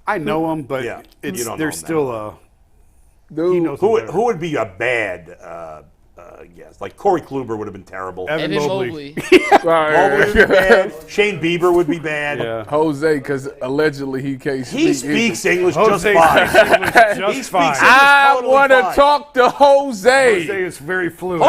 S5: I know him, but there's still a.
S6: Dude,
S5: he knows
S4: who would be a bad guess? Like Corey Kluber would have been terrible.
S5: Evan Mobley.
S4: Mobley would be bad. Shane Bieber would be bad.
S5: Yeah.
S6: Jose, because allegedly he can't speak
S4: He speaks English
S5: Jose
S4: just fine.
S5: speaks English
S4: He
S5: just
S4: speaks
S5: fine.
S4: English
S6: I
S4: totally
S6: want to
S4: fine.
S6: talk to Jose.
S5: Jose is very fluent.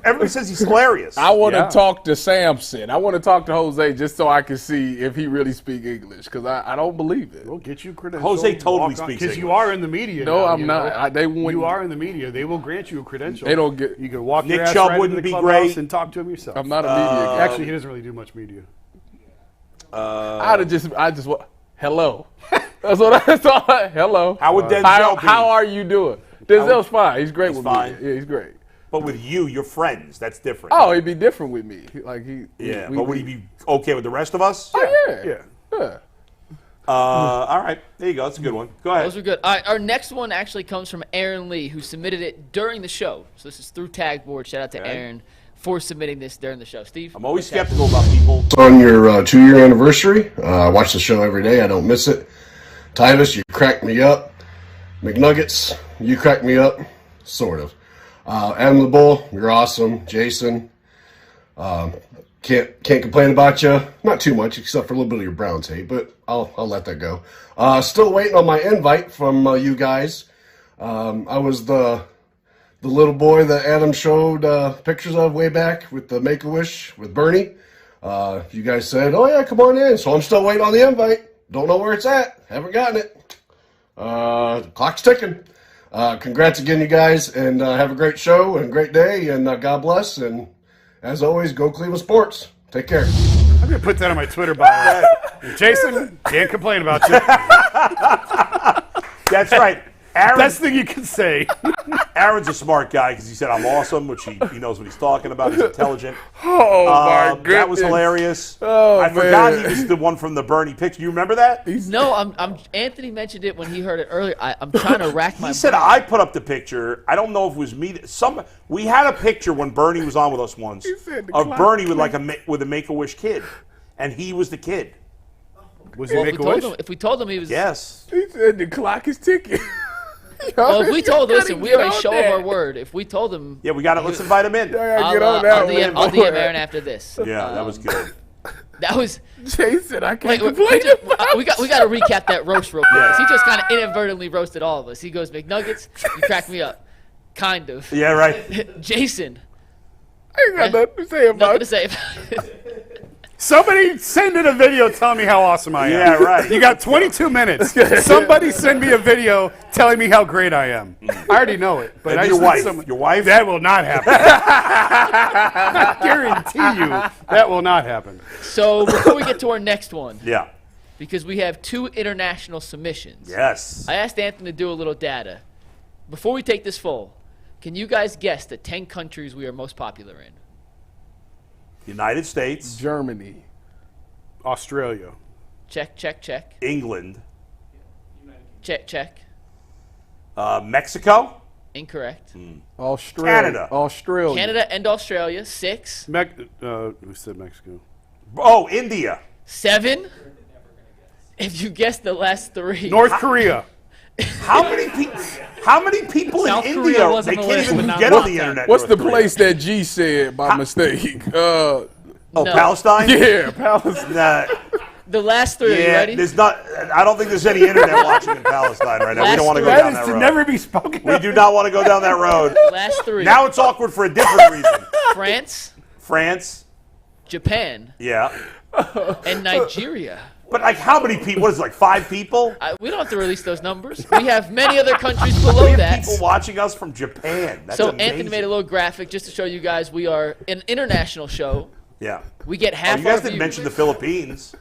S4: Everybody says he's hilarious.
S6: I want to talk to Samson. I want to talk to Jose just so I can see if he really speaks English because I don't believe it.
S5: We'll get you credentials.
S4: Jose totally speaks English.
S5: Because you are in the media.
S6: No,
S5: now,
S6: I'm not.
S5: You are in the media. They will grant you a credential.
S6: They don't get.
S5: You can walk
S4: Nick
S5: your ass
S4: Chubb
S5: right
S4: wouldn't
S5: into the
S4: be
S5: clubhouse
S4: great.
S5: and talk to him yourself.
S6: I'm not a media guy.
S5: Actually, he doesn't really do much media.
S6: I just hello. That's all. Hello.
S4: How would Denzel be?
S6: How are you doing? Denzel's fine. He's great with
S4: fine.
S6: me. Yeah, he's great.
S4: But with you're friends. That's different.
S6: Oh, he'd be different with me. Like
S4: Yeah, but would he be okay with the rest of us?
S6: Oh
S5: Yeah.
S4: All right, there you go. That's a good one. Go ahead.
S7: Those are good. All right, our next one actually comes from Aaron Lee, who submitted it during the show. So this is through Tagboard. Shout out to Aaron for submitting this during the show. Steve?
S4: I'm always skeptical about people.
S12: On your 2-year anniversary, I watch the show every day. I don't miss it. Tyvis, you cracked me up. McNuggets, you cracked me up. Sort of. Adam the Bull, you're awesome. Jason, can't complain about you. Not too much, except for a little bit of your Browns hate, but I'll let that go. Still waiting on my invite from you guys. I was the little boy that Adam showed pictures of way back with the Make-A-Wish with Bernie. You guys said, oh yeah, come on in. So I'm still waiting on the invite. Don't know where it's at. Haven't gotten it. The clock's ticking. Congrats again, you guys, and have a great show and great day, and God bless. And as always, go Cleveland Sports. Take care.
S5: I'm going to put that on my Twitter bio. Jason, can't complain about you.
S4: That's right. Aaron,
S5: Best thing you can say.
S4: Aaron's a smart guy because he said I'm awesome, which he knows what he's talking about. He's intelligent.
S6: Oh, my goodness.
S4: That was hilarious.
S6: Oh,
S4: I forgot he was the one from the Bernie picture. You remember that?
S7: No, Anthony mentioned it when he heard it earlier. I'm trying to rack my
S4: He said
S7: brain.
S4: I put up the picture. I don't know if it was me. We had a picture when Bernie was on with us once of Bernie with a Make-A-Wish kid, and he was the kid.
S5: Was he
S7: Well,
S5: Make-A-Wish?
S7: if we told him he was...
S4: Yes.
S6: He said the clock is ticking.
S7: Well, if we told
S6: You
S7: listen,
S6: gotta
S7: we
S6: get
S7: always
S6: on
S7: show
S6: that.
S7: him our word. If we told him...
S4: Yeah, we got it. Let's invite him in.
S6: I'll
S7: I'll DM Aaron after this.
S4: Yeah, that was good.
S7: That was...
S6: Jason, I can't
S7: Wait,
S6: complain about
S7: we got to recap that roast real quick. He just kind of inadvertently roasted all of us. He goes, McNuggets, you cracked me up. Kind of.
S4: Yeah, right.
S7: Jason.
S6: I ain't got nothing to say about
S7: Nothing
S6: it.
S7: to say about it.
S5: Somebody send in a video telling me how awesome I am.
S4: Yeah, right.
S5: You got 22 minutes. Somebody send me a video telling me how great I am. I already know it. But
S4: And your wife?
S5: That will not happen. I guarantee you that will not happen.
S7: So before we get to our next one,
S4: Yeah.
S7: because we have 2 international submissions.
S4: Yes.
S7: I asked Anthony to do a little data. Before we take this full, can you guys guess the 10 countries we are most popular in?
S4: United States.
S6: Germany.
S5: Australia.
S7: Check, check, check.
S4: England.
S7: Check, check.
S4: Mexico.
S7: Incorrect.
S6: Australia.
S4: Canada.
S6: Australia.
S7: Canada and Australia, 6.
S5: We said Mexico.
S4: Oh, India.
S7: 7. If you guess the last 3.
S5: North Korea.
S4: How many people
S10: South
S4: in
S10: Korea
S4: India?
S10: wasn't
S4: They
S10: on the
S4: can't
S10: list,
S4: even
S10: but not
S4: get on
S10: North
S4: the
S10: Korea.
S4: internet.
S6: What's
S4: North
S6: the
S4: Korea.
S6: place that G said by mistake?
S4: Oh,
S7: No.
S4: Palestine.
S6: Yeah, Palestine.
S4: Nah,
S7: The last 3, are you
S4: yeah,
S7: ready?
S4: there's not. I don't think there's any internet watching in Palestine right now. We don't want to go
S5: That
S4: down
S5: is
S4: that
S5: to
S4: road.
S5: never be spoken
S4: We
S5: of.
S4: do not want to go down that road.
S7: Last 3.
S4: Now it's awkward for a different reason.
S7: France,
S4: France.
S7: Japan,
S4: Yeah.
S7: and Nigeria.
S4: But like, how many people? What is it, like 5 people?
S7: We don't have to release those numbers. We have many other countries below
S4: We have
S7: that.
S4: people watching us from Japan. That's
S7: So
S4: amazing.
S7: Anthony made a little graphic just to show you guys we are an international show.
S4: Yeah.
S7: We get
S4: Oh,
S7: half
S4: you guys
S7: our
S4: didn't
S7: views.
S4: mention the Philippines.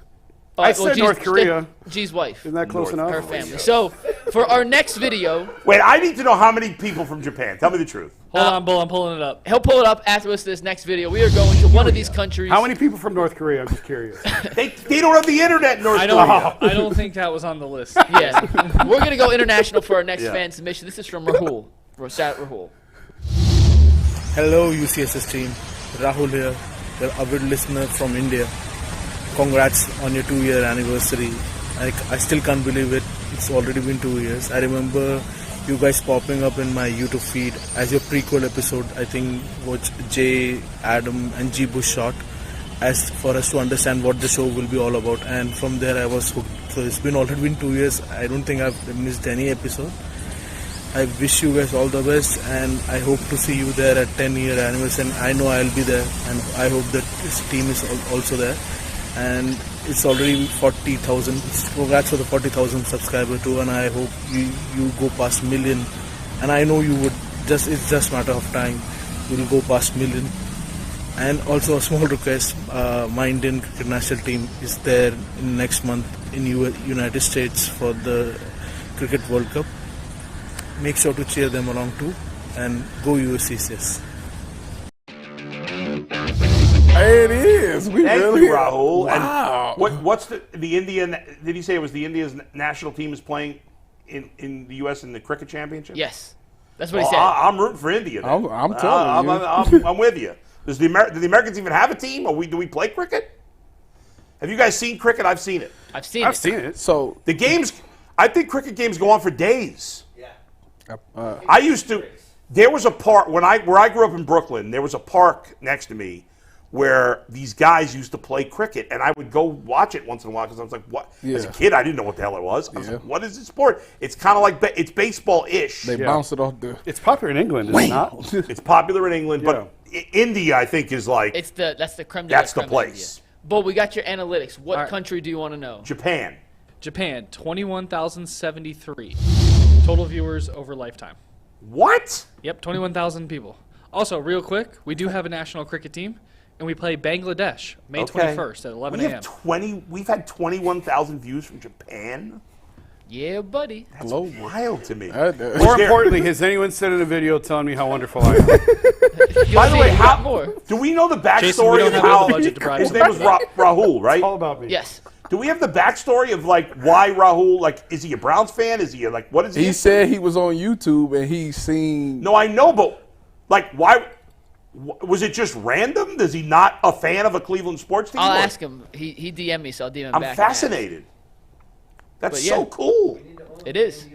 S5: I said North Korea.
S7: G's wife.
S5: Isn't that close enough?
S7: Her family. So for our next video,
S4: Wait, I need to know how many people from Japan. Tell me the truth.
S10: Hold on, Bull. I'm pulling it up.
S7: he'll pull it up after this next video. We are going to one of these countries.
S5: How many people from North Korea? I'm just curious.
S4: They don't have the internet in North
S10: I
S4: Korea.
S10: don't think that was on the list.
S7: Yeah. We're going to go international for our next
S4: Yeah.
S7: fan submission. This is from Rahul. Rosat Rahul.
S13: Hello UCSS team, Rahul here, your avid listener from India. Congrats on your 2-year anniversary. I still can't believe it. It's already been 2 years. I remember you guys popping up in my YouTube feed as your prequel episode, I think, which Jay, Adam and G Bush shot, as for us to understand what the show will be all about. And from there I was hooked. So it's already been 2 years. I don't think I've missed any episode. I wish you guys all the best, and I hope to see you there at 10-year anniversary. And I know I'll be there, and I hope that this team is also there. And it's already 40,000. Congrats for the 40,000 subscriber too, and I hope you go past million. And I know you would. It's just matter of time. You'll go past million. And also a small request: my Indian cricket national team is there in next month in United States for the Cricket World Cup. Make sure to cheer them along too, and go UCSS.
S6: It is. We
S4: Thank
S6: really
S4: you, Rahul.
S6: Wow.
S4: And what's the Indian? Did he say it was the India's national team is playing in the U.S. in the cricket championship?
S7: Yes. That's what he
S4: Well,
S7: said.
S4: I'm rooting for India. Then.
S6: I'm telling you.
S4: I'm with you. Do the Americans even have a team, or do we play cricket? Have you guys seen cricket? I've seen it.
S7: I've seen it.
S6: So
S4: The games, I think cricket games go on for days. I used to. There was a park where I grew up in Brooklyn. There was a park next to me where these guys used to play cricket, and I would go watch it once in a while because I was like, "What?" As a
S6: Yeah.
S4: kid, I didn't know what the hell it was. I was like, "What is this sport?" It's kind of like it's baseball-ish.
S6: they bounce it off the.
S5: It's popular in England, is it not?
S4: It's popular in England, but India, I think, is like
S7: That's the creme de la
S4: that's the
S7: creme of
S4: place.
S7: India. But we got your analytics. What
S10: right.
S7: country do you want to know?
S4: Japan.
S10: Japan, 21,073 total viewers over lifetime.
S4: What?
S10: Yep, 21,000 people. Also, real quick, we do have a national cricket team, and we play Bangladesh May 21st at 11
S4: We
S10: a.m.
S4: have We've had 21,000 views from Japan.
S7: Yeah, buddy.
S4: That's wild to me.
S5: More importantly, has anyone sent in a video telling me how wonderful I am?
S4: By the way,
S7: got more.
S4: do we know the
S10: Jason, we
S4: backstory
S10: don't
S4: of
S10: have
S4: how
S10: the budget to bribe
S4: his
S10: him.
S4: name was Rahul, right?
S5: It's all about me.
S7: Yes.
S4: Do we have the backstory of like why Rahul? Like, is he a Browns fan? Is he like what is he?
S6: He said he was on YouTube and he seen.
S4: No, I know, but like, why? Was it just random? Is he not a fan of a Cleveland sports team?
S7: I'll
S4: Or-
S7: ask him. He DM'd me, so I'll DM him
S4: I'm
S7: back.
S4: fascinated. That's
S7: But yeah.
S4: so cool.
S7: It is.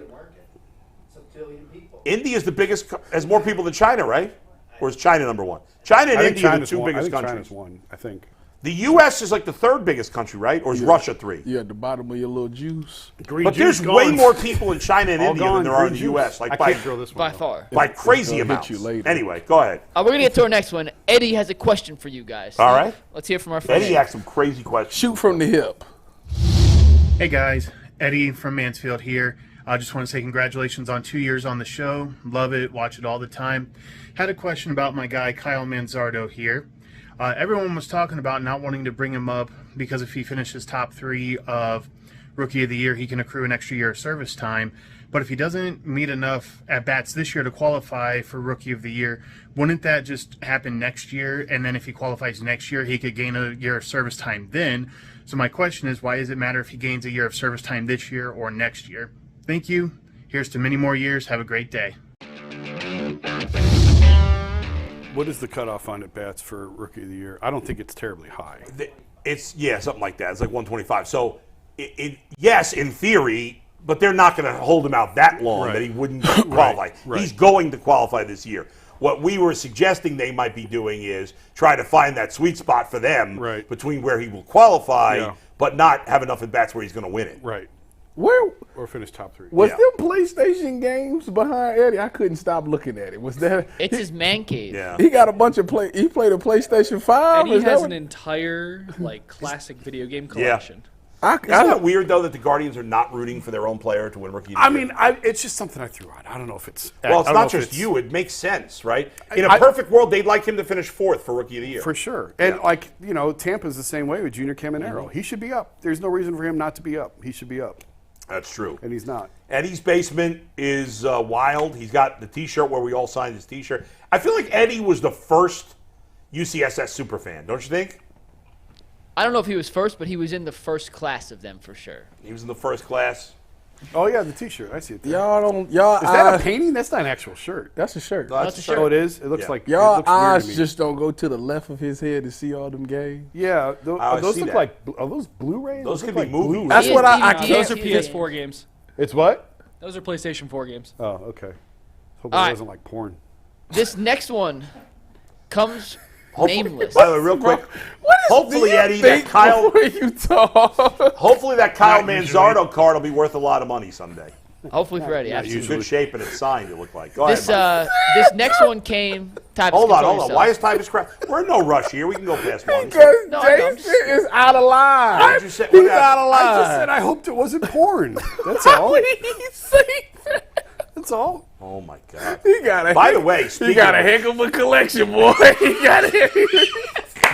S4: India is the biggest, has more people than China, right? Or is China number one? China and
S5: I think
S4: India are the
S5: China's
S4: two
S5: one. I
S4: biggest
S5: think
S4: countries.
S5: China's one, I think.
S4: The U.S. is like the third biggest country, right? Or is Russia 3?
S6: You at the bottom of your little juice.
S4: But there's way more people in China and India than there are in the U.S. Like
S5: I can't throw this one
S7: By far.
S4: by crazy amounts. Anyway, go ahead.
S7: We're going to get to our next one. Eddie has a question for you guys.
S4: All right.
S7: Let's hear from our friend.
S4: Eddie asked some crazy questions.
S6: Shoot from the hip.
S14: Hey guys, Eddie from Mansfield here. I just want to say congratulations on 2 years on the show. Love it, watch it all the time. Had a question about my guy Kyle Manzardo here. Everyone was talking about not wanting to bring him up because if he finishes top 3 of Rookie of the Year, he can accrue an extra year of service time. But if he doesn't meet enough at-bats this year to qualify for Rookie of the Year, wouldn't that just happen next year? And then if he qualifies next year, he could gain a year of service time then. So my question is, why does it matter if he gains a year of service time this year or next year? Thank you. Here's to many more years. Have a great day.
S5: What is the cutoff on at-bats for Rookie of the Year? I don't think it's terribly high.
S4: It's, something like that. It's like 125. So, yes, in theory, but they're not going to hold him out that long that he wouldn't qualify.
S5: Right.
S4: He's going to qualify this year. What we were suggesting they might be doing is try to find that sweet spot for them between where he will qualify, but not have enough at-bats where he's going to win it.
S5: Right.
S6: Where
S5: or finish top 3.
S6: was them PlayStation games behind Eddie? I couldn't stop looking at it. Was that?
S7: It's his man cave.
S4: Yeah.
S6: He got a bunch of He played a PlayStation 5.
S10: And he has an entire classic video game collection.
S4: Isn't that weird, though, that the Guardians are not rooting for their own player to win Rookie of the Year?
S5: I mean, it's just something I threw out. I don't know if it's...
S4: Well, it's not just you. It makes sense, right? In a perfect world, they'd like him to finish 4th for Rookie of the Year.
S5: For sure. And, Tampa's the same way with Junior Caminero. He should be up. There's no reason for him not to be up. He should be up.
S4: That's true.
S5: And he's not.
S4: Eddie's basement is wild. He's got the T-shirt where we all signed his T-shirt. I feel like Eddie was the first UCSS superfan, don't you think?
S7: I don't know if he was first, but he was in the first class of them for sure.
S4: He was in the first class.
S5: Oh, yeah, the T-shirt. I see it there.
S6: Is
S5: that a painting? That's not an actual shirt.
S6: That's a shirt.
S5: No, that's a shirt. Oh, it is? It looks like...
S6: Y'all
S5: it looks weird
S6: eyes
S5: to me.
S6: just don't go to the left of his head to see all them games.
S5: Yeah. Those
S4: see
S5: look
S4: that.
S5: like... Are those Blu-rays?
S4: Those could
S5: look
S4: be
S5: like
S4: movies.
S5: Blu-rays.
S6: That's what I
S10: Those are PS4 games.
S5: It's what?
S10: Those are PlayStation 4 games.
S5: Oh, okay. Hope
S7: All
S5: it
S7: right.
S5: wasn't like porn.
S7: This next one comes nameless.
S4: By the way, real quick, hopefully, Eddie, that Kyle...
S6: you talk.
S4: Hopefully that Kyle Manzardo card will be worth a lot of money someday.
S7: Hopefully for Eddie.
S4: It's in
S7: Absolutely.
S4: good shape and it's signed, it looked like. Go
S7: This
S4: ahead,
S7: this next one came.
S4: Hold on. Why is Tyvus crap? We're in no rush here. We can go past one.
S6: Because
S7: No, I know.
S6: Jason is out of line.
S4: Why did you say-
S6: He's
S4: what
S6: out of line.
S5: I just said I hoped it wasn't porn. That's all. That's all.
S4: Oh, my God.
S6: He got a
S4: By the way,
S6: he
S4: speaking
S6: got a
S4: of-
S6: heck of a collection, boy. He got a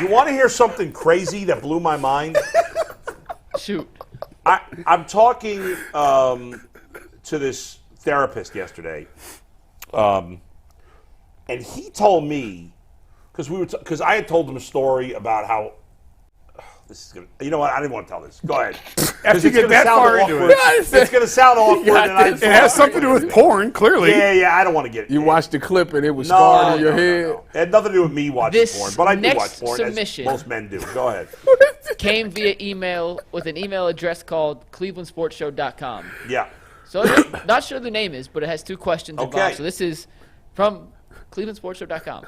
S4: You want to hear something crazy that blew my mind?
S7: Shoot.
S4: I'm talking to this therapist yesterday, and he told me because I had told him a story about how this is gonna. You know what? I didn't want to tell this. Go ahead.
S5: After you get that far into it,
S4: it's gonna sound awkward. And
S5: it has something to do with porn, clearly.
S4: Yeah. I don't want to get.
S6: You watched the clip and it was scarred in your head.
S4: No. It had nothing to do with me watching
S7: This
S4: porn, but I do
S7: next
S4: watch porn,
S7: submission-
S4: as most men do. Go ahead.
S7: Came via email with an email address called clevelandsportshow.com.
S4: Yeah.
S7: So I'm not sure the name is, but it has 2 questions
S4: Okay.
S7: involved. So this is from clevelandsportshow.com.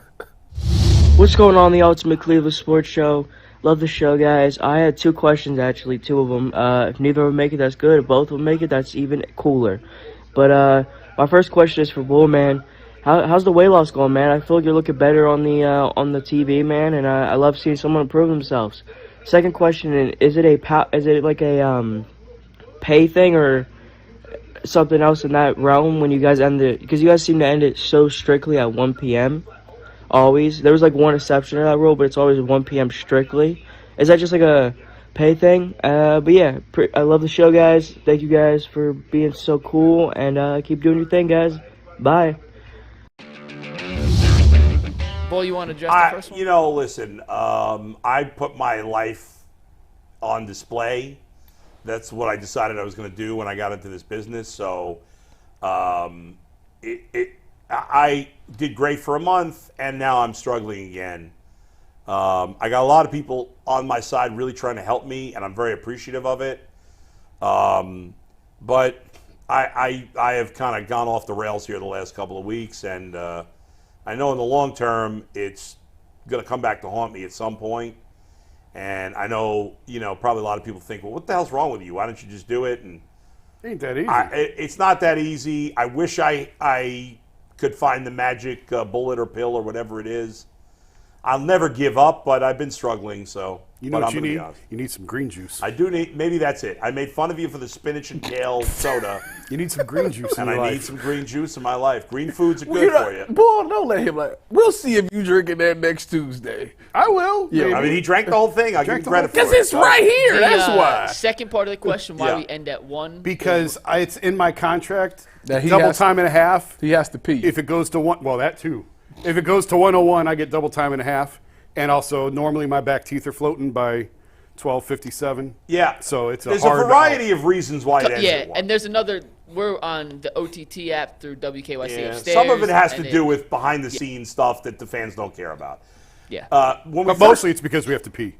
S15: What's going on, the Ultimate Cleveland Sports Show? Love the show, guys. I had 2 questions, actually, 2 of them. If neither of them make it, that's good. If both of them make it, that's even cooler. But my first question is for Bull, man. How's the weight loss going, man? I feel like you're looking better on the TV, man, and I love seeing someone improve themselves. Second question: is it like a pay thing or something else in that realm when you guys end it? Because you guys seem to end it so strictly at 1 p.m. Always. There was like one exception to that rule, but it's always 1 p.m. strictly. Is that just like a pay thing? But yeah, I love the show, guys. Thank you guys for being so cool, and keep doing your thing, guys. Bye.
S7: Bull, you want to address the first one?
S4: You know, listen, I put my life on display. That's what I decided I was going to do when I got into this business. So I did great for a month, and now I'm struggling again. I got a lot of people on my side really trying to help me, and I'm very appreciative of it. But I have kind of gone off the rails here the last couple of weeks, and I know in the long term it's going to come back to haunt me at some point. And I know, probably a lot of people think, well, what the hell's wrong with you? Why don't you just do it? And
S5: ain't that easy.
S4: It's not that easy. I wish I could find the magic bullet or pill or whatever it is. I'll never give up, but I've been struggling, so.
S5: You know what you need? You need some green juice.
S4: I do need, maybe that's it. I made fun of you for the spinach and kale soda.
S5: You need some green juice in
S4: and
S5: your life.
S4: I need some green juice in my life. Green foods are good for you.
S6: Boy, don't let him we'll see if you drinking that next Tuesday.
S5: I will.
S4: Yeah, I mean, he drank the whole thing. I give him credit for it.
S6: Because it's right here. That's why.
S7: Second part of the question, why we end at 1?
S5: Because it's in my contract.
S6: That he
S5: double
S6: has-
S5: time and a half.
S6: He has to pee.
S5: If it goes to one, well, that too. If it goes to 101, I get double time and a half. And also, normally my back teeth are floating by 12:57.
S4: Yeah.
S5: So it's
S4: There's a variety of reasons why it ends at 1.
S7: And there's another. We're on the OTT app through WKYC upstairs.
S4: Some of it has to do with behind-the-scenes stuff that the fans don't care about.
S7: Yeah.
S5: But mostly it's because we have to pee.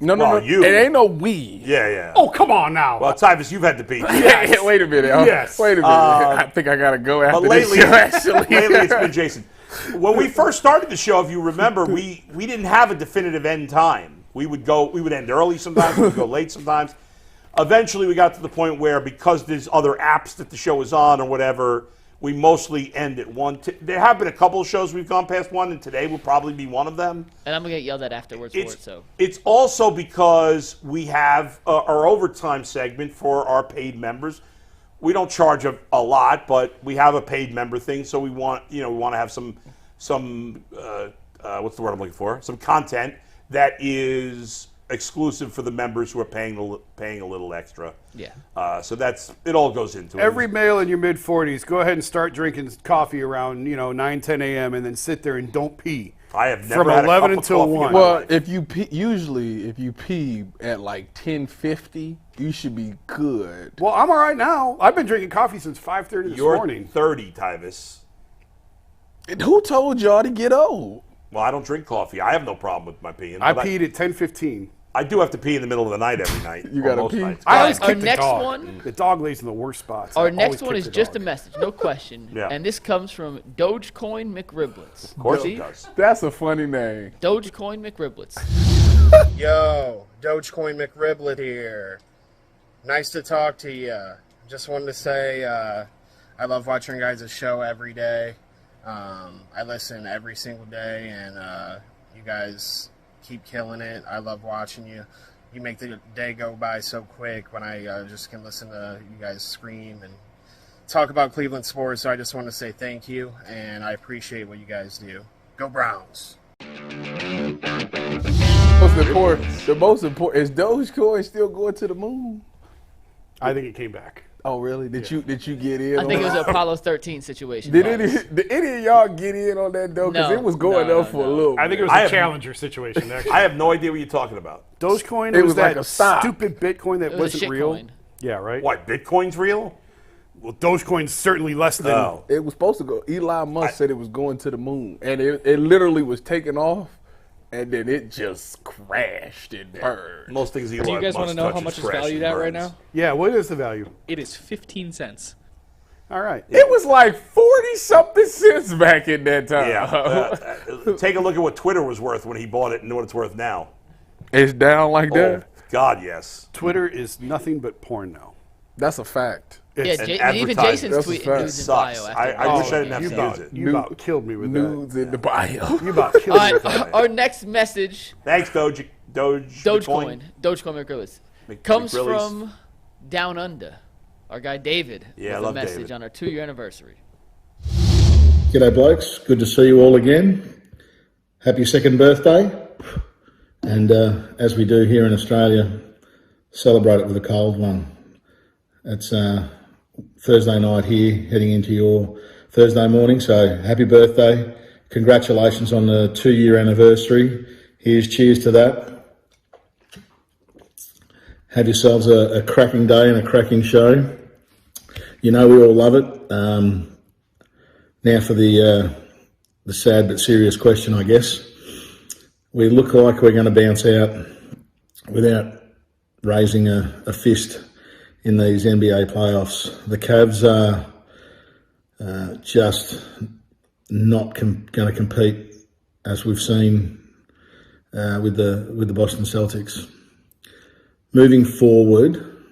S6: No.
S4: You.
S6: It ain't no we.
S4: Yeah.
S5: Oh, come on now.
S4: Well, Tyvus, you've had to pee.
S6: Yeah, wait a minute.
S5: Yes.
S6: Wait a minute. I think I got to go after
S4: But lately,
S6: this show, actually.
S4: lately it's been Jason. When we first started the show, if you remember, we didn't have a definitive end time. We would end early sometimes, we would go late sometimes. Eventually, we got to the point where, because there's other apps that the show is on or whatever, we mostly end at 1. There have been a couple of shows we've gone past 1, and today will probably be one of them.
S7: And I'm going to get yelled at afterwards for it, so.
S4: It's also because we have our overtime segment for our paid members. We don't charge a lot, but we have a paid member thing, so we want to have some what's the word I'm looking for? Some content that is exclusive for the members who are paying a little extra.
S7: Yeah.
S4: So it all goes into it.
S5: Every male in your mid-40s, go ahead and start drinking coffee around 9, 10 a.m. and then sit there and don't pee.
S4: I have never
S5: from
S4: had
S5: 11
S4: a cup
S5: until
S4: of coffee
S5: 1.
S4: in my
S6: Well,
S4: life.
S6: if you pee at like 10:50, you should be good.
S5: Well, I'm all right now. I've been drinking coffee since 5:30 this
S4: You're
S5: morning.
S4: 30, Tyvis.
S6: And who told y'all to get old?
S4: Well, I don't drink coffee. I have no problem with my peeing.
S5: I
S4: but
S5: peed at 10:15.
S4: I do have to pee in the middle of the night every night.
S6: You
S4: or
S6: gotta
S4: most
S6: pee?
S4: nights.
S5: I always
S7: Our
S5: kick the
S7: next
S5: dog.
S7: one-
S5: The dog lays in the worst spots.
S7: Our
S5: I
S7: next
S5: always
S7: one
S5: kick
S7: is
S5: the
S7: just a
S5: dog.
S7: message, no question.
S4: Yeah.
S7: And this comes from Dogecoin McRiblets.
S4: Of course
S7: See?
S4: it does.
S6: That's a funny name.
S7: Dogecoin McRiblets.
S16: Yo, Dogecoin McRiblet here. Nice to talk to you. Just wanted to say I love watching your guys' show every day. I listen every single day, and you guys keep killing it. I love watching you. You make the day go by so quick when I just can listen to you guys scream and talk about Cleveland sports. So I just want to say thank you, and I appreciate what you guys do. Go Browns.
S6: The most important is Dogecoin still going to the moon?
S5: I think it came back.
S6: Oh, really? Did you get in?
S7: I
S6: on
S7: think it was
S6: that?
S7: an Apollo 13 situation.
S6: Did any of y'all get in on that though? Because
S7: No.
S6: it was going up for a little.
S5: I think it was a Challenger situation. Actually,
S4: I have no idea what you're talking about.
S5: Dogecoin
S6: It
S5: was
S6: was
S5: that
S6: like a stock.
S5: stupid Bitcoin that
S7: It was a
S5: wasn't real.
S7: shitcoin.
S5: Yeah, right.
S4: What, Bitcoin's real?
S5: Well, Dogecoin's certainly less than.
S4: Oh.
S6: It was supposed to go. Elon Musk said it was going to the moon, and it literally was taking off, and then it just crashed and burned.
S4: Most things Elon
S10: Do you guys want
S4: Musk
S10: to know how
S4: touches
S10: much it's
S4: crash
S10: valued
S4: and
S10: at right
S4: burns.
S10: now?
S5: Yeah, what is the value?
S10: It is 15 cents.
S5: All right.
S6: It was like 40-something cents back in that time.
S4: Yeah. Take a look at what Twitter was worth when he bought it and what it's worth now.
S6: It's down like that.
S4: Oh, God, yes.
S5: Twitter is nothing but porn now.
S6: That's a fact.
S7: Yeah,
S5: It's
S4: an
S7: even
S4: advertisement.
S7: Jason's
S6: That's a
S7: tweet
S6: fact.
S7: nudes in
S4: Sucks.
S7: bio.
S4: I wish I didn't have
S5: you
S4: to
S5: about,
S4: use it.
S5: You about killed me with
S6: Nudes in the bio.
S5: that. You about killed
S7: All
S5: me with
S7: right,
S5: that.
S7: our next message,
S4: Thanks, Dogecoin.
S7: Dogecoin McRiblets, comes
S4: McRillies.
S7: from Down Under. Our guy David
S4: Yeah, I
S7: with a
S4: love
S7: message
S4: David.
S7: on our 2-year anniversary.
S17: G'day blokes, good to see you all again. Happy second birthday. And as we do here in Australia, celebrate it with a cold one. It's Thursday night here, heading into your Thursday morning, so happy birthday. Congratulations on the 2-year anniversary. Here's cheers to that. Have yourselves a cracking day and a cracking show. You know we all love it. Now for the sad but serious question, I guess. We look like we're going to bounce out without raising a fist in these NBA playoffs. The Cavs are just not going to compete as we've seen with the Boston Celtics. Moving forward,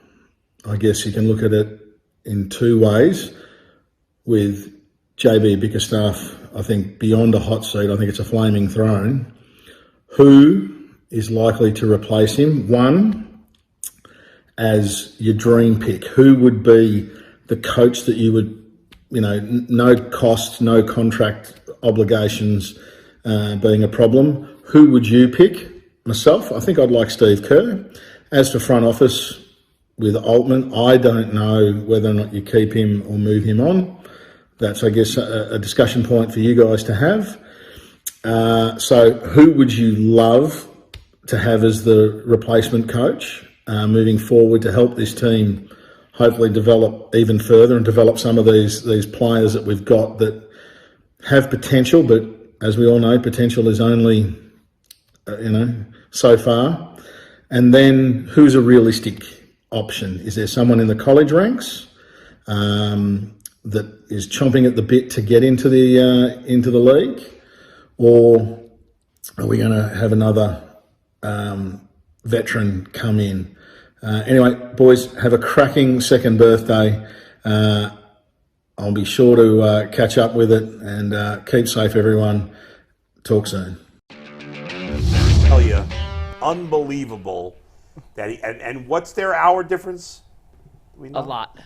S17: I guess you can look at it in two ways. With JB Bickerstaff, I think beyond a hot seat, I think it's a flaming throne. Who is likely to replace him? One, as your dream pick, who would be the coach that you would, no cost, no contract obligations being a problem? Who would you pick? Myself, I think I'd like Steve Kerr. As for front office with Altman, I don't know whether or not you keep him or move him on. That's, I guess, a discussion point for you guys to have. So who would you love to have as the replacement coach moving forward to help this team hopefully develop even further and develop some of these players that we've got that have potential, but as we all know, potential is only, so far. And then who's a realistic option? Is there someone in the college ranks that is chomping at the bit to get into the league, or are we going to have another veteran come in? Anyway, boys, have a cracking second birthday. I'll be sure to catch up with it, and keep safe, everyone. Talk soon.
S4: I tell you, unbelievable that and what's their hour difference? Do we know?
S7: A lot.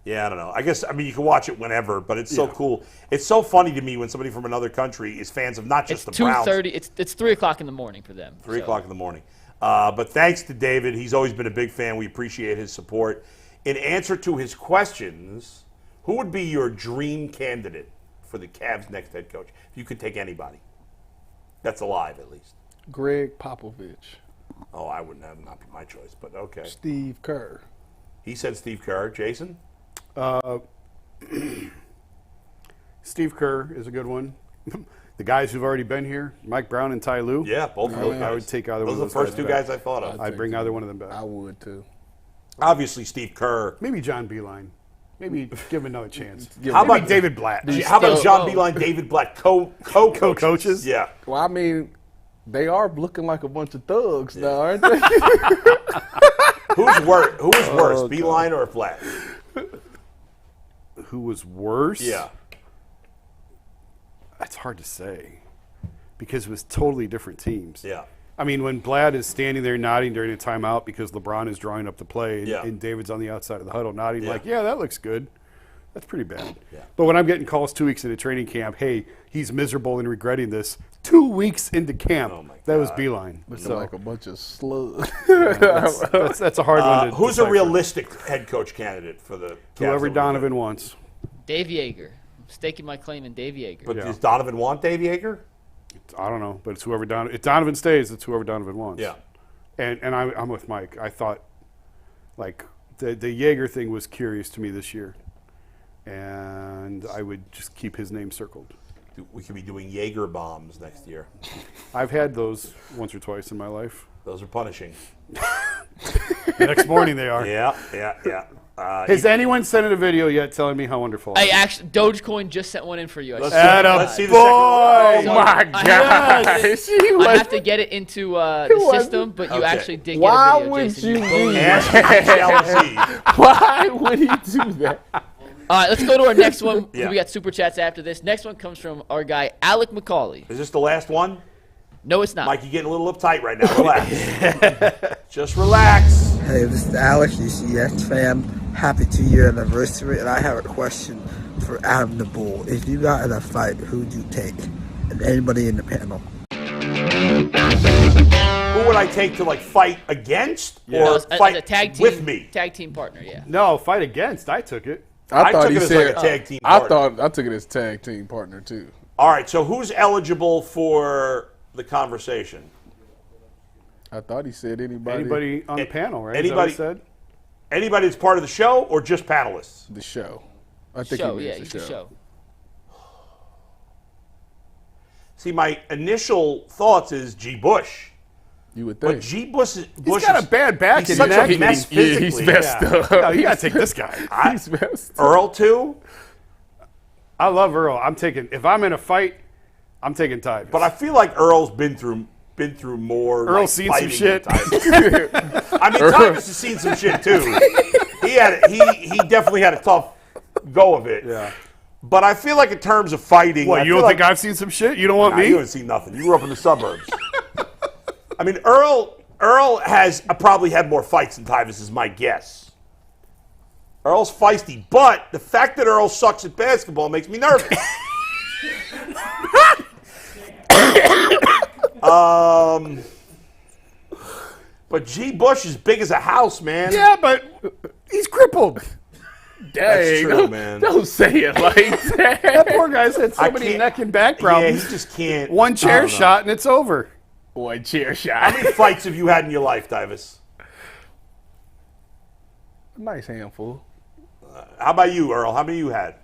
S4: Yeah, I don't know. You can watch it whenever, but it's so cool. It's so funny to me when somebody from another country is fans of not just the Browns.
S7: 2:30. It's 3 o'clock in the morning for them.
S4: 3 o'clock in the morning. But thanks to David. He's always been a big fan. We appreciate his support. In answer to his questions, who would be your dream candidate for the Cavs' next head coach? If you could take anybody. That's alive, at least.
S6: Greg Popovich.
S4: Oh, I wouldn't have not be my choice, but okay.
S6: Steve Kerr.
S4: He said Steve Kerr. Jason?
S5: Steve Kerr is a good one. The guys who've already been here, Mike Brown and Ty Lue.
S4: Yeah, both of those guys.
S5: I would take either one of
S4: those
S5: those
S4: are the first two guys I thought of.
S5: I'd bring either one of them back.
S6: I would, too.
S4: Obviously, Steve Kerr.
S5: Maybe John Beeline. Maybe give him another chance.
S4: How
S5: Maybe
S4: about
S5: David Blatt?
S4: How about John Beeline, David Blatt, co-coaches? Yeah.
S6: Well, they are looking like a bunch of thugs now, aren't they?
S4: Who was worse, Beeline or Blatt?
S5: Who was worse?
S4: Yeah.
S5: That's hard to say because it was totally different teams.
S4: Yeah.
S5: I mean, when Blatt is standing there nodding during a timeout because LeBron is drawing up the play and David's on the outside of the huddle nodding like, yeah, that looks good. That's pretty bad. Yeah. But when I'm getting calls 2 weeks into training camp, hey, he's miserable and regretting this. 2 weeks into camp, that was Beeline.
S6: Looking like a bunch of slugs.
S5: That's a hard one to
S4: Who's
S5: decipher.
S4: a realistic head coach candidate for the Cavs?
S5: Whoever Donovan wants.
S7: Dave Yeager. I'm staking my claim in Dave Yeager.
S4: But does Donovan want Dave Yeager?
S5: I don't know, but it's whoever Donovan. If Donovan stays, it's whoever Donovan wants.
S4: Yeah.
S5: And I'm with Mike. I thought, like, the Yeager thing was curious to me this year. And I would just keep his name circled.
S4: We could be doing Jaeger bombs next year.
S5: I've had those once or twice in my life.
S4: Those are punishing.
S5: The next morning they are.
S4: Yeah.
S5: Has anyone sent in a video yet telling me how wonderful I am?
S7: Actually, Dogecoin just sent one in for you.
S4: Let's
S5: see
S4: the second one.
S6: Oh, my God.
S7: I have to get it into the system, but you actually did get a video, Jason.
S6: Why would he do that?
S7: All right, let's go to our next one. We got super chats after this. Next one comes from our guy, Alec McCauley.
S4: Is this the last one?
S7: No, it's not.
S4: Mike, you're getting a little uptight right now. Relax. Just relax.
S18: Hey, this is Alex, UCSS fan. Happy 2-year anniversary, and I have a question for Adam the Bull. If you got in a fight, who'd you take? And anybody in the panel.
S4: Who would I take to fight against or fight
S7: as a tag team,
S4: with me?
S7: Tag team partner, yeah.
S5: No, fight against. I took it.
S6: I thought
S4: took
S6: he
S4: it as
S6: said
S4: a tag team partner.
S6: I took it as tag team partner too.
S4: All right, so who's eligible for the conversation?
S6: I thought he said anybody.
S5: Anybody on the panel, right?
S4: Anybody
S5: said?
S4: Anybody that's part of the show or just panelists?
S6: The show. I think
S7: he's the show.
S4: See, my initial thoughts is G. Bush.
S6: You would think.
S4: But G. Bush is
S5: got a bad back.
S4: He's such a mess physically.
S6: He's messed up.
S5: No, you got to take this guy.
S6: He's messed up.
S4: Earl, too?
S5: I love Earl. I'm taking, if I'm in a fight, I'm taking Tyvus.
S4: But I feel like Earl's been through more.
S5: Earl's seen some shit.
S4: I mean, Tyvus has seen some shit too. He definitely had a tough go of it.
S5: Yeah.
S4: But I feel like in terms of fighting,
S5: What, you don't think I've seen some shit? You don't want me?
S4: You haven't seen nothing. You grew up in the suburbs. I mean, Earl has probably had more fights than Tyvus is my guess. Earl's feisty, but the fact that Earl sucks at basketball makes me nervous. But G. Bush is big as a house, man.
S5: Yeah, but he's crippled.
S4: That's true, man.
S6: Don't say it like that.
S5: That poor guy's had so many neck and back problems.
S4: Yeah, he just can't.
S5: One chair shot and it's over.
S6: One chair
S4: How
S6: shot.
S4: many fights have you had in your life, Tyvus?
S6: Nice handful.
S4: How about you, Earl? How many you had?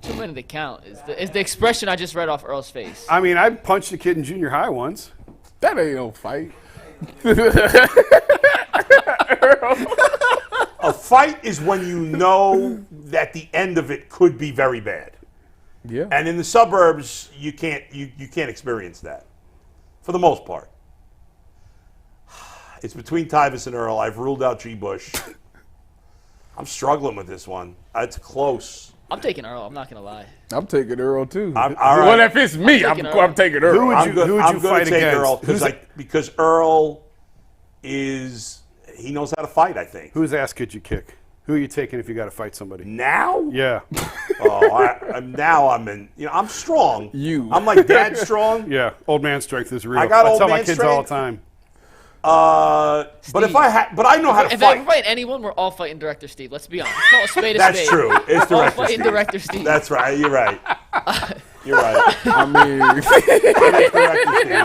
S7: Too many to count. Is the expression I just read off Earl's face.
S5: I mean, I punched a kid in junior high once.
S6: That ain't no fight.
S4: A fight is when you know that the end of it could be very bad.
S6: Yeah.
S4: And in the suburbs, you can't experience that, for the most part. It's between Tyvus and Earl. I've ruled out G. Bush. I'm struggling with this one. It's close.
S7: I'm taking Earl. I'm not gonna lie.
S6: I'm taking Earl too.
S4: All right.
S6: Well, if it's me, I'm taking Earl.
S5: Who would you fight against?
S4: Earl because Earl he knows how to fight, I think.
S5: Whose ass could you kick? Who are you taking if you got to fight somebody?
S4: Now?
S5: Yeah.
S4: Now I'm in. I'm strong.
S6: You.
S4: I'm like dad strong.
S5: Yeah. Old man strength is real.
S4: I got
S5: I
S4: old
S5: tell
S4: man
S5: my kids
S4: strength.
S5: all the time.
S4: But if I know how to
S7: If
S4: fight.
S7: I fight anyone, we're all fighting Director Steve. Let's be honest. Let's call a spade a
S4: That's
S7: spade.
S4: true. It's
S7: We're all
S4: Director
S7: fighting
S4: Steve.
S7: Director Steve.
S4: That's right. You're right. You're right.
S6: I mean,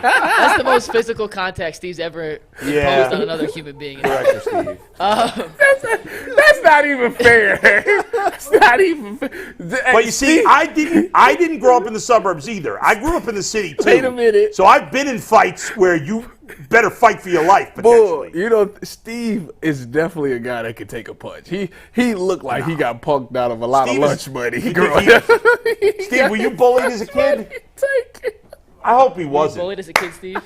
S7: That's the most physical contact Steve's ever imposed on another human being.
S4: Director Steve.
S6: that's not even fair. It's not even fair.
S4: But you see, I didn't grow up in the suburbs either. I grew up in the city too.
S6: Wait a minute.
S4: So I've been in fights where you better fight for your life.
S6: Bull, Steve is definitely a guy that could take a punch. He looked like he got punked out of a lot of lunch money growing up.
S4: Steve, were you bullied as a kid? I hope he
S7: You
S4: wasn't.
S7: bullied as a kid, Steve?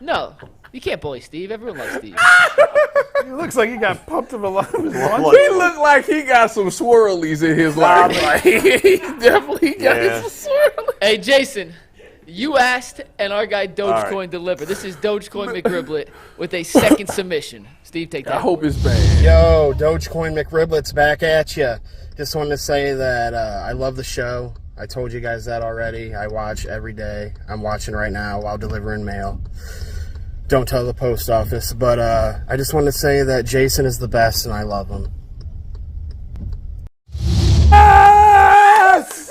S7: No. You can't bully Steve. Everyone loves Steve.
S5: He looks like he got pumped of a lot of his lunch.
S6: He looked like he got some swirlies in his life. Like, he definitely got some swirlies.
S7: Hey, Jason. You asked, and our guy Dogecoin
S4: right.
S7: delivered. This is Dogecoin McRiblet with a second submission. Steve, take that.
S6: I hope it's bad.
S16: Yo, Dogecoin McRiblet's back at you. Just wanted to say that I love the show. I told you guys that already. I watch every day. I'm watching right now while delivering mail. Don't tell the post office, but I just wanted to say that Jason is the best, and I love him.
S6: Yes!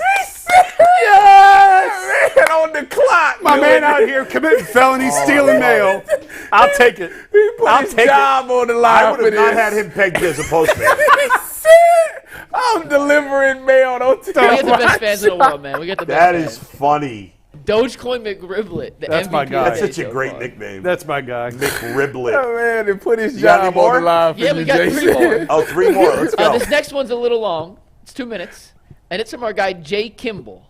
S6: Yes! Man, on the clock.
S5: My man out here committing felonies, stealing mail. I'll take it.
S6: He put
S5: I'll
S6: his
S5: take
S6: job on the line
S4: I would
S6: for
S4: have not
S6: this.
S4: had him pegged as a postman.
S6: He said, I'm delivering mail. Don't
S7: We
S6: tell
S7: get the
S6: my
S7: best fans in the world, man. We get the best
S4: That
S7: fans.
S4: is funny.
S7: Dogecoin McRiblet, the
S5: That's
S7: MVP
S5: my guy.
S7: of
S4: That's
S7: the
S4: such a
S7: show.
S4: great
S7: Come on.
S4: nickname.
S5: That's my guy.
S4: McRiblet.
S6: Oh, man, and put his
S4: You got any
S6: job on
S4: more?
S6: the line for
S7: Yeah,
S6: you,
S7: we got
S6: Jason.
S7: 3 more.
S4: Oh, 3 more. Let's go.
S7: This next one's a little long. It's 2 minutes. And it's from our guy, Jay Kimball,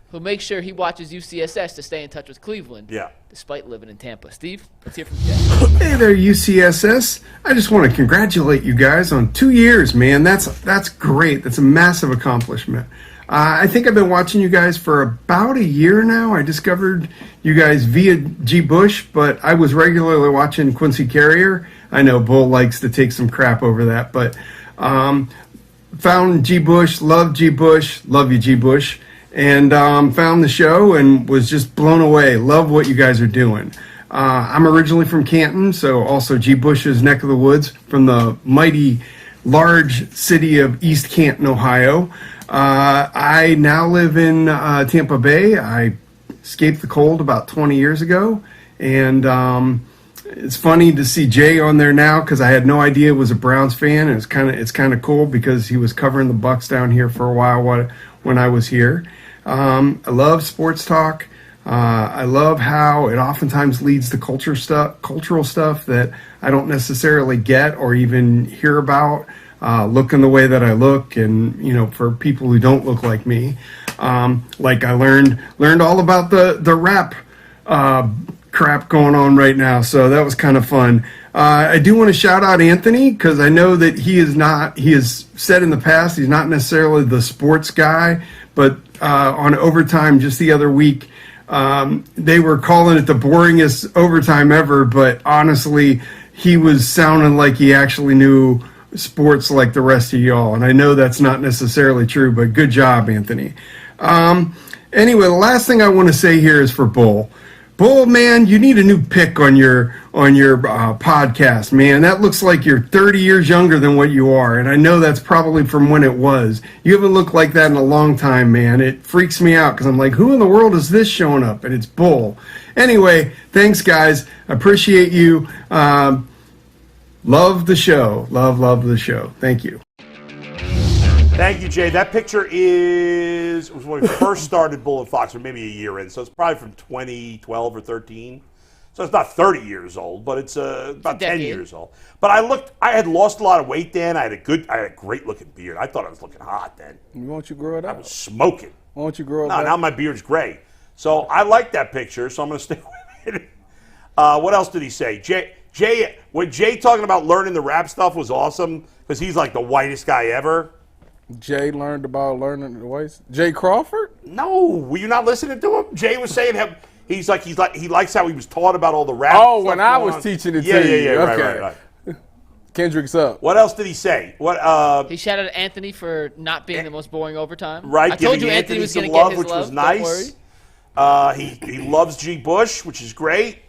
S7: who makes sure he watches UCSS to stay in touch with Cleveland,
S4: Yeah.
S7: despite living in Tampa. Steve, let's hear from Jay.
S19: Hey there, UCSS. I just want to congratulate you guys on 2 years, man. That's great. That's a massive accomplishment. I think I've been watching you guys for about a year now. I discovered you guys via G. Bush, but I was regularly watching Quincy Carrier. I know Bull likes to take some crap over that, but found G. Bush, love G. Bush, love you, G. Bush, and found the show and was just blown away. Love what you guys are doing. I'm originally from Canton, so also G. Bush's neck of the woods, from the mighty large city of East Canton, Ohio. I now live in Tampa Bay. I escaped the cold about 20 years ago, and it's funny to see Jay on there now because I had no idea he was a Browns fan, and it's kind of cool because he was covering the Bucs down here for a while when I was here. I love sports talk. I love how it oftentimes leads to cultural stuff that I don't necessarily get or even hear about. looking the way that I look, and for people who don't look like me. Like I learned all about the rap crap going on right now, so that was kind of fun. I do want to shout out Anthony, because I know that he has said in the past he's not necessarily the sports guy, but on overtime just the other week, they were calling it the boringest overtime ever, but honestly, he was sounding like he actually knew sports like the rest of y'all, and I know that's not necessarily true, but good job, Anthony. Anyway, the last thing I want to say here is for Bull. Bull, man, you need a new pick on your podcast, man. That looks like you're 30 years younger than what you are, and I know that's probably from when it was. You haven't looked like that in a long time, man. It freaks me out because I'm like, who in the world is this showing up? And it's Bull. Anyway, thanks, guys. Appreciate you. Love the show. Love the show. Thank you.
S4: Thank you, Jay. That picture was when we first started Bull and Fox, or maybe a year in. So it's probably from 2012 or 13. So it's not 30 years old, but it's about 10 years old. But I had lost a lot of weight then. I had a great looking beard. I thought I was looking hot then.
S6: Why don't you grow it out?
S4: I was smoking.
S6: Why don't you grow it
S4: No,
S6: out?
S4: now my beard's gray. So I like that picture, so I'm going to stick with it. What else did he say? When Jay talking about learning the rap stuff was awesome, because he's like the whitest guy ever.
S6: Jay learned about learning the ways. Jay Crawford?
S4: No, were you not listening to him? Jay was saying how he likes how he was taught about all the rap.
S6: Oh,
S4: stuff
S6: when I
S4: going
S6: was
S4: on.
S6: teaching it
S4: Yeah,
S6: to you.
S4: yeah,
S6: Okay.
S4: right.
S6: Kendrick's up.
S4: What else did he say?
S7: He shouted at Anthony for not being the most boring overtime.
S4: Right,
S7: I told
S4: giving
S7: you Anthony was going to
S4: some
S7: get his
S4: which
S7: love.
S4: was
S7: Don't
S4: nice. He loves G. Bush, which is great.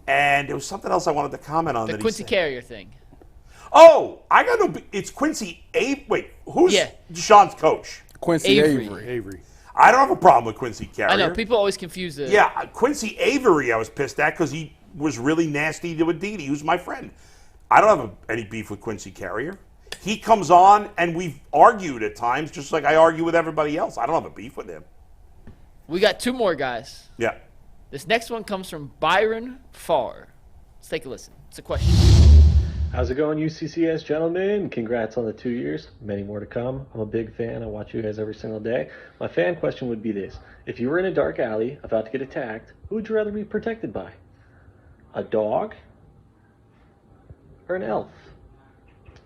S4: And there was something else I wanted to comment on.
S7: The
S4: that
S7: Quincy
S4: he said.
S7: Carrier thing.
S4: Oh, I got to. It's Quincy Avery. Wait, who's Deshaun's coach?
S6: Quincy Avery.
S4: I don't have a problem with Quincy Carrier.
S7: I know people always confuse it.
S4: Yeah, Quincy Avery, I was pissed at because he was really nasty to Aditi, who's my friend. I don't have any beef with Quincy Carrier. He comes on, and we've argued at times, just like I argue with everybody else. I don't have a beef with him.
S7: We got two more guys.
S4: Yeah.
S7: This next one comes from Byron Farr. Let's take a listen. It's a question.
S20: How's it going, UCCS gentlemen? Congrats on the 2 years. Many more to come. I'm a big fan. I watch you guys every single day. My fan question would be this. If you were in a dark alley about to get attacked, who would you rather be protected by? A dog or an elf?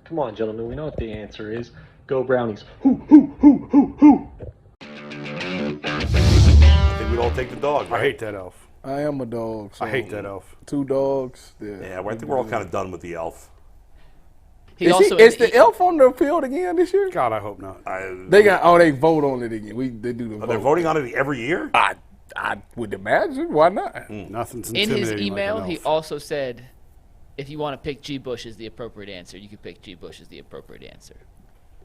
S20: Come on, gentlemen. We know what the answer is. Go Brownies. Hoo.
S4: I think we'd all take the dog, right?
S5: I hate that elf.
S6: I am a dog. So
S5: I hate that elf.
S6: 2 dogs.
S4: Yeah, well, I think we're all kind of done with the elf.
S6: Is the elf on the field again this year?
S5: God, I hope not.
S6: They vote on it again. They do the vote.
S4: They're voting on it every year?
S6: I would imagine. Why not?
S5: Nothing's
S7: In his
S5: intimidating
S7: email,
S5: like an
S7: he
S5: elf.
S7: also said, if you want to pick G. Bush as the appropriate answer, you could pick G. Bush as the appropriate answer.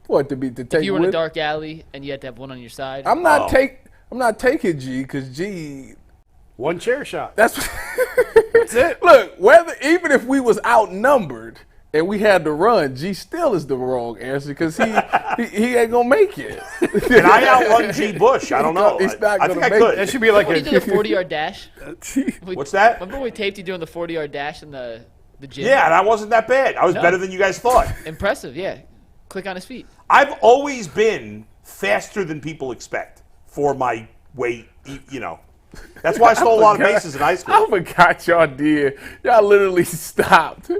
S6: What, to take
S7: If you were in a
S6: with-
S7: dark alley and you had to have one on your side.
S6: I'm not taking G because G.
S5: One chair shot.
S6: That's it. Look, even if we was outnumbered and we had to run, G still is the wrong answer because he ain't gonna make it.
S4: Can I outrun G. Bush? I don't know.
S6: He's not
S4: I
S6: gonna
S4: think I
S6: make
S4: could.
S6: it.
S5: That should be like
S7: When he did a 40-yard dash.
S4: What's that?
S7: Remember we taped you doing the 40-yard dash in the gym?
S4: Yeah, and I wasn't that bad. I was better than you guys thought.
S7: Impressive, yeah. Click on his feet.
S4: I've always been faster than people expect for my weight, That's why I stole a lot of bases in high school.
S6: I forgot y'all did. Y'all literally stopped,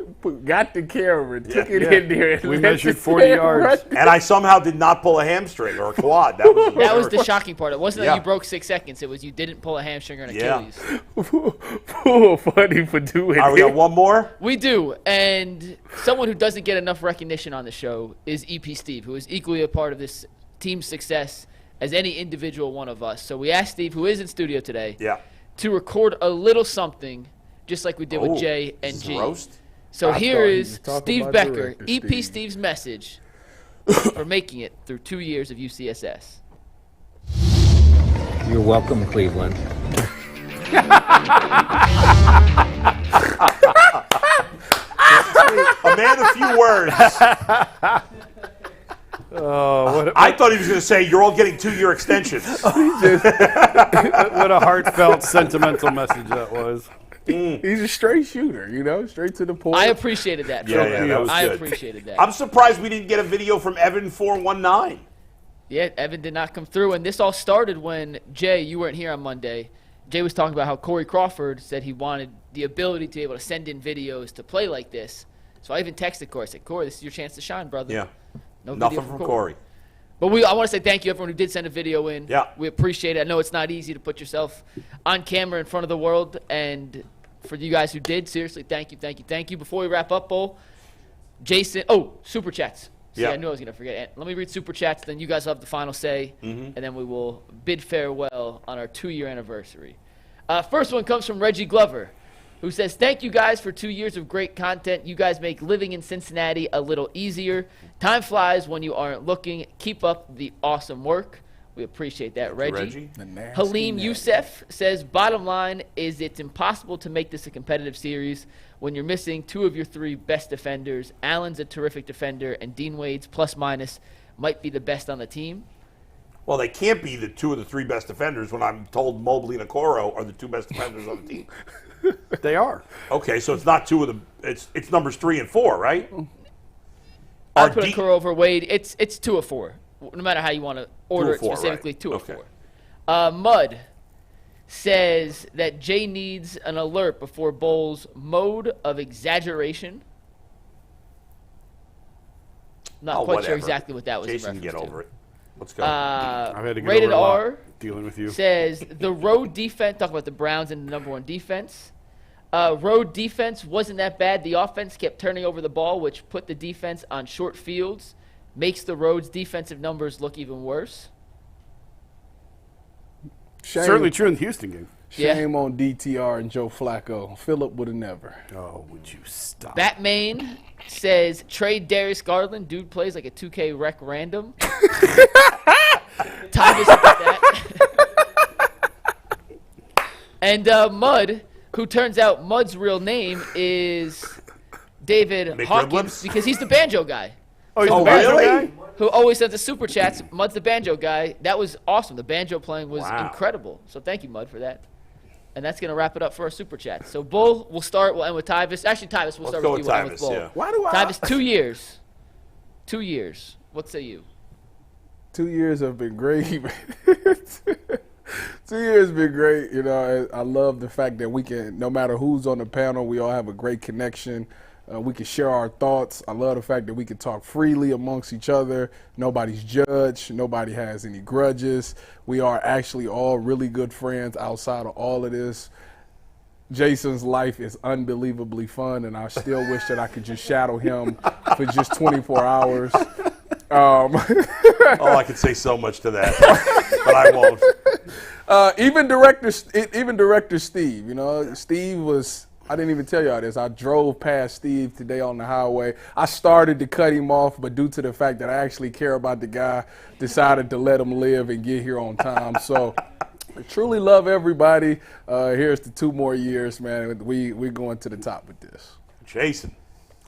S6: got the camera, took it in there. And
S5: We
S6: let
S5: measured
S6: the
S5: 40
S6: man
S5: yards.
S6: run.
S4: And I somehow did not pull a hamstring or a quad. That was
S7: That was the shocking part. It wasn't that
S4: Yeah.
S7: you broke 6 seconds. It was you didn't pull a hamstring or an
S4: Yeah.
S7: Achilles.
S6: Funny for doing
S4: All right, we
S6: it.
S4: got one more?
S7: We do. And someone who doesn't get enough recognition on the show is EP Steve, who is equally a part of this team's success as any individual one of us. So we asked Steve, who is in studio today, to record a little something, just like we did with Jay and
S4: this is
S7: G.
S4: a roast?
S7: So
S6: I
S7: here
S6: thought he
S7: is
S6: was talking
S7: Steve
S6: about
S7: Becker,
S6: director
S7: EP
S6: Steve.
S7: Steve's message for making it through 2 years of UCSS.
S21: You're welcome, Cleveland.
S4: A man of few words. I thought he was going to say, you're all getting 2-year extensions.
S5: What a heartfelt, sentimental message that was.
S6: He's a straight shooter, straight to the point.
S7: I appreciated that.
S4: Yeah, that was
S7: I
S4: good.
S7: appreciated that.
S4: I'm surprised we didn't get a video from Evan 419.
S7: Yeah, Evan did not come through, and this all started when Jay, you weren't here on Monday. Jay was talking about how Corey Crawford said he wanted the ability to be able to send in videos to play like this. So I even texted Corey. I said, Corey, this is your chance to shine, brother.
S4: Yeah.
S7: No
S4: Nothing
S7: video
S4: from Corey.
S7: But I want to say thank you, everyone who did send a video in.
S4: Yeah.
S7: We appreciate it. I know it's not easy to put yourself on camera in front of the world. And for you guys who did, seriously, thank you, thank you, thank you. Before we wrap up, Bull, Jason, Super Chats. See, I knew I was going to forget. Let me read Super Chats, then you guys will have the final say, and then we will bid farewell on our 2-year anniversary. First one comes from Reggie Glover, who says, thank you guys for 2 years of great content. You guys make living in Cincinnati a little easier. Time flies when you aren't looking. Keep up the awesome work. We appreciate that, Reggie. Halim Youssef says, bottom line is it's impossible to make this a competitive series when you're missing 2 of your 3 best defenders. Allen's a terrific defender, and Dean Wade's plus-minus might be the best on the team.
S4: Well, they can't be the 2 of the 3 best defenders when I'm told Mobley and Okoro are the 2 best defenders on the team.
S5: They are.
S4: Okay, so it's not 2 of them. It's numbers 3 and 4, right?
S7: I'll put Okoro over Wade. It's 2 of 4. No matter how you want to order it
S4: 4,
S7: specifically,
S4: right.
S7: 2 of 4. Mud says that Jay needs an alert before Bowles' mode of exaggeration. Not quite sure exactly what that was.
S4: Jason,
S7: in
S4: get
S7: reference
S4: over
S7: to.
S4: it. Let's go.
S5: I've had to get
S7: Rated
S5: over a lot
S7: R
S5: dealing with you.
S7: says the road defense. Talk about the Browns and the #1 defense. Road defense wasn't that bad. The offense kept turning over the ball, which put the defense on short fields. Makes the road's defensive numbers look even worse.
S5: Certainly true in the Houston game.
S6: Shame on DTR and Joe Flacco. Phillip would have never.
S5: Oh, would you stop?
S7: Batman says trade Darius Garland. Dude plays like a 2K rec random. Time is up with that. And Mud, who turns out Mud's real name is David Hawkins because he's the banjo guy.
S5: Oh, he's the banjo guy?
S7: Who always sends the super chats. Mud's the banjo guy. That was awesome. The banjo playing was incredible. So thank you, Mud, for that. And that's going to wrap it up for our super chat. So Bull, we'll end with Tyvis. Actually, Tyvis, we'll start with you. We'll end with Bull.
S4: Yeah.
S6: Why do
S7: Tyvis, 2 years. 2 years. What say you?
S6: 2 years have been great. 2 years have been great. I love the fact that we can, no matter who's on the panel, we all have a great connection. We can share our thoughts. I love the fact that we can talk freely amongst each other. Nobody's judged. Nobody has any grudges. We are actually all really good friends outside of all of this. Jason's life is unbelievably fun, and I still wish that I could just shadow him for just 24 hours.
S4: I could say so much to that, but I won't.
S6: Even director Steve, Steve was, I didn't even tell y'all this. I drove past Steve today on the highway. I started to cut him off, but due to the fact that I actually care about the guy, decided to let him live and get here on time. So I truly love everybody. Here's to 2 more years, man. We're going to the top with this.
S4: Jason.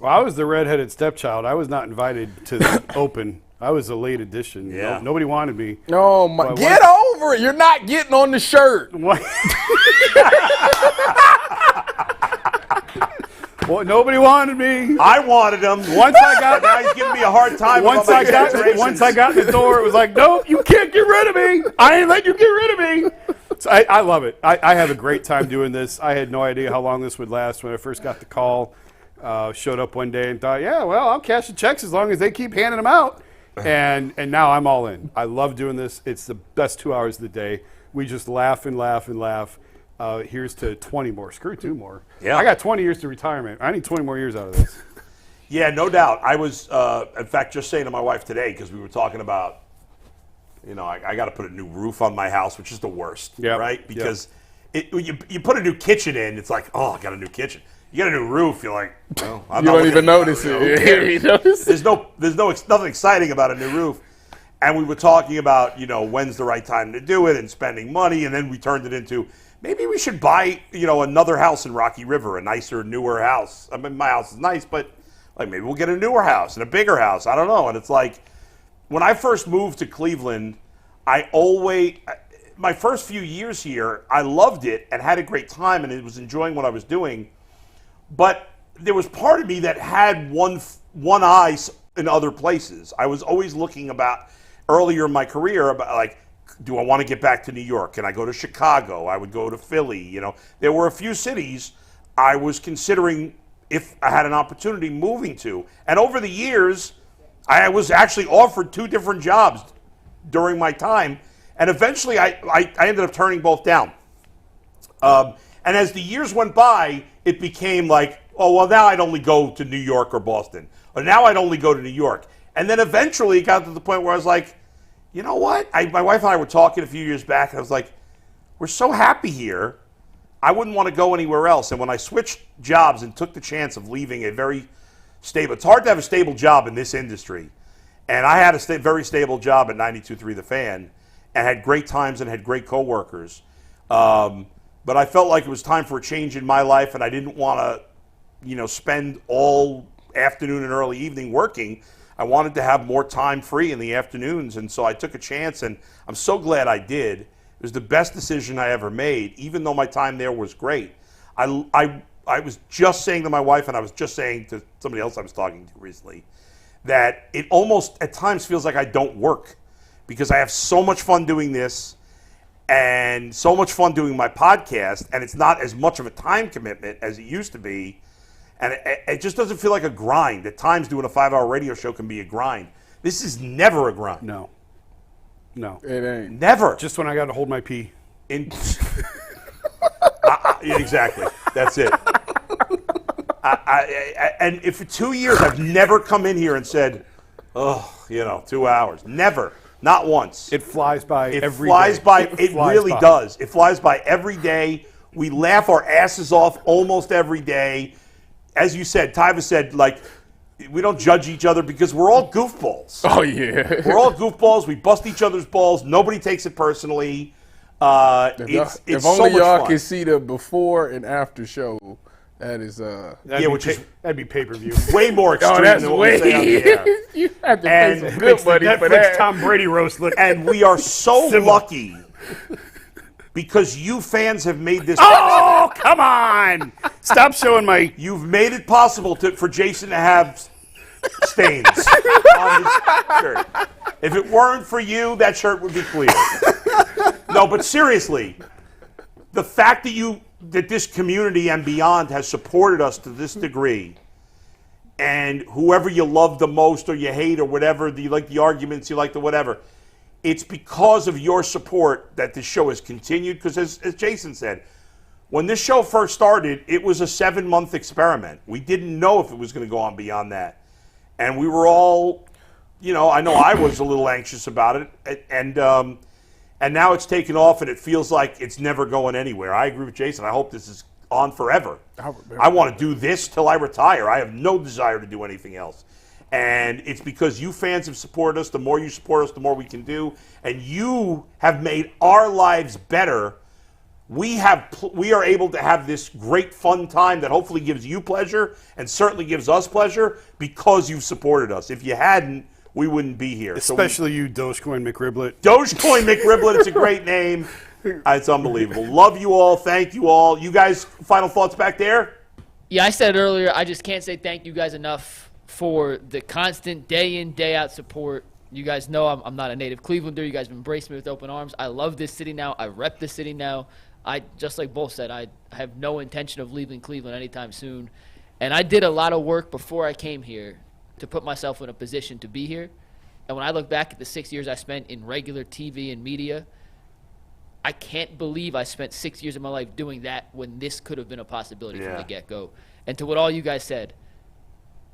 S5: Well, I was the redheaded stepchild. I was not invited to the Open. I was a late addition.
S4: Yeah.
S5: Nobody wanted me.
S6: Oh, my. Get over it. You're not getting on the shirt.
S5: Well, nobody wanted me.
S4: I wanted him.
S5: Once I got,
S4: now he's giving me a hard time.
S5: Once I got in the door, it was like, no, you can't get rid of me. I ain't let you get rid of me. So I love it. I have a great time doing this. I had no idea how long this would last when I first got the call. Showed up one day and thought, yeah, well, I'll cash the checks as long as they keep handing them out. And now I'm all in. I love doing this. It's the best 2 hours of the day. We just laugh and laugh and laugh. Here's to 20 more. Screw 2 more.
S4: Yeah.
S5: I got 20 years to retirement. I need 20 more years out of this.
S4: Yeah, no doubt. I was, in fact, just saying to my wife today, because we were talking about, I got to put a new roof on my house, which is the worst, right? Because you put a new kitchen in, it's like, oh, I got a new kitchen. You get a new roof, you're like, well, I'm
S6: you
S4: not
S6: don't even notice it.
S4: Who cares? There's nothing exciting about a new roof. And we were talking about, when's the right time to do it and spending money, and then we turned it into, maybe we should buy, another house in Rocky River, a nicer, newer house. I mean, my house is nice, but like maybe we'll get a newer house and a bigger house. I don't know. And it's like, when I first moved to Cleveland, my first few years here, I loved it and had a great time and was enjoying what I was doing. But there was part of me that had one eye in other places. I was always looking about earlier in my career about like, do I want to get back to New York? Can I go to Chicago? I would go to Philly. You know, there were a few cities I was considering if I had an opportunity moving to. And over the years, I was actually offered 2 different jobs during my time. And eventually I ended up turning both down. And as the years went by, it became like, oh, well, now I'd only go to New York or Boston. Or now I'd only go to New York. And then eventually it got to the point where I was like, you know what? My wife and I were talking a few years back, and I was like, we're so happy here. I wouldn't want to go anywhere else. And when I switched jobs and took the chance of leaving a very stable, it's hard to have a stable job in this industry. And I had a very stable job at 92.3 The Fan and had great times and had great coworkers. But I felt like it was time for a change in my life, and I didn't want to, spend all afternoon and early evening working. I wanted to have more time free in the afternoons, and so I took a chance, and I'm so glad I did. It was the best decision I ever made, even though my time there was great. I was just saying to my wife, and I was just saying to somebody else I was talking to recently, that it almost at times feels like I don't work because I have so much fun doing this and so much fun doing my podcast, and it's not as much of a time commitment as it used to be. And it just doesn't feel like a grind. At times, doing a 5-hour radio show can be a grind. This is never a grind.
S5: No.
S6: It ain't.
S4: Never.
S5: Just when I got to hold my pee.
S4: Yeah, exactly. That's it. And if for 2 years, I've never come in here and said, 2 hours. Never. Not once.
S5: It flies by every
S4: day. It really
S5: by.
S4: does. It flies by every day. We laugh our asses off almost every day. As you said, Tyva said, we don't judge each other because we're all goofballs.
S6: Oh, yeah.
S4: We're all goofballs. We bust each other's balls. Nobody takes it personally. It's
S6: if
S4: so
S6: only
S4: much
S6: y'all
S4: fun.
S6: can see the before and after show, that is
S5: that'd be pay-per-view.
S4: Way more extreme
S6: that's
S4: than what
S6: way.
S4: we say on the air.
S6: You have to pay some
S5: It
S6: good
S5: makes the
S6: money for
S5: Netflix
S6: that.
S5: Tom Brady roast look.
S4: And we are so lucky because you fans have made this.
S5: Oh, come on! Stop showing my.
S4: You've made it possible for Jason to have stains on his shirt. If it weren't for you, that shirt would be clear. No, but seriously, the fact that this community and beyond has supported us to this degree, and whoever you love the most or you hate or whatever, you like the arguments, you like the whatever, it's because of your support that this show has continued. Because as Jason said, when this show first started, it was a 7-month experiment. We didn't know if it was going to go on beyond that. And we were all, I know I was a little anxious about it. And now it's taken off and it feels like it's never going anywhere. I agree with Jason. I hope this is on forever. I want to do this till I retire. I have no desire to do anything else. And it's because you fans have supported us. The more you support us, the more we can do. And you have made our lives better. We are able to have this great fun time that hopefully gives you pleasure and certainly gives us pleasure because you've supported us. If you hadn't, we wouldn't be here.
S5: Especially you, Dogecoin McRiblet.
S4: Dogecoin McRiblet, it's a great name. It's unbelievable. Love you all. Thank you all. You guys, final thoughts back there?
S7: Yeah, I said earlier, I just can't say thank you guys enough for the constant day in, day out support. You guys know I'm not a native Clevelander. You guys have embraced me with open arms. I love this city now. I rep this city now. Just like both said, I have no intention of leaving Cleveland anytime soon. And I did a lot of work before I came here to put myself in a position to be here. And when I look back at the 6 years I spent in regular TV and media, I can't believe I spent 6 years of my life doing that when this could have been a possibility from the get-go. And to what all you guys said,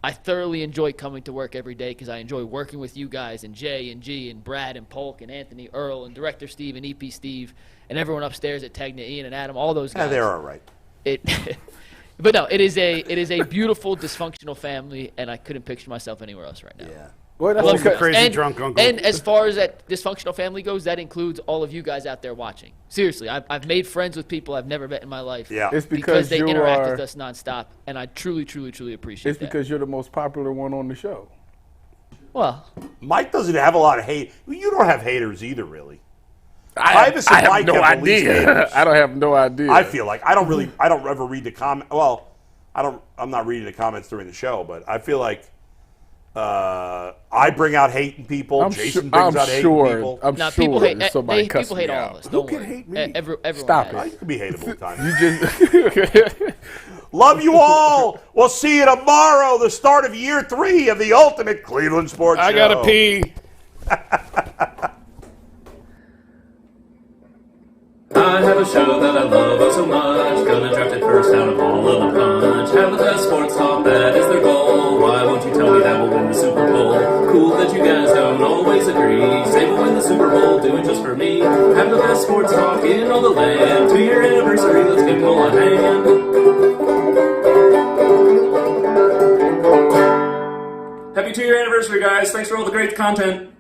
S7: I thoroughly enjoy coming to work every day because I enjoy working with you guys and Jay and G and Brad and Polk and Anthony, Earl and Director Steve and EP Steve and everyone upstairs at Tegna, Ian and Adam, all those guys.
S4: Yeah, they're all right.
S7: But no, it is a beautiful dysfunctional family, and I couldn't picture myself anywhere else right now.
S4: Yeah.
S5: Well, that's a crazy drunk uncle.
S7: And as far as that dysfunctional family goes, that includes all of you guys out there watching. Seriously, I've made friends with people I've never met in my life.
S4: Yeah.
S6: It's because
S7: they
S6: you
S7: interact
S6: are-
S7: with us nonstop, and I truly, truly, truly appreciate
S6: It's
S7: that.
S6: because you're the most popular one on the show.
S7: Well,
S4: Mike doesn't have a lot of hate. You don't have haters either, really.
S6: I
S4: have a supply
S6: have no
S4: cap of least
S6: idea.
S4: names.
S6: I don't have no idea.
S4: I feel like I don't ever read the comment. Well, I'm not reading the comments during the show, but I feel like I bring out hating people. Jason brings out hating people.
S6: I'm
S7: Now,
S6: sure
S7: people hate,
S6: somebody
S7: people
S6: cussed
S7: hate
S6: me
S7: all
S6: out.
S7: of us. Don't worry.
S4: hate me?
S7: Everyone
S6: Stop
S7: has.
S6: it.
S4: You can be hateable at times.
S6: You just
S4: Love you all. We'll see you tomorrow, the start of year 3 of the Ultimate Cleveland Sports Show.
S5: I gotta pee.
S9: I have a show that I love oh so much. Gonna draft it first out of all of the punch. Have the best sports talk, that is their goal. Why won't you tell me that we'll win the Super Bowl? Cool that you guys don't always agree. Say we'll win the Super Bowl, do it just for me. Have the best sports talk in all the land. 2-year anniversary, let's give them all a hand. Happy 2-year anniversary, guys. Thanks for all the great content.